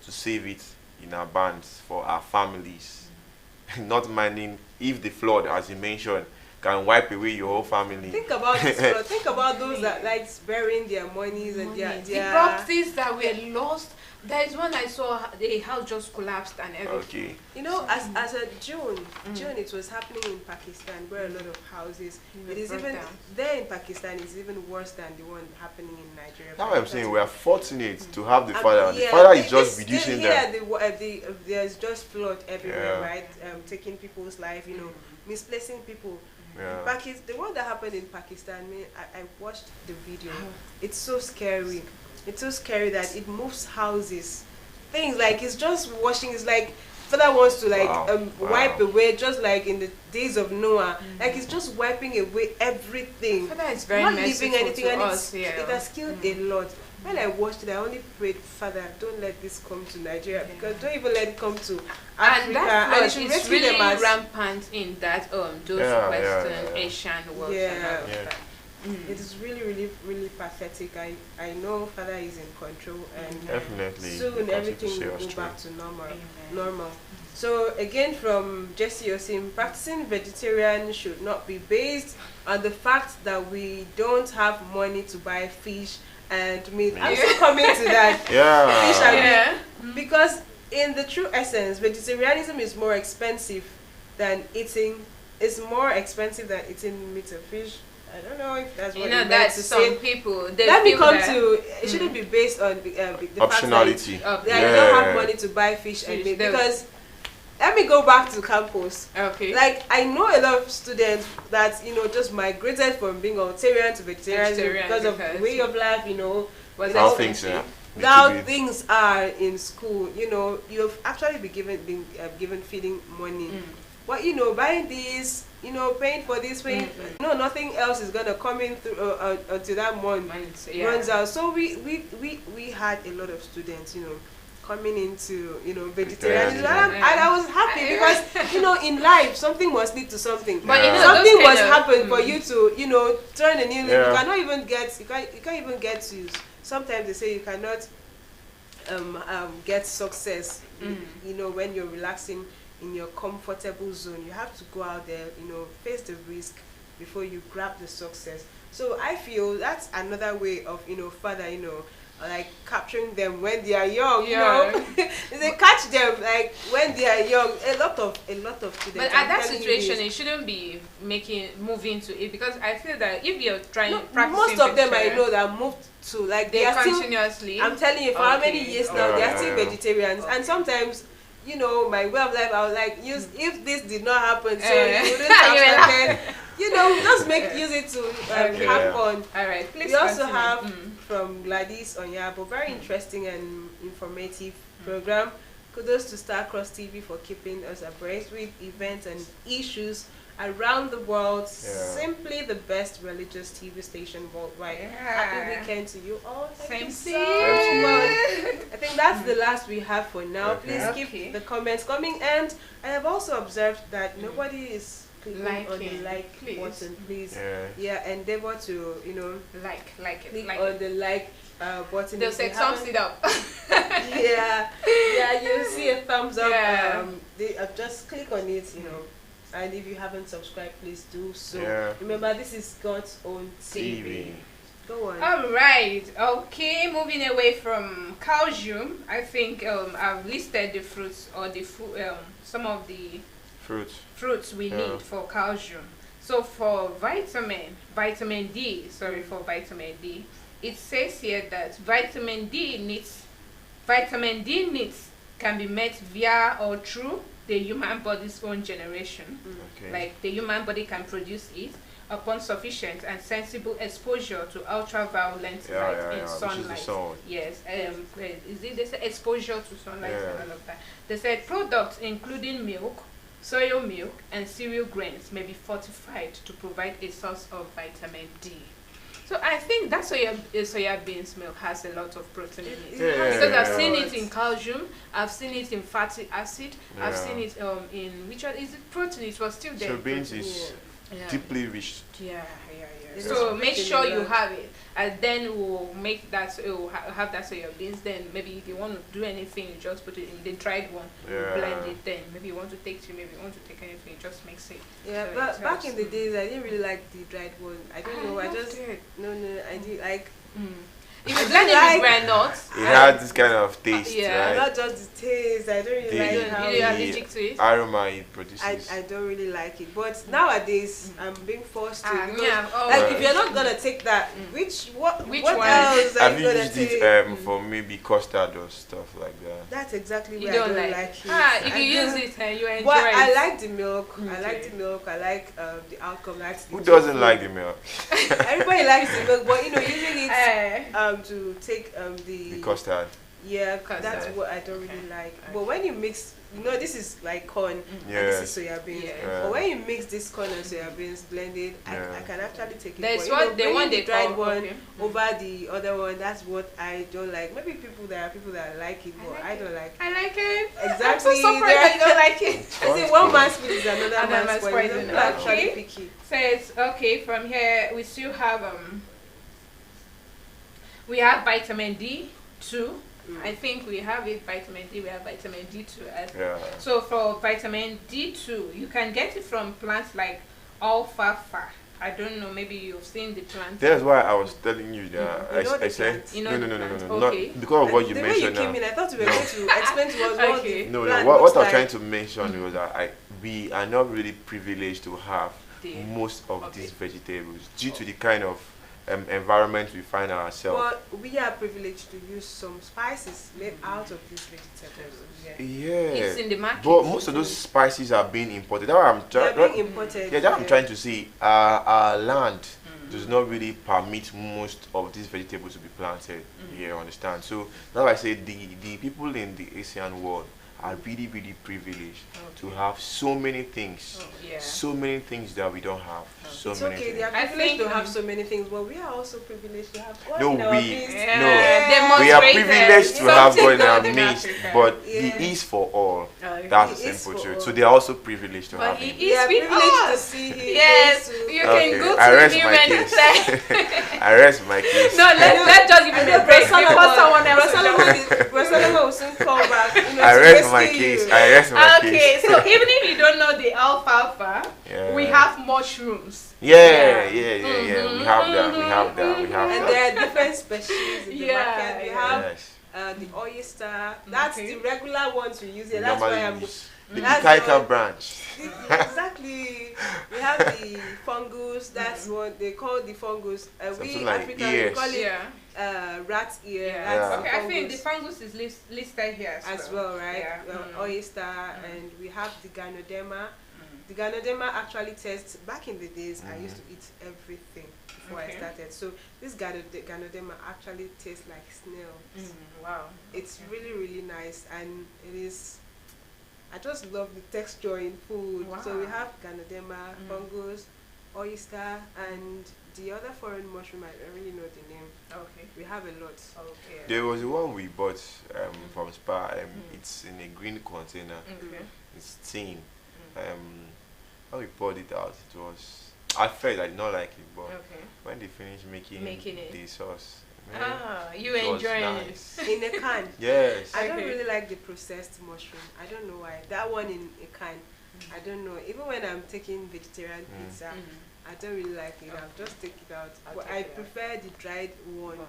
to save it in our bands, for our families. Not minding if the flood, as you mentioned, can wipe away your whole family. Think about this flood. Think about those that like burying their monies and their properties that were lost. There is one I saw, the house just collapsed and everything. Okay. You know, as a June, it was happening in Pakistan where a lot of houses. It is even there in Pakistan. It's even worse than the one happening in Nigeria. That's what I'm saying. We are fortunate to have the Father. The Father is just reducing them. There's just flood everywhere, right? Taking people's life. You know, misplacing people. The one that happened in Pakistan, I watched the video. It's so scary. It's so scary that it moves houses. Things like it's just washing. It's like Father wants to wipe away, just like in the days of Noah. Like it's just wiping away everything. Father is very not leaving anything, to and us, it has killed a lot. When I watched it, I only prayed, Father, don't let this come to Nigeria, because don't even let it come to Africa. And that and it's really rampant in that those Western Asian world. It is really, really, really pathetic. I know Father is in control, and definitely soon everything will go back to normal. So again, from Jesse Yosim, practicing vegetarian should not be based on the fact that we don't have money to buy fish and meat. I'm still coming to that. Fish and meat. Because in the true essence, vegetarianism is more expensive than eating. It's more expensive than eating meat and fish. I don't know if that's what you meant to say. People. Let me come to. It shouldn't be based on the optionality. Fact that you don't have money to buy fish and meat. Because let me go back to campus. Okay. Like I know a lot of students that just migrated from being vegetarian to vegetarian because of the way of life. How things things are in school. You've actually been given feeding money. But buying this, paying for this, nothing else is gonna come in through until that month runs out. So we had a lot of students, coming into vegetarianism, and I was happy because in life something must lead to something. But something must happen for you to turn a new leaf. You cannot even get you can't even get to. Sometimes they say you cannot get success. You know, when you're relaxing in your comfortable zone, you have to go out there, you know, face the risk before you grab the success. So I feel that's another way of, you know, further, you know, like capturing them when they are young, you know. They catch them like when they are young. A lot of students. But at that situation, it shouldn't be moving to it, because I feel that if you're practicing, most of them I know that moved to, like, they are continuously. Still, I'm telling you, for how many years now they are still vegetarians, and sometimes, you know, my way of life, I was like, if this did not happen, so you wouldn't have started. You know, just use it to have fun. All right, please. We also have from Gladys Onyabo, very interesting and informative program. Kudos to Star Cross TV for keeping us abreast with events and issues around the world. Simply the best religious TV station worldwide. Happy weekend to you all. Thank you so much. I think that's the last we have for now. Please keep the comments coming, and I have also observed that nobody is clicking on the like button. Please, endeavor to, you know, click on the like button. They'll say thumbs it up. You'll see a thumbs up. Just click on it, you know. And if you haven't subscribed, please do so. Remember, this is God's own TV. Go on. All right. Okay. Moving away from calcium, I think I've listed the fruits, or some of the fruits we need for calcium. So for vitamin D, it says here that vitamin D needs can be met via or through the human body's own generation. Like the human body can produce it upon sufficient and sensible exposure to ultraviolet light in sunlight. Yes, they said exposure to sunlight and all of that. They said products including milk, soy milk, and cereal grains may be fortified to provide a source of vitamin D. So I think that's soya beans milk has a lot of protein in it. Because I've seen it in calcium, I've seen it in fatty acid, I've seen it in which one is it protein? It was still there. So beans is deeply rich. So make sure you have it, and then we'll make that. We'll have that soya beans. Then maybe if you want to do anything, you just put it in the dried one, blend it. Then maybe you want to take tea, maybe you want to take anything, you just mix it. Yeah, so but back in the days, I didn't really like the dried one. I don't know. I just I did like. If you blend it with granules, it had this kind of taste, right? Not just the taste. I don't really like how you're allergic to it. Aroma it produces. I don't really like it. But nowadays, I'm being forced to. Like, if you're not gonna take that, which what else are you gonna take? Have you used it for maybe custard or stuff like that? That's exactly why I don't like it. If you use it, you enjoy it. I like the milk. I like the milk. I like the outcome. Who doesn't like the milk? Everybody likes the milk, but you know, usually it's to take the custard. Yeah, that's what I don't really like. But when you mix, you know, this is like corn and this is soya beans. But when you mix this corn and soya beans blended, I can actually take it. That's what they want, the dried one over the other one. That's what I don't like. Maybe there are people that like it, but I don't like it. I like it. Exactly. I'm so surprised that you don't like it. I say one man's food is another man's poison. Actually picky. Says from here we still have we have vitamin D2. I think we have vitamin D. We have vitamin D2. So for vitamin D2, you can get it from plants like alfalfa. I don't know. Maybe you've seen the plant. That's why I was telling you that. I said no. Not because of what you mentioned. The way you came in, I thought you were going to explain to us what the plant what I was like. trying to mention was that we are not really privileged to have most of these vegetables due to the kind of environment we find ourselves. But we are privileged to use some spices made out of these vegetables. It's in the market. But most of those spices are being imported. That's what I'm being imported. That's what I'm trying to say. Our land does not really permit most of these vegetables to be planted. You understand? So that's why I say the people in the Asian world are really, really privileged to have so many things. So many things that we don't have. It's okay, they are privileged to have so many things, but we are also privileged to have God we are privileged to have God in our midst, but He is for all. That's the simple truth. So they are also privileged to have Him. He is with us. To see Him. Yes, you can go to Him and I rest my case. No, let's just give Him a break before someone else. Solomon will soon come back. I rest my case. Okay, so even if you don't know the alfalfa, we have mushrooms. Yeah. We have that. And there are different species in the market. We have the oyster. That's the regular ones we use here. That's why I'm. The Kaika branch. Exactly. We have the fungus. That's what they call the fungus. We like Africans we call it rat ear. Yeah. Okay, I think the fungus is listed here as well, right? Oyster, and we have the Ganoderma. The Ganoderma actually tastes. Back in the days, I used to eat everything before I started. So this Ganoderma actually tastes like snails. Wow. It's really, really nice, and it is. I just love the texture in food. Wow. So we have Ganoderma, fungus, oyster, and the other foreign mushroom. I don't really know the name. Okay. We have a lot. Okay. There was one we bought from Spa. It's in a green container. It's thin. When we poured it out, it was. I felt I did not like it, but when they finished making the sauce. You enjoying it in a can? Yes. I don't really like the processed mushroom. I don't know why. That one in a can, I don't know. Even when I'm taking vegetarian pizza, I don't really like it. I'll just take it out. But I prefer the dried one.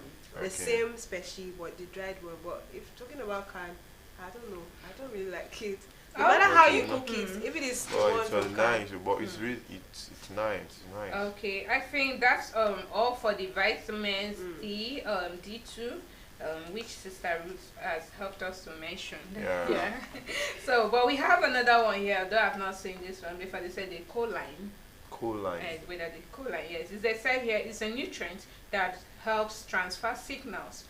The same species, but the dried one. But if talking about can, I don't know. I don't really like it. No matter how you cook it, if it is it was nice, but it's really it's nice. Okay, I think that's all for the vitamins D, D2, which Sister Ruth has helped us to mention. Yeah. So, but we have another one here. Though I've not seen this one before. They said the choline. Whether the choline, yes, they said here it's a nutrient that helps transfer signals.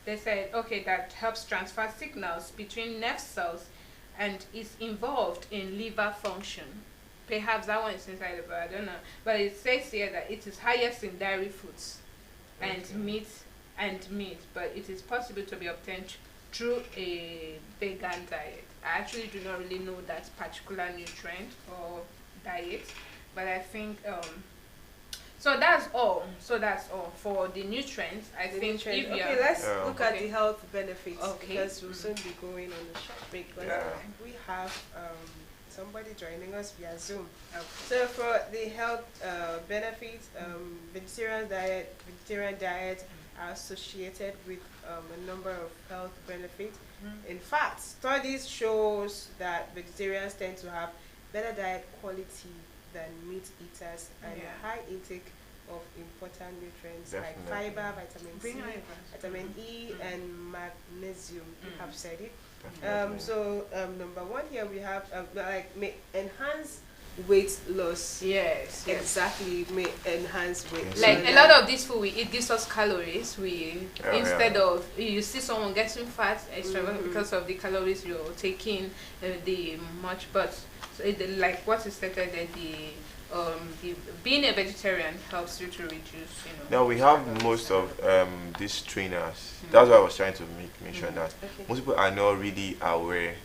They said, that helps transfer signals between nerve cells and is involved in liver function. Perhaps that one is inside the body, I don't know. But it says here that it is highest in dairy foods and meat, but it is possible to be obtained through a vegan diet. I actually do not really know that particular nutrient or diet, but I think so that's all for the nutrients. Let's look at the health benefits because we'll soon be going on a short break. But we have somebody joining us via Zoom. So for the health benefits, vegetarian diet are associated with a number of health benefits. In fact, studies shows that vegetarians tend to have better diet quality than meat eaters and a high intake of important nutrients like fiber, vitamin C, vitamin E, and magnesium. You have said it. Number one here we have enhance weight loss. Yes. Exactly, may enhance weight loss. Like a lot of this food we eat gives us calories. Instead of you see someone getting fat because of the calories you're taking, but like what is stated that being a vegetarian helps you to reduce. Now we have most of these trainers. That's why I was trying to mention that most people are not really aware.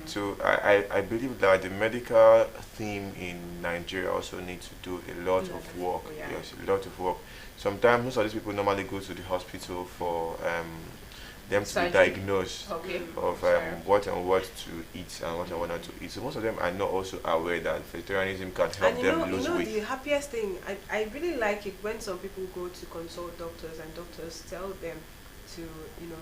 So I believe that the medical team in Nigeria also needs to do a lot of work. Yes, a lot of work. Sometimes most of these people normally go to the hospital for them to be diagnosed of what to eat and what not to eat. So most of them are not also aware that vegetarianism can help them lose weight. The happiest thing, I really like it when some people go to consult doctors and doctors tell them to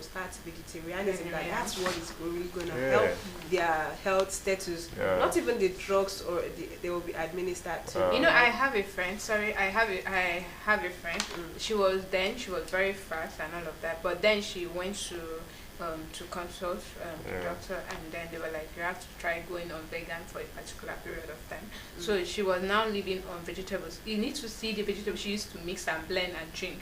start vegetarianism. That's what is really going to help their health status. Not even the drugs or they will be administered to. I have a friend. I have a friend. She was very fat and all of that. But then she went to consult the doctor, and then they were like, you have to try going on vegan for a particular period of time. So she was now living on vegetables. You need to see the vegetables she used to mix and blend and drink.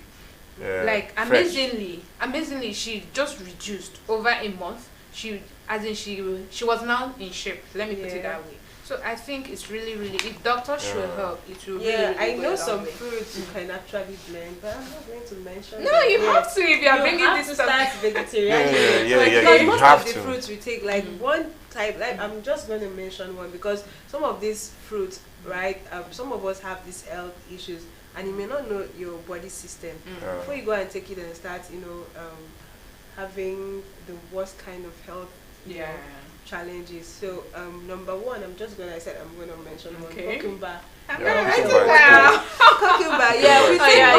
Amazingly, she just reduced over a month. She was now in shape. Let me put it that way. So I think it's really, really, if doctors should help, it will really, really I know some fruits you can actually blend, but I'm not going to mention. No, you have to if you are bringing this to start vegetarian. Because most of the fruits we take, like one type, like I'm just going to mention one because some of these fruits, right? Some of us have these health issues. And you may not know your body system. Before you go and take it and start, having the worst kind of health challenges. So number one, I'm gonna mention one, cucumber. Cucumber, we say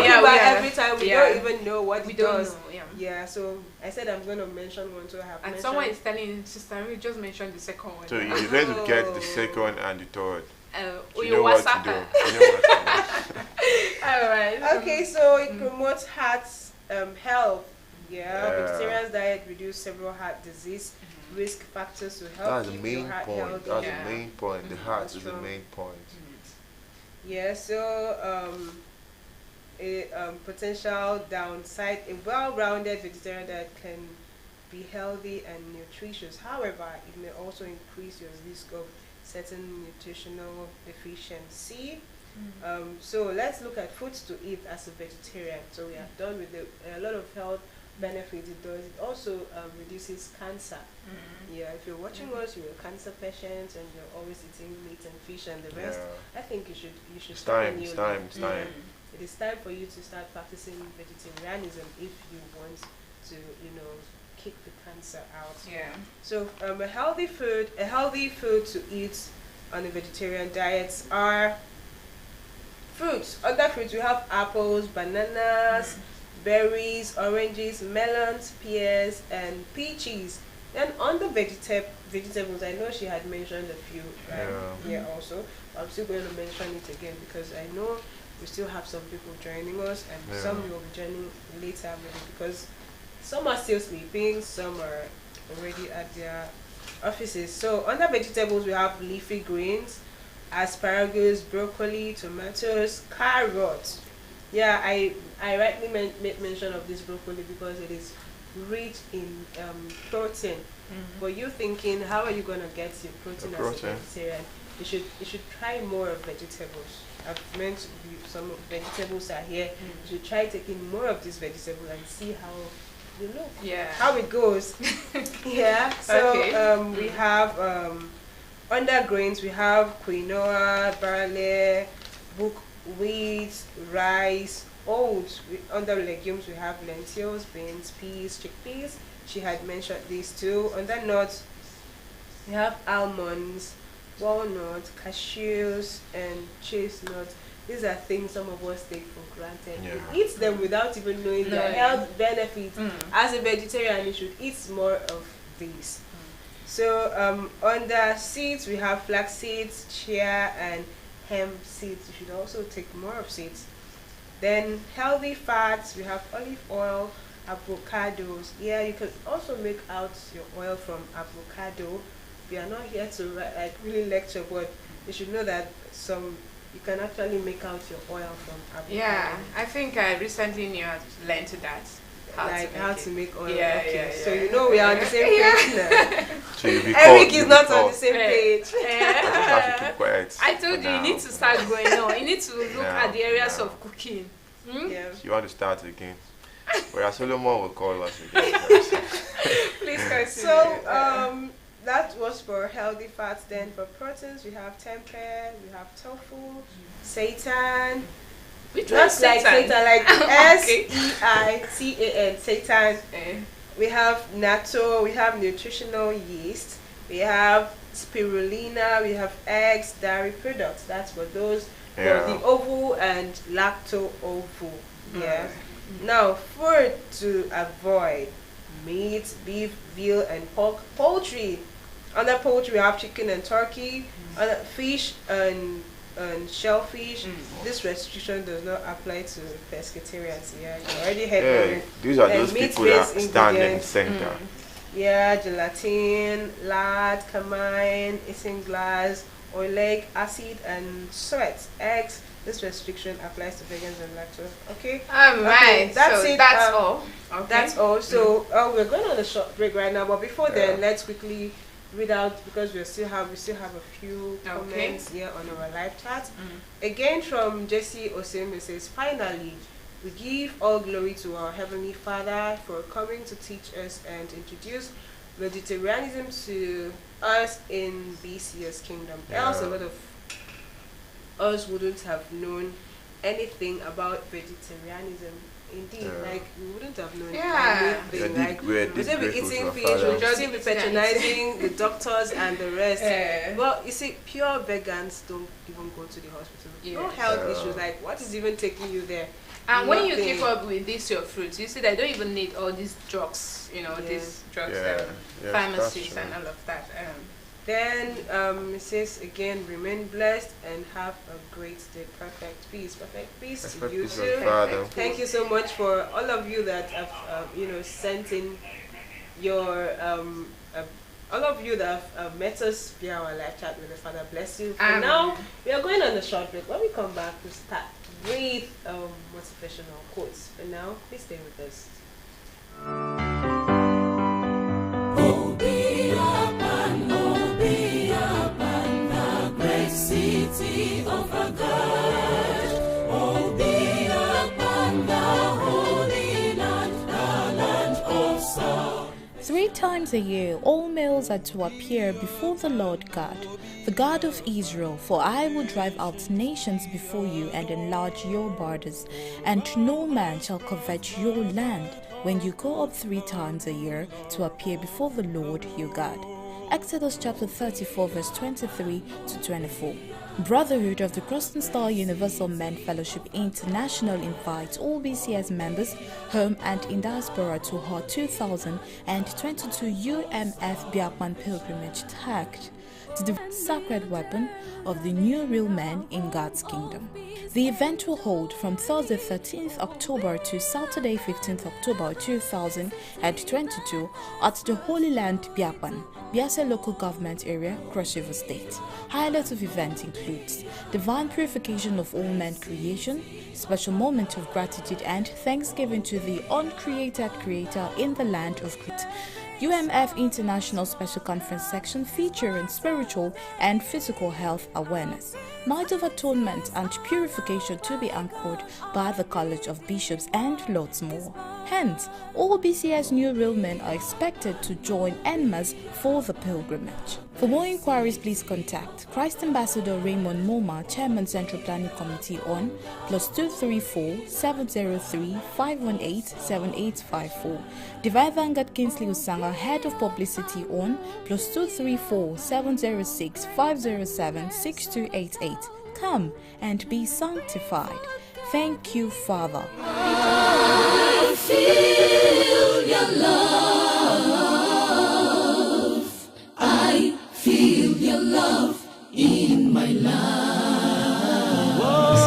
cucumber every time. We don't even know what it does. Yeah, so I said I'm going to mention one, so I have and someone is telling Sister we just mentioned the second one. So you're going to get the second and the third. You know what to do. Alright. Okay, so it promotes heart health. Vegetarian's diet reduce several heart disease risk factors to help keep your heart healthy. That's the main point. The heart is the main point. Yeah, so a potential downside, a well-rounded vegetarian diet can be healthy and nutritious. However, it may also increase your risk of certain nutritional deficiency. So let's look at foods to eat as a vegetarian. So we are done with a lot of health benefits it does. It also reduces cancer. If you're watching us, you're a cancer patient and you're always eating meat and fish and the rest, I think you should it's time. It is time for you to start practicing vegetarianism if you want to, kick the cancer out. So a healthy food to eat on a vegetarian diet are fruits. Other fruits, we have apples, bananas, berries, oranges, melons, pears, and peaches. Then on the vegetables, I know she had mentioned a few here also. I'm still going to mention it again because I know we still have some people joining us and some will be joining later because some are still sleeping, some are already at their offices. So under vegetables, we have leafy greens, asparagus, broccoli, tomatoes, carrots. I rightly made mention of this broccoli because it is rich in protein. But you thinking, how are you going to get your protein as a vegetarian? You should try more of vegetables. I've mentioned some vegetables are here. You should try taking more of this vegetable and see how you look. How it goes. So we have under grains we have quinoa, barley, buckwheat, rice, oats. Under legumes we have lentils, beans, peas, chickpeas. She had mentioned these two. Under nuts we have almonds, walnuts, cashews, and chestnuts. These are things some of us take for granted. We eat them without even knowing their health benefits. As a vegetarian, you should eat more of these. So under seeds, we have flax seeds, chia, and hemp seeds. You should also take more of seeds. Then healthy fats, we have olive oil, avocados. You can also make out your oil from avocado. We are not here to really lecture, but you should know that you can actually make out your oil from avocado. I think I recently learned that. How to make oil. So you know we are on the same page now. So Eric is not on the same page. I told you need to start going on. You need to look at the areas of cooking. You want to start again? Whereas Solomon will call us again. Please continue. So that was for healthy fats. Then for proteins, we have tempeh, we have tofu, seitan. Which one? Seitan, like SEITAN, seitan. We have natto, we have nutritional yeast, we have spirulina, we have eggs, dairy products. That's for those for the ovo and lacto ovo. Now, food to avoid: meat, beef, veal, and pork. Poultry. Under poultry, we have chicken and turkey. Under fish and shellfish. This restriction does not apply to pescatarians. You already heard these are those people that stand in the center. Gelatin, lard, carmine, isinglass, oleic acid, and sweat. Eggs. This restriction applies to vegans and lactose. Okay. That's it. That's all. That's all. So we're going on a short break right now, but before then, let's quickly read out because we still have a few comments here on our live chat. Again from Jesse Oseme says, finally, we give all glory to our Heavenly Father for coming to teach us and introduce vegetarianism to us in BCS Kingdom. Else a lot of us wouldn't have known anything about vegetarianism. Indeed, like we wouldn't have known anything. Like we say we're eating fish, we just be patronizing the doctors and the rest. Well, you see, pure vegans don't even go to the hospital. No health issues. Like, what is even taking you there? And when you keep up with this, your fruits, you see, they don't even need all these drugs, these drugs, pharmacies and all of that. Then it says again, remain blessed and have a great day. Perfect peace to you too. Thank you so much for all of you that have sent in your all of you that have met us via our live chat with the Father. Bless you. For now, we are going on a short break. When we come back, we'll start with motivational quotes. For now, please stay with us. City of our God, be upon the holy land, the land of song. 3 times a year, all males are to appear before the Lord God, the God of Israel. For I will drive out nations before you and enlarge your borders, and no man shall covet your land when you go up 3 times a year to appear before the Lord your God. Exodus chapter 34 verse 23 to 24. Brotherhood of the Cross and Star Universal Men Fellowship International invites all BCS members, home and in diaspora, to her 2022 UMF Biakman pilgrimage tagged to the sacred weapon of the new real men in God's kingdom. The event will hold from Thursday 13th October to Saturday 15th October 2022 at the Holy Land Biakman, Biase Local Government Area, Cross River State. Highlights of event includes divine purification of all men creation, special moment of gratitude and thanksgiving to the uncreated Creator in the land of Crete. UMF International Special Conference section featuring spiritual and physical health awareness, night of atonement and purification to be anchored by the College of Bishops and lots more. Hence, all BCS new real men are expected to join en masse for the pilgrimage. For more inquiries, please contact Christ Ambassador Raymond Moma, Chairman Central Planning Committee on +234 703 518 7854. Divine Vanguard Kingsley Usanga, Head of Publicity on +234 706 507 6288. Come and be sanctified. Thank you, Father. I feel your love. I feel your love in my life.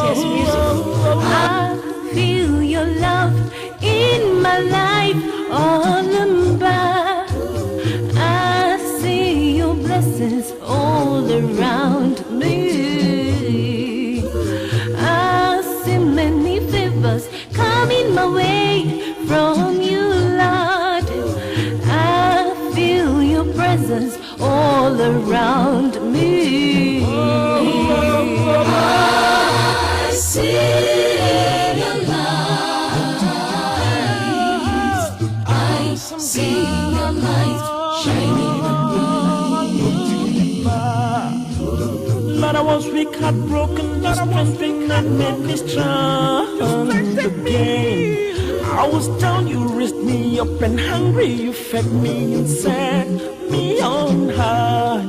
Yes, music. I feel your love in my life all about. I see your blessings all around me. I see many favors coming my way from you, Lord. I feel your presence all around me. I see your light. I see your light shining on me. Lord, I was weak, heartbroken, your strength that made me strong again. I was down, you raised me up, and hungry, you fed me and set me on high.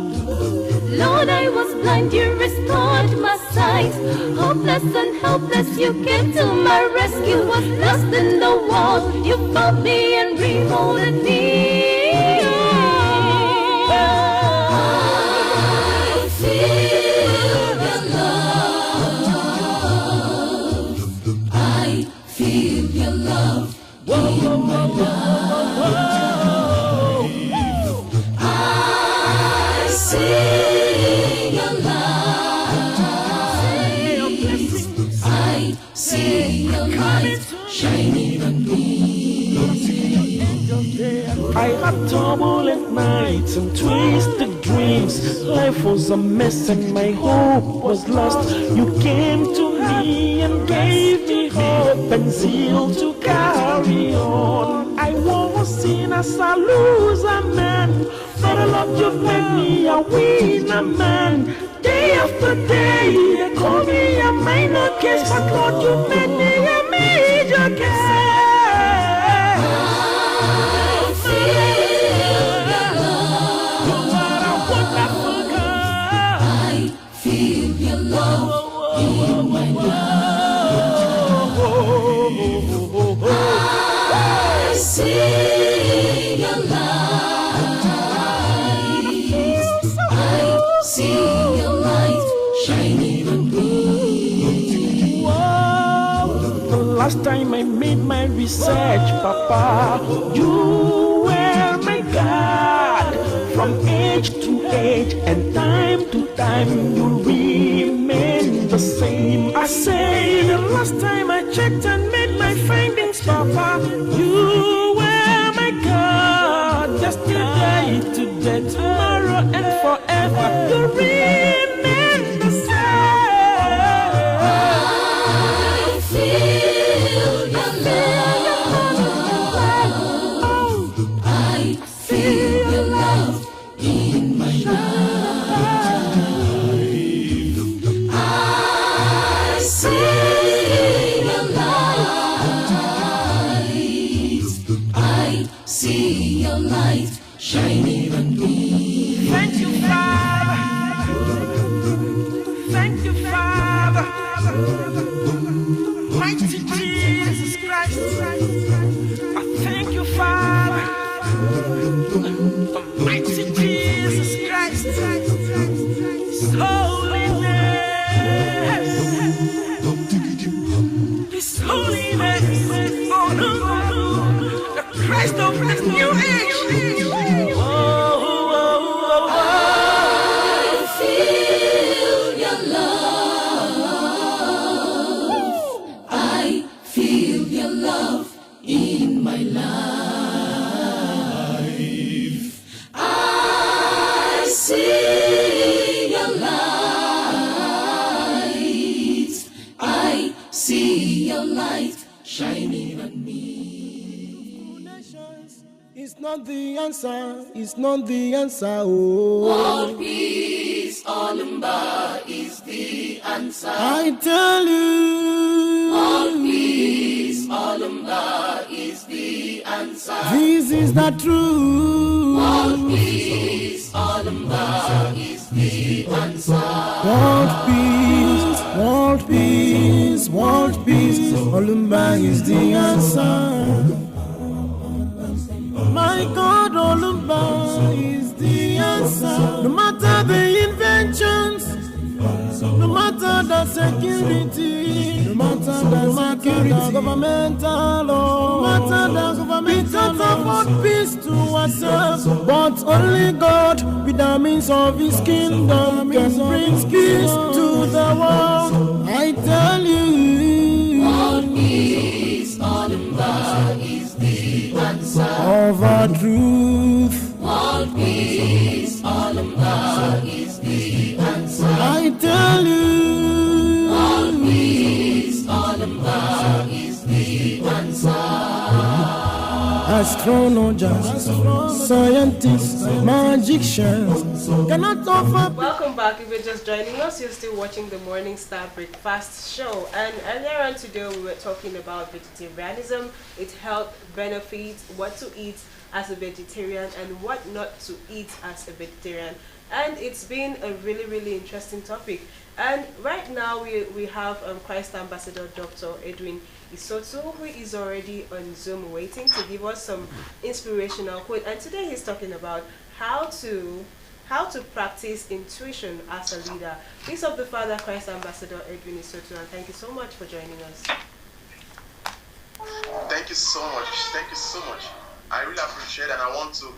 Lord, I was blind, you restored my sight. Hopeless and helpless, you came to my rescue. Was lost in the world, you found me and remolded me. I feel your love. I feel your love in my life. I see your light. I see your light shining on me. I had turbulent nights and twisted dreams. Life was a mess and my hope was lost. You came to me and gave me hope and zeal to carry on. I was seen as a loser man, but Lord, you've made me a winner man. Day after day, they call me a minor case, but Lord, you made me a major case. your love in my life. I see your light. I see your light shining on me. Whoa, the last time I made my research, Papa, you were my God. From age to age and time to time, you remain the same. I say the last time I checked and made my findings, Papa, you were my God. Yesterday, today, tomorrow, and forever, you remain the same. I feel your love. I feel your love in my life. I see your light. I see your light shining on me. Thank you, Father. Thank you, Father. Mighty Jesus Christ. I thank you, Father. Mighty Jesus Christ. His holiness. His holiness. Oh, no. The Christ of this new age. I feel your love. I feel your love in my life. I see your light. I see your light shining on me. It's not the answer, it's not the answer, oh. World peace, Olumba is the answer. I tell you, World peace, Olumba is the answer. this is the truth. World peace, Olumba is the answer. World peace, world peace, world peace, Olumba is the answer. My God, Olumba is the answer. No matter the inventions, no matter the security, no matter the security, governmental law, no matter the government, we can't afford peace to ourselves. But only God, with the means of His kingdom, can bring peace to the world. I tell you, World peace, Olumba is the answer. of our truth. World peace, Olumba is the answer. I tell you, World peace, Olumba is the answer. Astrologers, scientists, magicians cannot offer. Welcome back. If you're just joining us, you're still watching the Morning Star Breakfast Show. And earlier on today, we were talking about vegetarianism, its health benefits, what to eat as a vegetarian, and what not to eat as a vegetarian. And it's been a really, really interesting topic. And right now, we have Christ Ambassador Dr. Edwin Isotu, who is already on Zoom waiting to give us some inspirational quote. And today he's talking about how to practice intuition as a leader. Peace of the Father, Christ Ambassador Edwin Isotu, and thank you so much for joining us. Thank you so much. Thank you so much. I really appreciate it, and I want to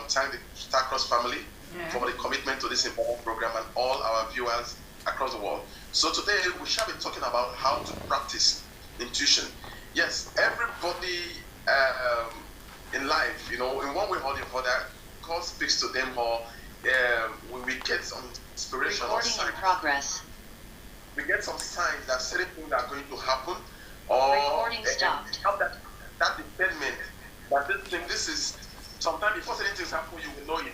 thank the Starcross family for the commitment to this important program and all our viewers across the world. So today we shall be talking about how to practice intuition. Yes, everybody in life, you know, in one way or the other, God speaks to them, or we get some inspiration or signs. Progress. We get some signs that certain things are going to happen, or Recording stopped. That dependent, that this is, sometimes before certain things happen, you will know it.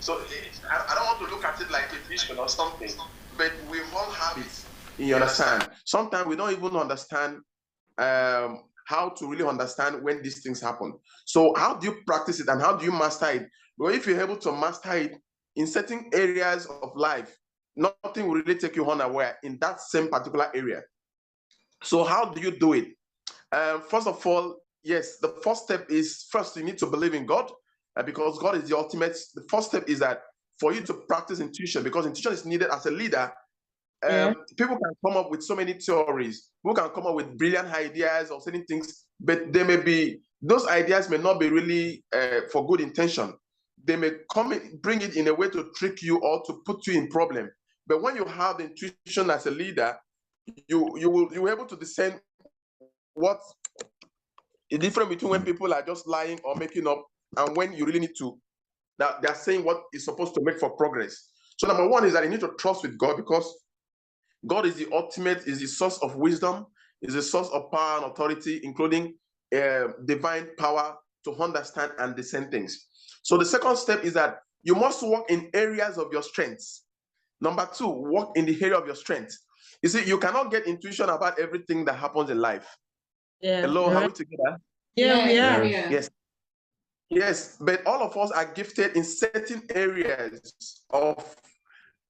So I don't want to look at it like a vision or something, but we all have it. You understand? Sometimes we don't even understand how to really understand when these things happen. So how do you practice it and how do you master it? Well, if you're able to master it in certain areas of life, nothing will really take you unaware in that same particular area. So how do you do it? First of all, yes, the first step is, first you need to believe in God, because God is the ultimate. The first step is that for you to practice intuition, because intuition is needed as a leader. People can come up with so many theories. People can come up with brilliant ideas or certain things, but those ideas may not be really for good intention. They may bring it in a way to trick you or to put you in problem. But when you have intuition as a leader, you're able to discern what the difference between when people are just lying or making up and when you really need to, that they're saying what is supposed to make for progress. So number one is that you need to trust with God, because God is the ultimate, is the source of wisdom, is the source of power and authority, including divine power to understand and discern things. So the second step is that you must work in areas of your strengths. Number two, work in the area of your strength. You see, you cannot get intuition about everything that happens in life. Yeah. Hello, are we together? Yeah, we are. Yes. Yes, but all of us are gifted in certain areas of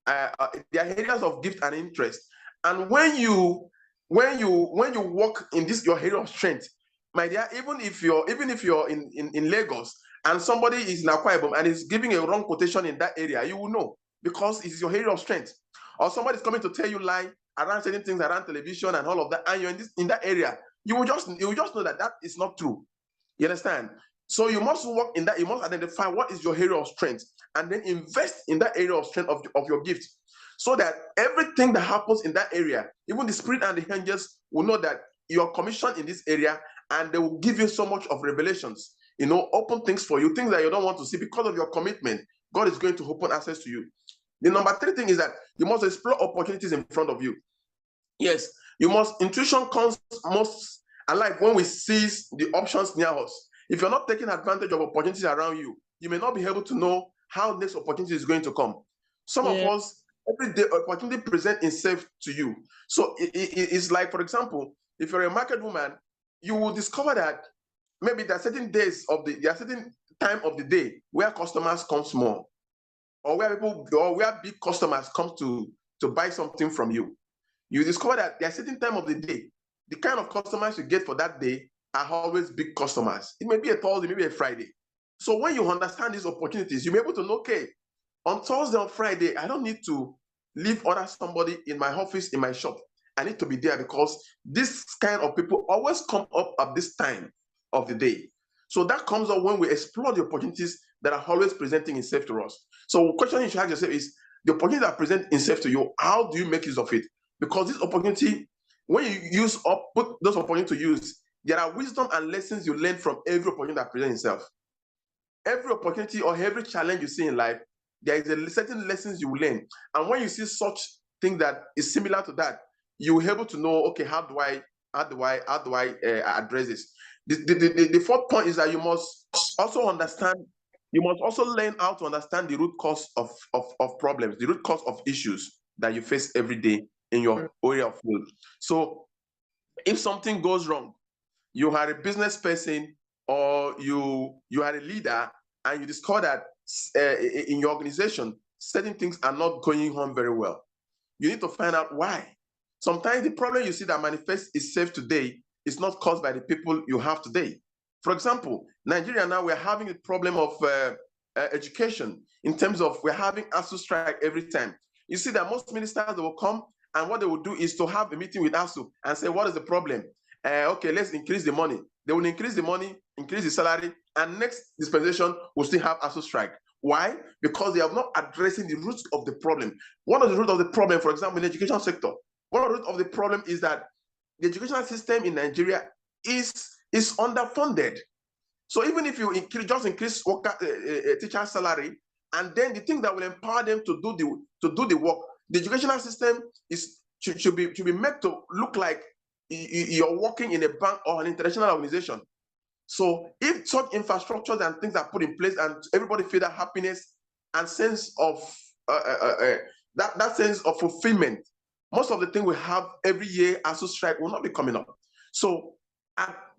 there are areas of gift and interest. And when you work in this your area of strength, my dear, even if you're in Lagos and somebody is in Akwa Ibom and is giving a wrong quotation in that area, you will know, because it's your area of strength. Or somebody's coming to tell you lie around certain things around television and all of that, and you're in that area, you will just know that that is not true. You understand? So you must work in that. You must identify what is your area of strength, and then invest in that area of strength of your gift, so that everything that happens in that area, even the spirit and the angels will know that you are commissioned in this area, and they will give you so much of revelations, open things for you, things that you don't want to see. Because of your commitment, God is going to open access to you. The number three thing is that you must explore opportunities in front of you. Yes, intuition comes most alive when we seize the options near us. If you're not taking advantage of opportunities around you, you may not be able to know how this opportunity is going to come. Some of us, every day, opportunity presents itself to you. So it's like, for example, if you're a market woman, you will discover that maybe there are certain time of the day where customers come small, or where big customers come to buy something from you. You discover that there are certain time of the day, the kind of customers you get for that day are always big customers. It may be a Thursday, maybe a Friday. So when you understand these opportunities, you'll be able to know, okay, on Thursday or Friday, I don't need to leave order somebody in my office, in my shop. I need to be there because this kind of people always come up at this time of the day. So that comes up when we explore the opportunities that are always presenting itself to us. So the question you should ask yourself is, the opportunity that present itself to you, how do you make use of it? Because this opportunity, when you put those opportunities to use, there are wisdom and lessons you learn from every opportunity that presents itself. Every opportunity or every challenge you see in life, there is a certain lessons you will learn. And when you see such thing that is similar to that, you will be able to know, okay, how do I address this? The fourth point is that you must also learn how to understand the root cause of problems, the root cause of issues that you face every day in your area of field. So if something goes wrong, you are a business person or you are a leader, and you discover that in your organization, certain things are not going on very well. You need to find out why. Sometimes the problem you see that manifests itself today is not caused by the people you have today. For example, Nigeria now, we're having a problem of education, in terms of we're having ASU strike every time. You see that most ministers will come, and what they will do is to have a meeting with ASU and say, what is the problem? Okay, let's increase the money. They will increase the money, increase the salary, and next dispensation will still have ASU strike. Why? Because they are not addressing the roots of the problem. One of the roots of the problem, for example, in the education sector, one of the roots of the problem is that the educational system in Nigeria is underfunded. So even if you increase teacher salary, and then the thing that will empower them to do the work, the educational system should be made to look like you're working in a bank or an international organization. So if such infrastructures and things are put in place, and everybody feel that happiness and sense of that sense of fulfillment, most of the things we have every year as a strike will not be coming up. So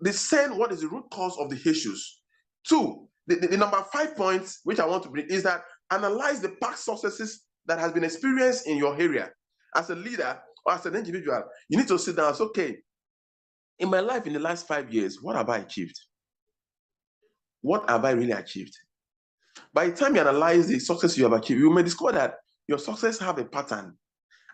discern what is the root cause of the issues. Two, the number 5 points which I want to bring is that analyze the past successes that has been experienced in your area, as a leader or as an individual, you need to sit down and say, okay, in my life in the last 5 years, what have I achieved? What have I really achieved? By the time you analyze the success you have achieved, you may discover that your success have a pattern.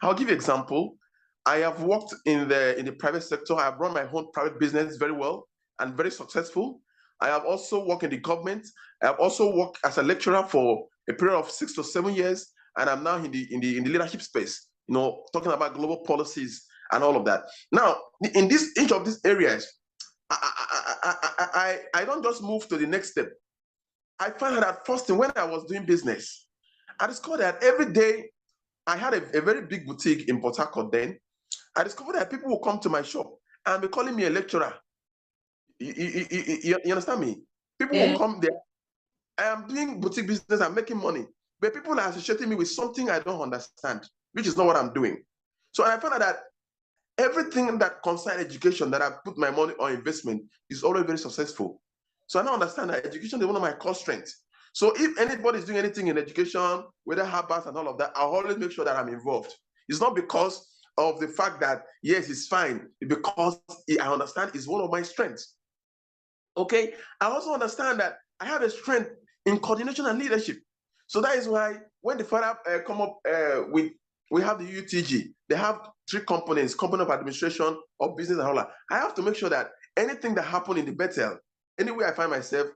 I'll give you an example. I have worked in the private sector. I have run my own private business very well and very successful. I have also worked in the government. I have also worked as a lecturer for a period of 6 to 7 years, and I'm now in the leadership space, talking about global policies and all of that. Now, in each of these areas, I don't just move to the next step. I found that first thing when I was doing business, I discovered that every day I had a very big boutique in Port Harcourt then. I discovered that people will come to my shop and be calling me a lecturer. You understand me? People will come there. I am doing boutique business, I'm making money, but people are associating me with something I don't understand, which is not what I'm doing. So I found out that everything that concerns education that I put my money or investment is always very successful. So I now understand that education is one of my core strengths. So if anybody is doing anything in education, whether Harvard and all of that, I'll always make sure that I'm involved. It's not because of the fact that, yes, it's fine, because I understand it's one of my strengths. Okay, I also understand that I have a strength in coordination and leadership. So that is why when the father come up we have the UTG, they have 3 components: component of administration, of business, and all that. I have to make sure that anything that happened in the Bethel, anywhere I find myself,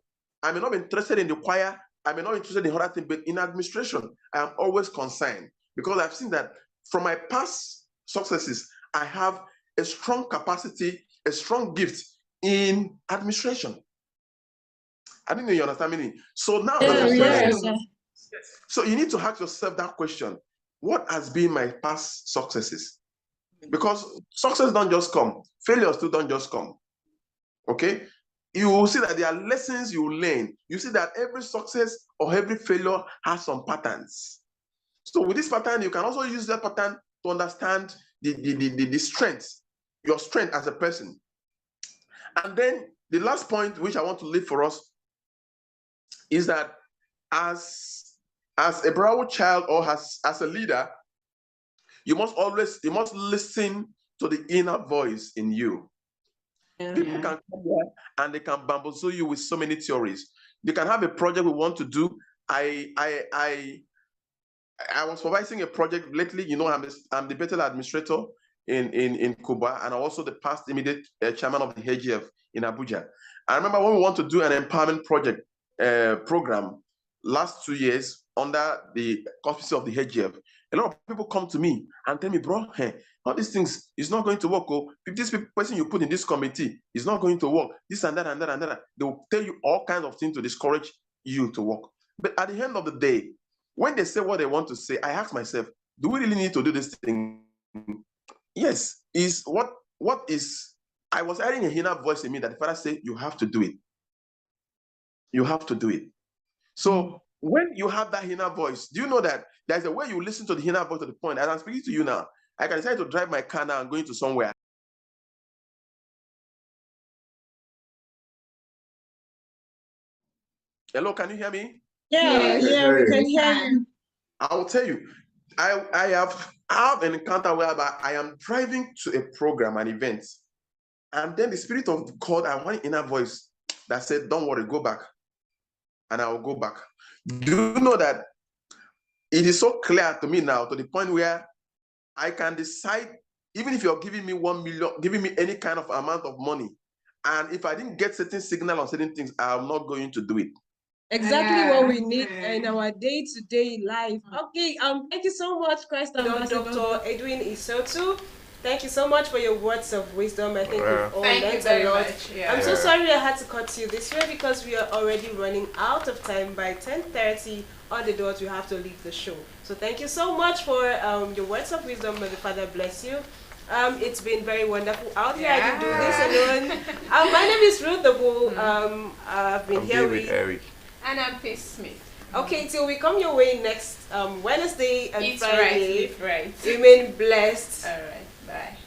I may not be interested in the choir, I may not be interested in other things, but in administration, I am always concerned, because I've seen that from my past successes, I have a strong capacity, a strong gift in administration. I didn't know you understand me. So now, so you need to ask yourself that question: what has been my past successes? Because success don't just come, failures too don't just come. Okay, you will see that there are lessons you will learn. You see that every success or every failure has some patterns. So with this pattern, you can also use that pattern to understand the strength, your strength as a person. And then the last point which I want to leave for us is that as a bravo child or as a leader, you must listen to the inner voice in you. People can come here and they can bamboozle you with so many theories. You can have a project we want to do. I was supervising a project lately. I'm the Bethel administrator in Cuba, and I'm also the past immediate chairman of the HGF in Abuja. I remember when we want to do an empowerment project program last 2 years under the auspices of the HGF. A lot of people come to me and tell me, bro, hey, all these things is not going to work. Oh, if this person you put in this committee is not going to work, this and that and that and that. They will tell you all kinds of things to discourage you to work. But at the end of the day, when they say what they want to say, I ask myself, do we really need to do this thing? Yes. I was hearing a inner voice in me that the Father said, you have to do it. You have to do it. So when you have that inner voice, do you know that there's a way you listen to the inner voice to the point? As I'm speaking to you now, I can decide to drive my car now and going to somewhere. Hello, can you hear me? Yeah, we can hear you. I will tell you, I have an encounter whereby I am driving to a program, an event, and then the Spirit of God, I want an inner voice that said, don't worry, go back. And I will go back. Do you know that it is so clear to me now, to the point where I can decide, even if you're giving me 1 million, giving me any kind of amount of money, and if I didn't get certain signal on certain things, I'm not going to do it. Exactly what we need in our day-to-day life. Okay, thank you so much, Christ Ambassador Dr. Edwin Isotu. Thank you so much for your words of wisdom. I think we've all learned a lot. I'm so sorry I had to cut you this way because we are already running out of time. By 10:30 on the dot, we have to leave the show. So thank you so much for your words of wisdom. May the Father bless you. It's been very wonderful out here. I can do this alone. My name is Ruth the Bull. I've been here with Eric. And I'm Peace Smith. Okay, till we come your way next Wednesday and Eat Friday. Right, live right. Remain blessed. All right, bye.